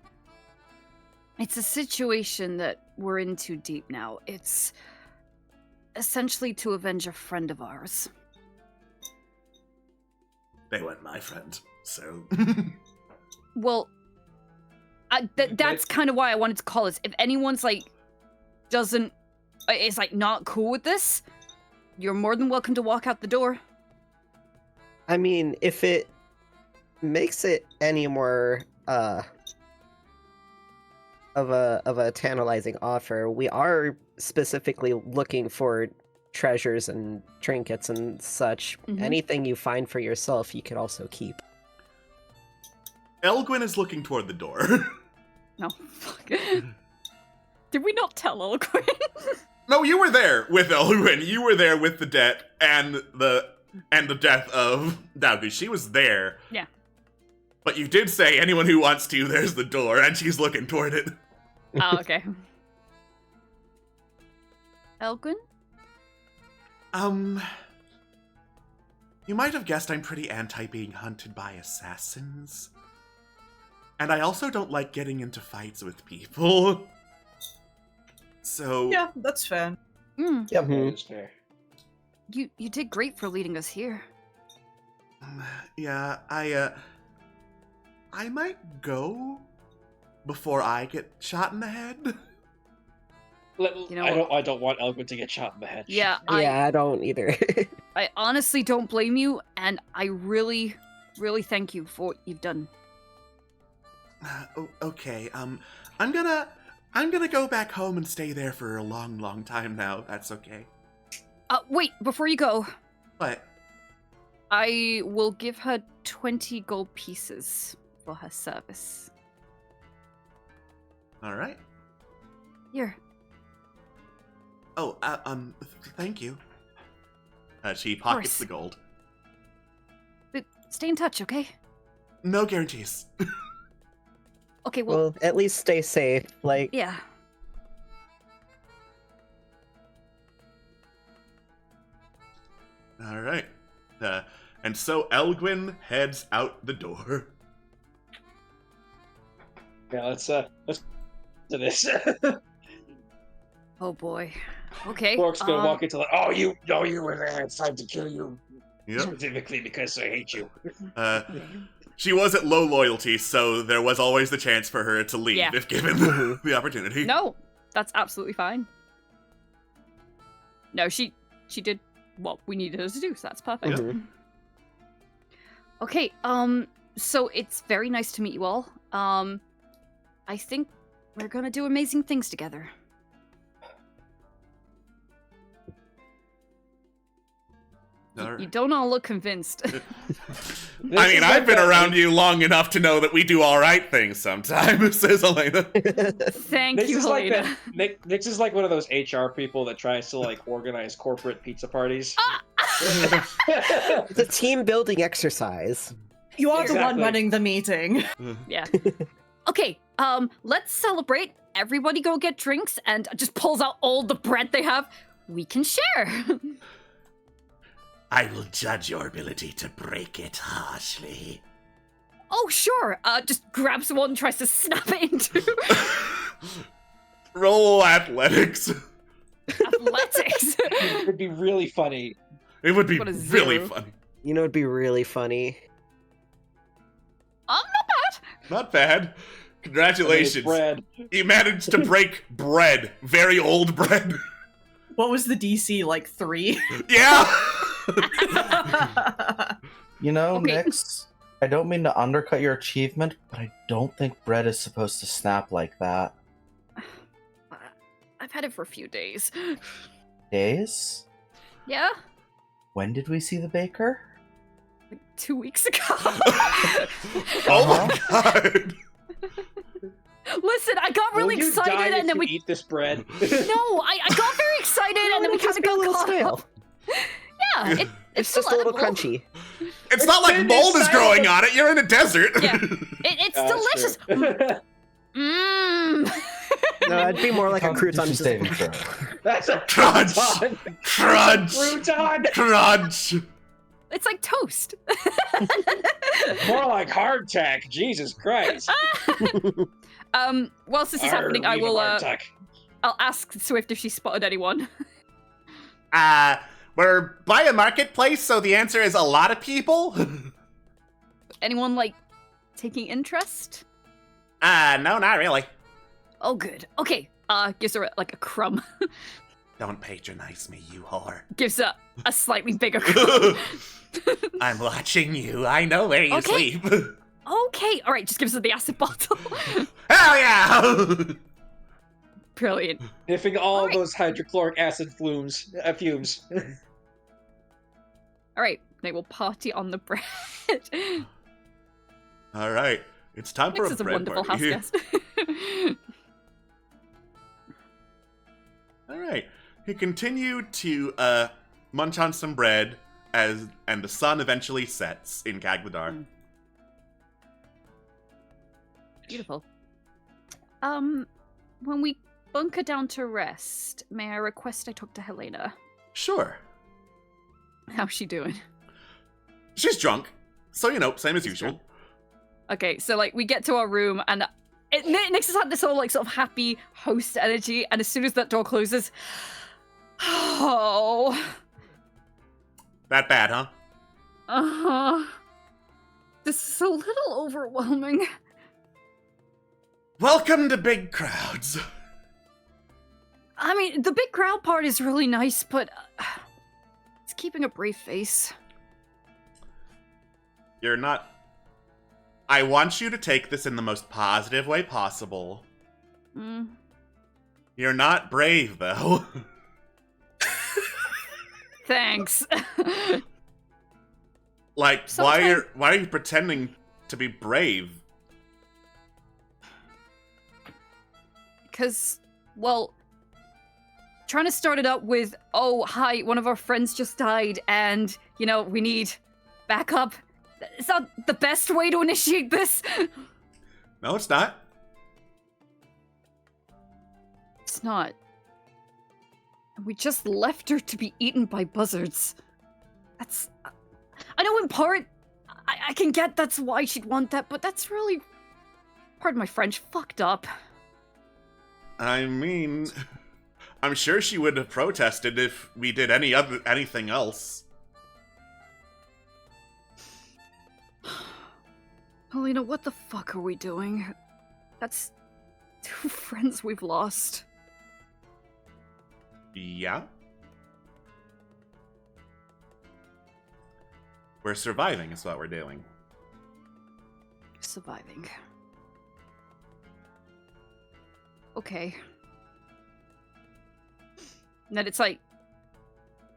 it's a situation that we're in too deep now. It's essentially to avenge a friend of ours. They weren't my friend, so... Well, that's kind of why I wanted to call this. If anyone's is not cool with this, you're more than welcome to walk out the door. I mean, if it makes it any more of a tantalizing offer, we are specifically looking for treasures and trinkets and such. Mhm. Anything you find for yourself, you can also keep. Elgwyn is looking toward the door. No, fuck. Did we not tell Elgwyn? No, you were there with Elgwyn. You were there with the debt and the death of Dowdy. She was there. Yeah. But you did say anyone who wants to, there's the door, and she's looking toward it. Oh, okay. Elgwyn? You might have guessed I'm pretty anti being hunted by assassins. And I also don't like getting into fights with people. So... Yeah, that's fair. Mm, Yep. That's fair. you did great for leading us here. Yeah, I might go before I get shot in the head. You know I don't want Elgwyn to get shot in the head. Yeah, Yeah, I don't either. I honestly don't blame you, and I really, really thank you for what you've done. Okay, I'm gonna go back home and stay there for a long, long time now. That's okay. Wait, before you go, But I will give her 20 gold pieces for her service. all right. Here. Oh, thank you. She pockets course. the gold. But stay in touch, okay? No guarantees. Okay, well, Well, at least stay safe. Like, yeah. All right. And so Elgwyn heads out the door. Yeah, let's do this. Oh boy. Okay. Quarrick's gonna walk into like, oh, you were there. It's time to kill you. Yep. Specifically because I hate you. She was at low loyalty, so there was always the chance for her to leave Yeah. if given the opportunity. No, that's absolutely fine. No, she did what we needed her to do, so that's perfect. Mhm. Okay, so it's very nice to meet you all. I think we're gonna do amazing things together. You don't all look convinced. I mean, I've been around you long enough to know that we do all right things sometimes, says Elena. Thank you, Helena. Nyx is like one of those HR people that tries to like organize corporate pizza parties. it's a team building exercise. You are the one Exactly. running the meeting. Yeah. Okay, let's celebrate everybody go get drinks and just pulls out all the bread they have. We can share. I will judge your ability to break it harshly. Oh, sure. Just grabs one and tries to snap it into. Roll athletics. Athletics. It would be really funny. It would be What a really zero. funny. You know, it'd be really funny. Not bad. Not bad. Congratulations. Bread. You managed to break bread. Very old bread. What was the DC, like 3? Yeah! You know, Okay. Nyx, I don't mean to undercut your achievement, but I don't think bread is supposed to snap like that. I've had it for a few days. Days? Yeah? When did we see the baker? Like 2 weeks ago. Oh my god! Listen, I got really Will you die excited if and then you we... eat this bread. No, I got very excited and then we kind of got little caught stale. up. Yeah, It's it's just a little edible. crunchy. It's not like been mold is inside growing of- on it. You're in a desert. Yeah. It's delicious. True. Mmm. No, it'd be more like a crouton. Constitution Just... saving throw. That's a Crunch. crouton. Crunch! Crouton. Crunch! It's like toast. More like hardtack. Jesus Christ. Whilst this is happening, I Arr, will hardtack. I'll ask Swift if she spotted anyone. We're by a marketplace, so the answer is a lot of people. Anyone like taking interest? No, not really. Oh, good. Okay. Gives her like a crumb. Don't patronize me, you whore. Gives her a slightly bigger crumb. I'm watching you. I know where you Okay. sleep. Okay. All right. Just gives her the acid bottle. Hell yeah! Brilliant. Sniffing all Alright. those hydrochloric acid fumes. All right. They will party on the bread. All right, it's time for This a is a bread wonderful house party. guest. All right, he continued to munch on some bread and the sun eventually sets in Kagladar. Mm. Beautiful. When we bunker down to rest, may I request I talk to Helena? Sure, How's she doing? she's drunk, so same as usual. drunk. Okay, so like we get to our room and Nyx has had this whole like sort of happy host energy, and as soon as that door closes, oh, That bad, huh? this is a little overwhelming. Welcome to big crowds. I mean, the big crowd part is really nice, but it's keeping a brave face. You're not. I want you to take this in the most positive way possible. Mm. You're not brave, though. Thanks. Like, Sometimes- why are you pretending to be brave? Because, well, trying to start it up with, oh, hi, one of our friends just died, and, we need backup. It's not the best way to initiate this. No, it's not. It's not. We just left her to be eaten by buzzards. That's... I know in part, I can get that's why she'd want that, but that's really, pardon my French, fucked up. I mean, I'm sure she would have protested if we did anything else. Helena, what the fuck are we doing? That's 2 friends we've lost. Yeah? We're surviving is what we're doing. Surviving. Okay. And then it's like,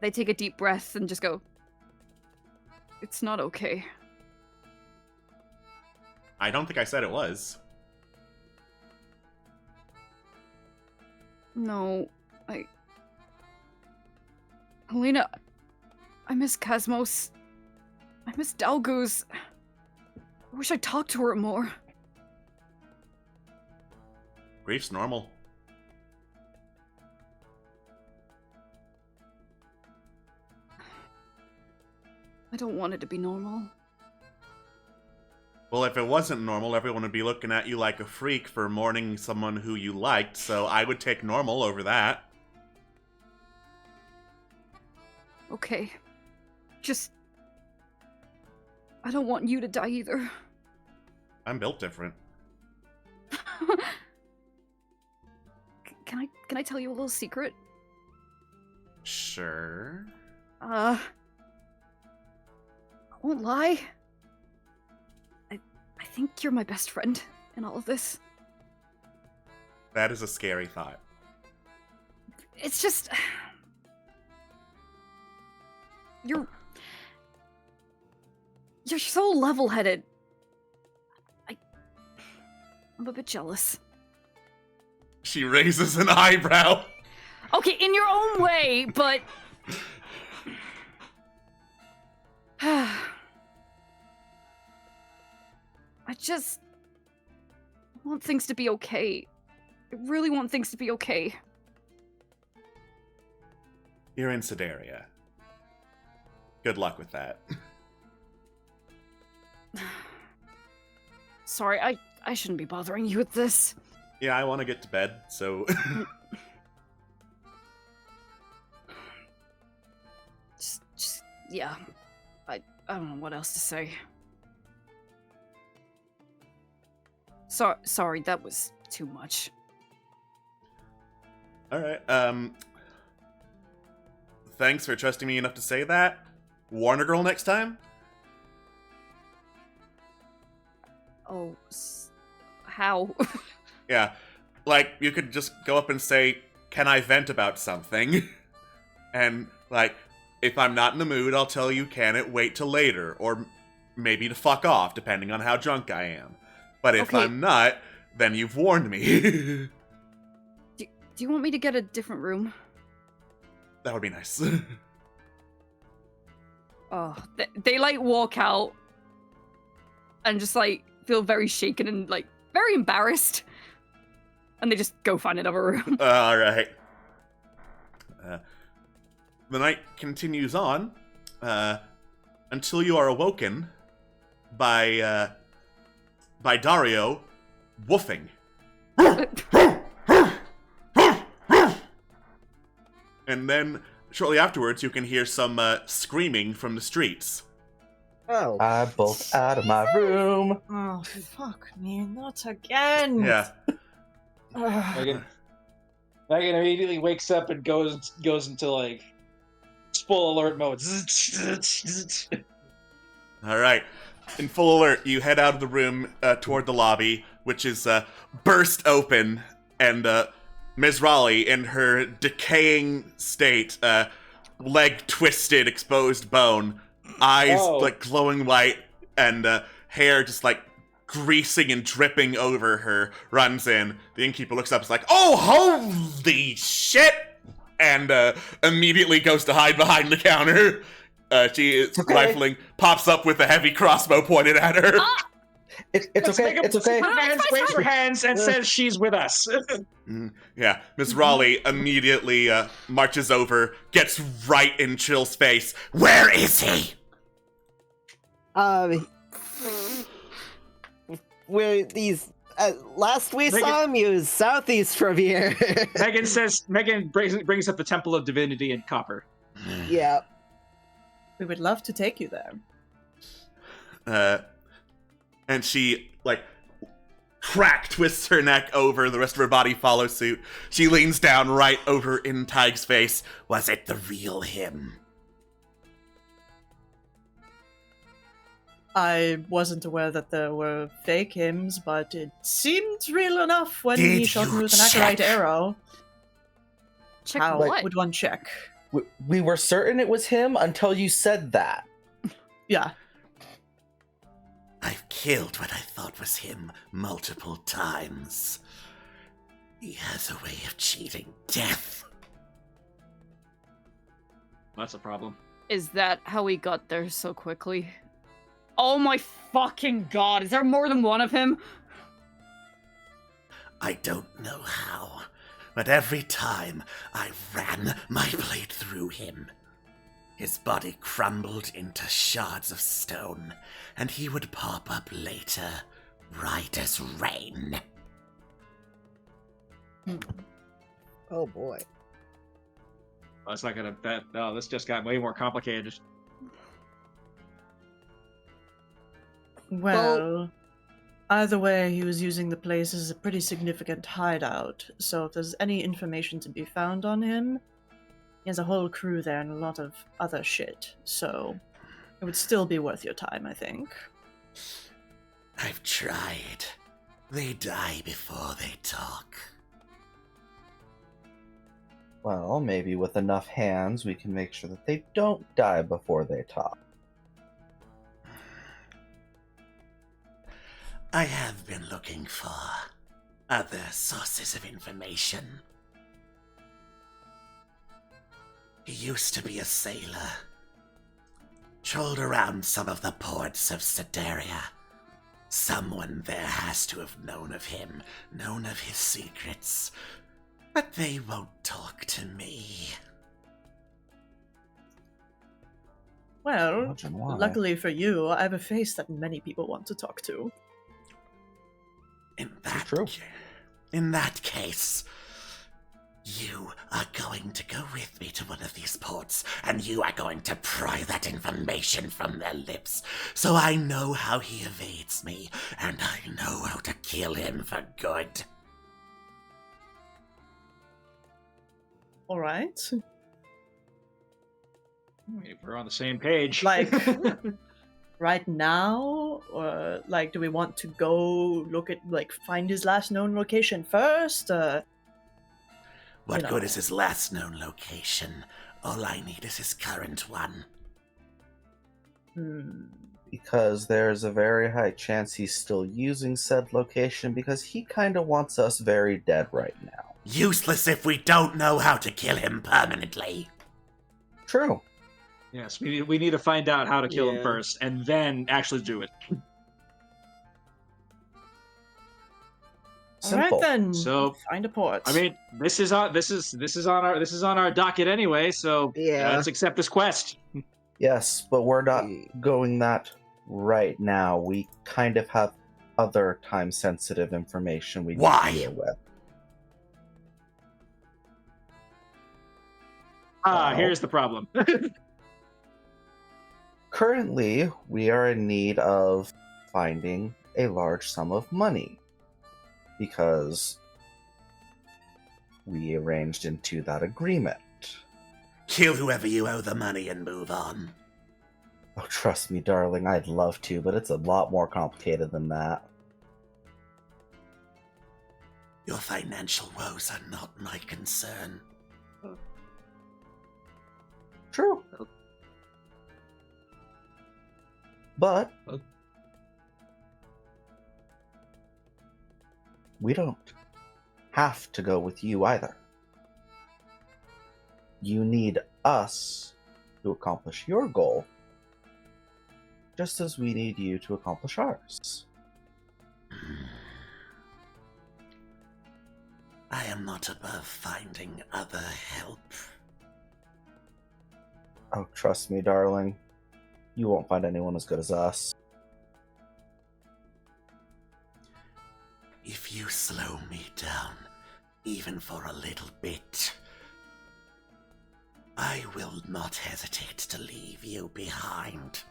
they take a deep breath and just go, it's not okay. I don't think I said it was. No, Helena, I miss Cosmos. I miss Dalgoose. I wish I talked to her more. Grief's normal. I don't want it to be normal. Well, if it wasn't normal, everyone would be looking at you like a freak for mourning someone who you liked, so I would take normal over that. Okay. Just... I don't want you to die either. I'm built different. Can I tell you a little secret? Sure. I won't lie. I think you're my best friend in all of this. That is a scary thought. It's just... You're so level-headed. I'm a bit jealous. She raises an eyebrow. Okay, in your own way, but... I want things to be okay. I really want things to be okay. You're in Sedaria. Good luck with that. Sorry, I shouldn't be bothering you with this. Yeah, I want to get to bed, so... Yeah. I don't know what else to say. Sorry, that was too much. Alright, thanks for trusting me enough to say that. Warn a girl next time? Oh, how? Yeah, like, you could just go up and say, can I vent about something? And, like, if I'm not in the mood, I'll tell you, can it wait till later? Or maybe to fuck off, depending on how drunk I am. But if Okay. I'm not, then you've warned me. Do you want me to get a different room? That would be nice. Oh, they like walk out and just like feel very shaken and like very embarrassed, and they just go find another room. Alright. The night continues on until you are awoken by Dario woofing. And then shortly afterwards, you can hear some screaming from the streets. Oh. I bolt out of my room. Oh, fuck me, not again. Yeah. Megan immediately wakes up and goes into like full alert mode. All right. In full alert, you head out of the room toward the lobby, which is burst open, and Ms. Raleigh, in her decaying state, leg twisted, exposed bone, eyes like glowing white, and hair just like greasing and dripping over her, runs in. The innkeeper looks up, is like, "Oh, holy shit!" and immediately goes to hide behind the counter. She is rifling, pops up with a heavy crossbow pointed at her. It's okay. It's okay. Waves her hands and says she's with us. Yeah, Miss Raleigh immediately marches over, gets right in Trill's face. Where is he? Where these? Last we saw him, he was southeast from here. Megan brings up the Temple of Divinity in Copper. Yeah. We would love to take you there. And she, like, twists her neck over, the rest of her body follows suit. She leans down right over in Tig's face. Was it the real him? I wasn't aware that there were fake hymns, but it seemed real enough when he shot me with an acolyte arrow. Check How what? would one check? We were certain it was him until you said that. Yeah. I've killed what I thought was him multiple times. He has a way of cheating death. That's a problem. Is that how we got there so quickly? Oh my fucking god, is there more than one of him? I don't know how, but every time I ran my blade through him, his body crumbled into shards of stone, and he would pop up later, right as rain. Oh boy. Well, it's not gonna. No, this just got way more complicated. Well, either way, he was using the place as a pretty significant hideout, so if there's any information to be found on him, he has a whole crew there and a lot of other shit, so it would still be worth your time, I think. I've tried. They die before they talk. Well, maybe with enough hands, we can make sure that they don't die before they talk. I have been looking for other sources of information. He used to be a sailor. Trolled around some of the ports of Sideria. Someone there has to have known of him, known of his secrets. But they won't talk to me. Well, Imagine why. luckily for you, I have a face that many people want to talk to. True. In that case, you are going to go with me to one of these ports, and you are going to pry that information from their lips, so I know how he evades me, and I know how to kill him for good. Alright. If we're on the same page. Like, right now? Or, like, do we want to go look at, like, find his last known location first? What know. good is his last known location? All I need is his current one. Because there's a very high chance he's still using said location because he kind of wants us very dead right now. Useless if we don't know how to kill him permanently. True. Yes, we need to find out how to kill him Yeah. first, and then actually do it. Simple. Alright then. So, find a port. I mean, this is on our docket anyway. So Yeah. let's accept this quest. Yes, but we're not Mm. going that right now. We kind of have other time-sensitive information we need Why? to deal with. Wow. Here's the problem. Currently, we are in need of finding a large sum of money because we arranged into that agreement. Kill whoever you owe the money and move on. Oh, trust me, darling, I'd love to, but it's a lot more complicated than that. Your financial woes are not my concern. True. But we don't have to go with you either. You need us to accomplish your goal, just as we need you to accomplish ours. I am not above finding other help. Oh, trust me, darling. You won't find anyone as good as us. If you slow me down, even for a little bit, I will not hesitate to leave you behind.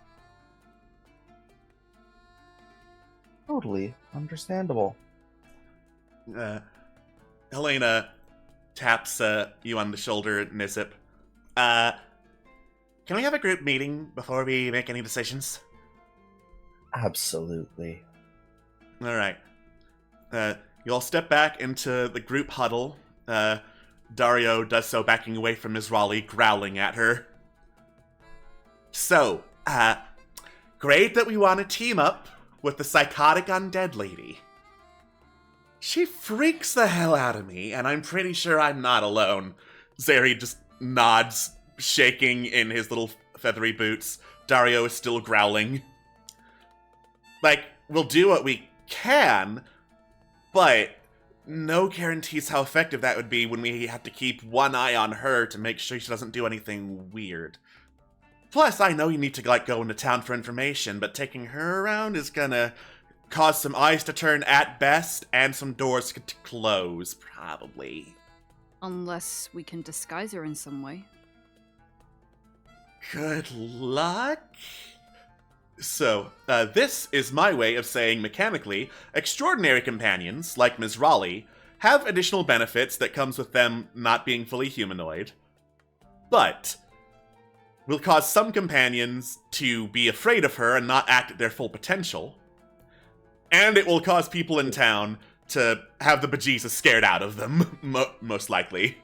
Totally understandable. Helena taps you on the shoulder, Nisip. Can we have a group meeting before we make any decisions? Absolutely. Alright. You all step back into the group huddle. Dario does so, backing away from Ms. Raleigh, growling at her. So, great that we want to team up with the psychotic undead lady. She freaks the hell out of me, and I'm pretty sure I'm not alone. Zeri just nods, shaking in his little feathery boots. Dario is still growling. Like, we'll do what we can, but no guarantees how effective that would be when we have to keep one eye on her to make sure she doesn't do anything weird. Plus, I know you need to, like, go into town for information, but taking her around is gonna cause some eyes to turn at best and some doors to close, probably. Unless we can disguise her in some way. Good luck. So, this is my way of saying mechanically, extraordinary companions, like Ms. Raleigh, have additional benefits that comes with them not being fully humanoid, but will cause some companions to be afraid of her and not act at their full potential, and it will cause people in town to have the bejesus scared out of them, most likely.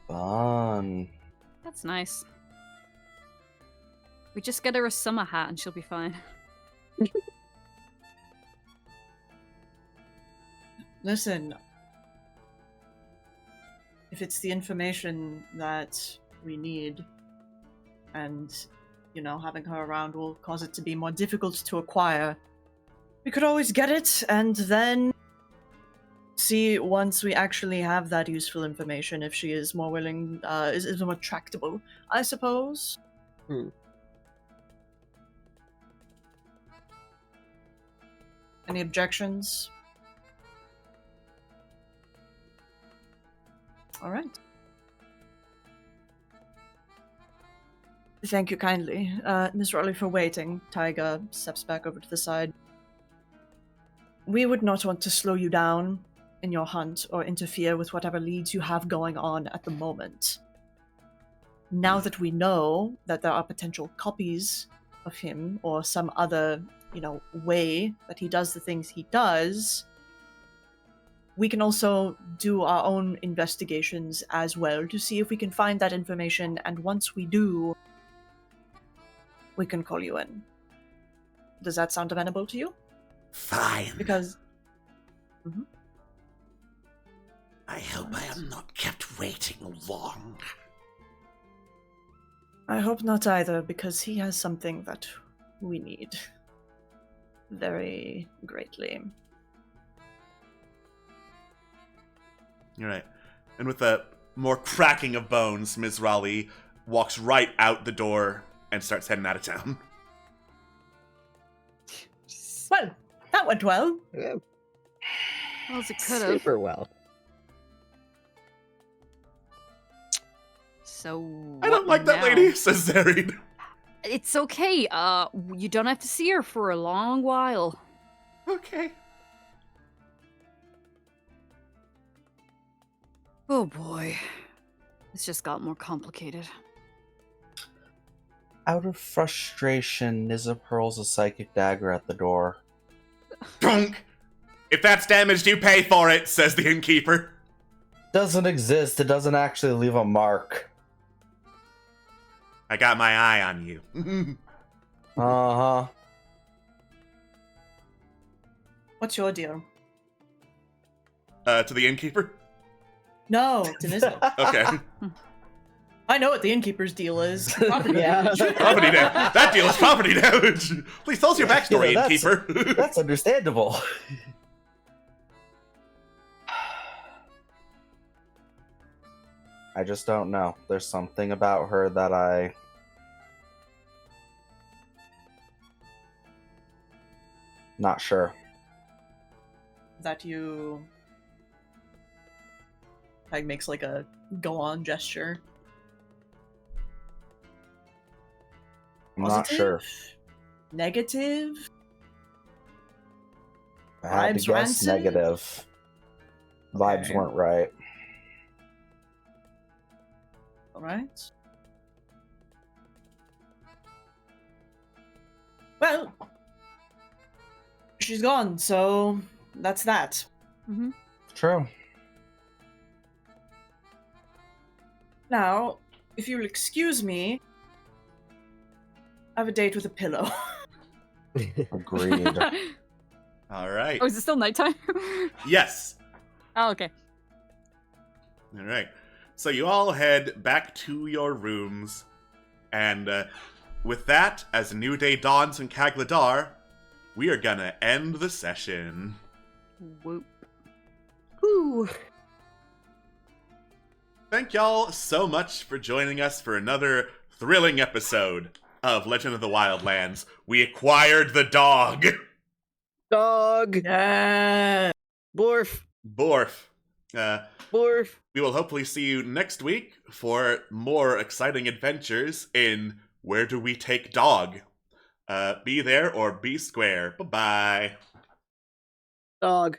Fun. That's nice. We just get her a summer hat and she'll be fine. Listen, if it's the information that we need, and, you know, having her around will cause it to be more difficult to acquire, we could always get it and then see once we actually have that useful information if she is more willing, is more tractable, I suppose. Any objections? All right. Thank you kindly, Miss Raleigh, for waiting. Tyga steps back over to the side. We would not want to slow you down in your hunt or interfere with whatever leads you have going on at the moment. Now that we know that there are potential copies of him or some other, you know, way that he does the things he does, we can also do our own investigations as well to see if we can find that information, and once we do, we can call you in. Does that sound amenable to you? Fine. Because... I hope I am not kept waiting long. I hope not either, because he has something that we need. Very greatly. You're right. And with a more cracking of bones, Ms. Raleigh walks right out the door and starts heading out of town. Well, that went well. Yeah, Well, as it could have. super well. So I don't like that now? lady, says Zarid. It's okay. You don't have to see her for a long while. Okay. Oh boy. It's just got more complicated. Out of frustration, Nizza hurls a psychic dagger at the door. Dunk! If that's damaged, you pay for it, says the innkeeper. Doesn't exist. It doesn't actually leave a mark. I got my eye on you. Uh-huh. What's your deal? To the innkeeper? No, to Nizza. Okay. I know what the innkeeper's deal is. Property damage. Property damage. That deal is property damage. Please tell us your backstory, You know, innkeeper. That's understandable. I just don't know. There's something about her that not sure. That you... Peg makes like a go-on gesture. I'm not sure. Negative? I had Vibes to guess rancid? negative. Vibes Okay. weren't right. Alright. Well, she's gone, so that's that. Mm-hmm. True. Now, if you'll excuse me, I have a date with a pillow. Agreed. All right. Oh, is it still nighttime? Yes. Oh, okay. All right. So you all head back to your rooms, and with that, as a new day dawns in Kagladar, we are gonna end the session. Whoop. Whew. Thank y'all so much for joining us for another thrilling episode of Legend of the Wildlands. We acquired the dog. Dog. Yeah. Borf. Borf. Borf. We will hopefully see you next week for more exciting adventures in Where Do We Take Dog? Be there or be square. Bye-bye. Dog.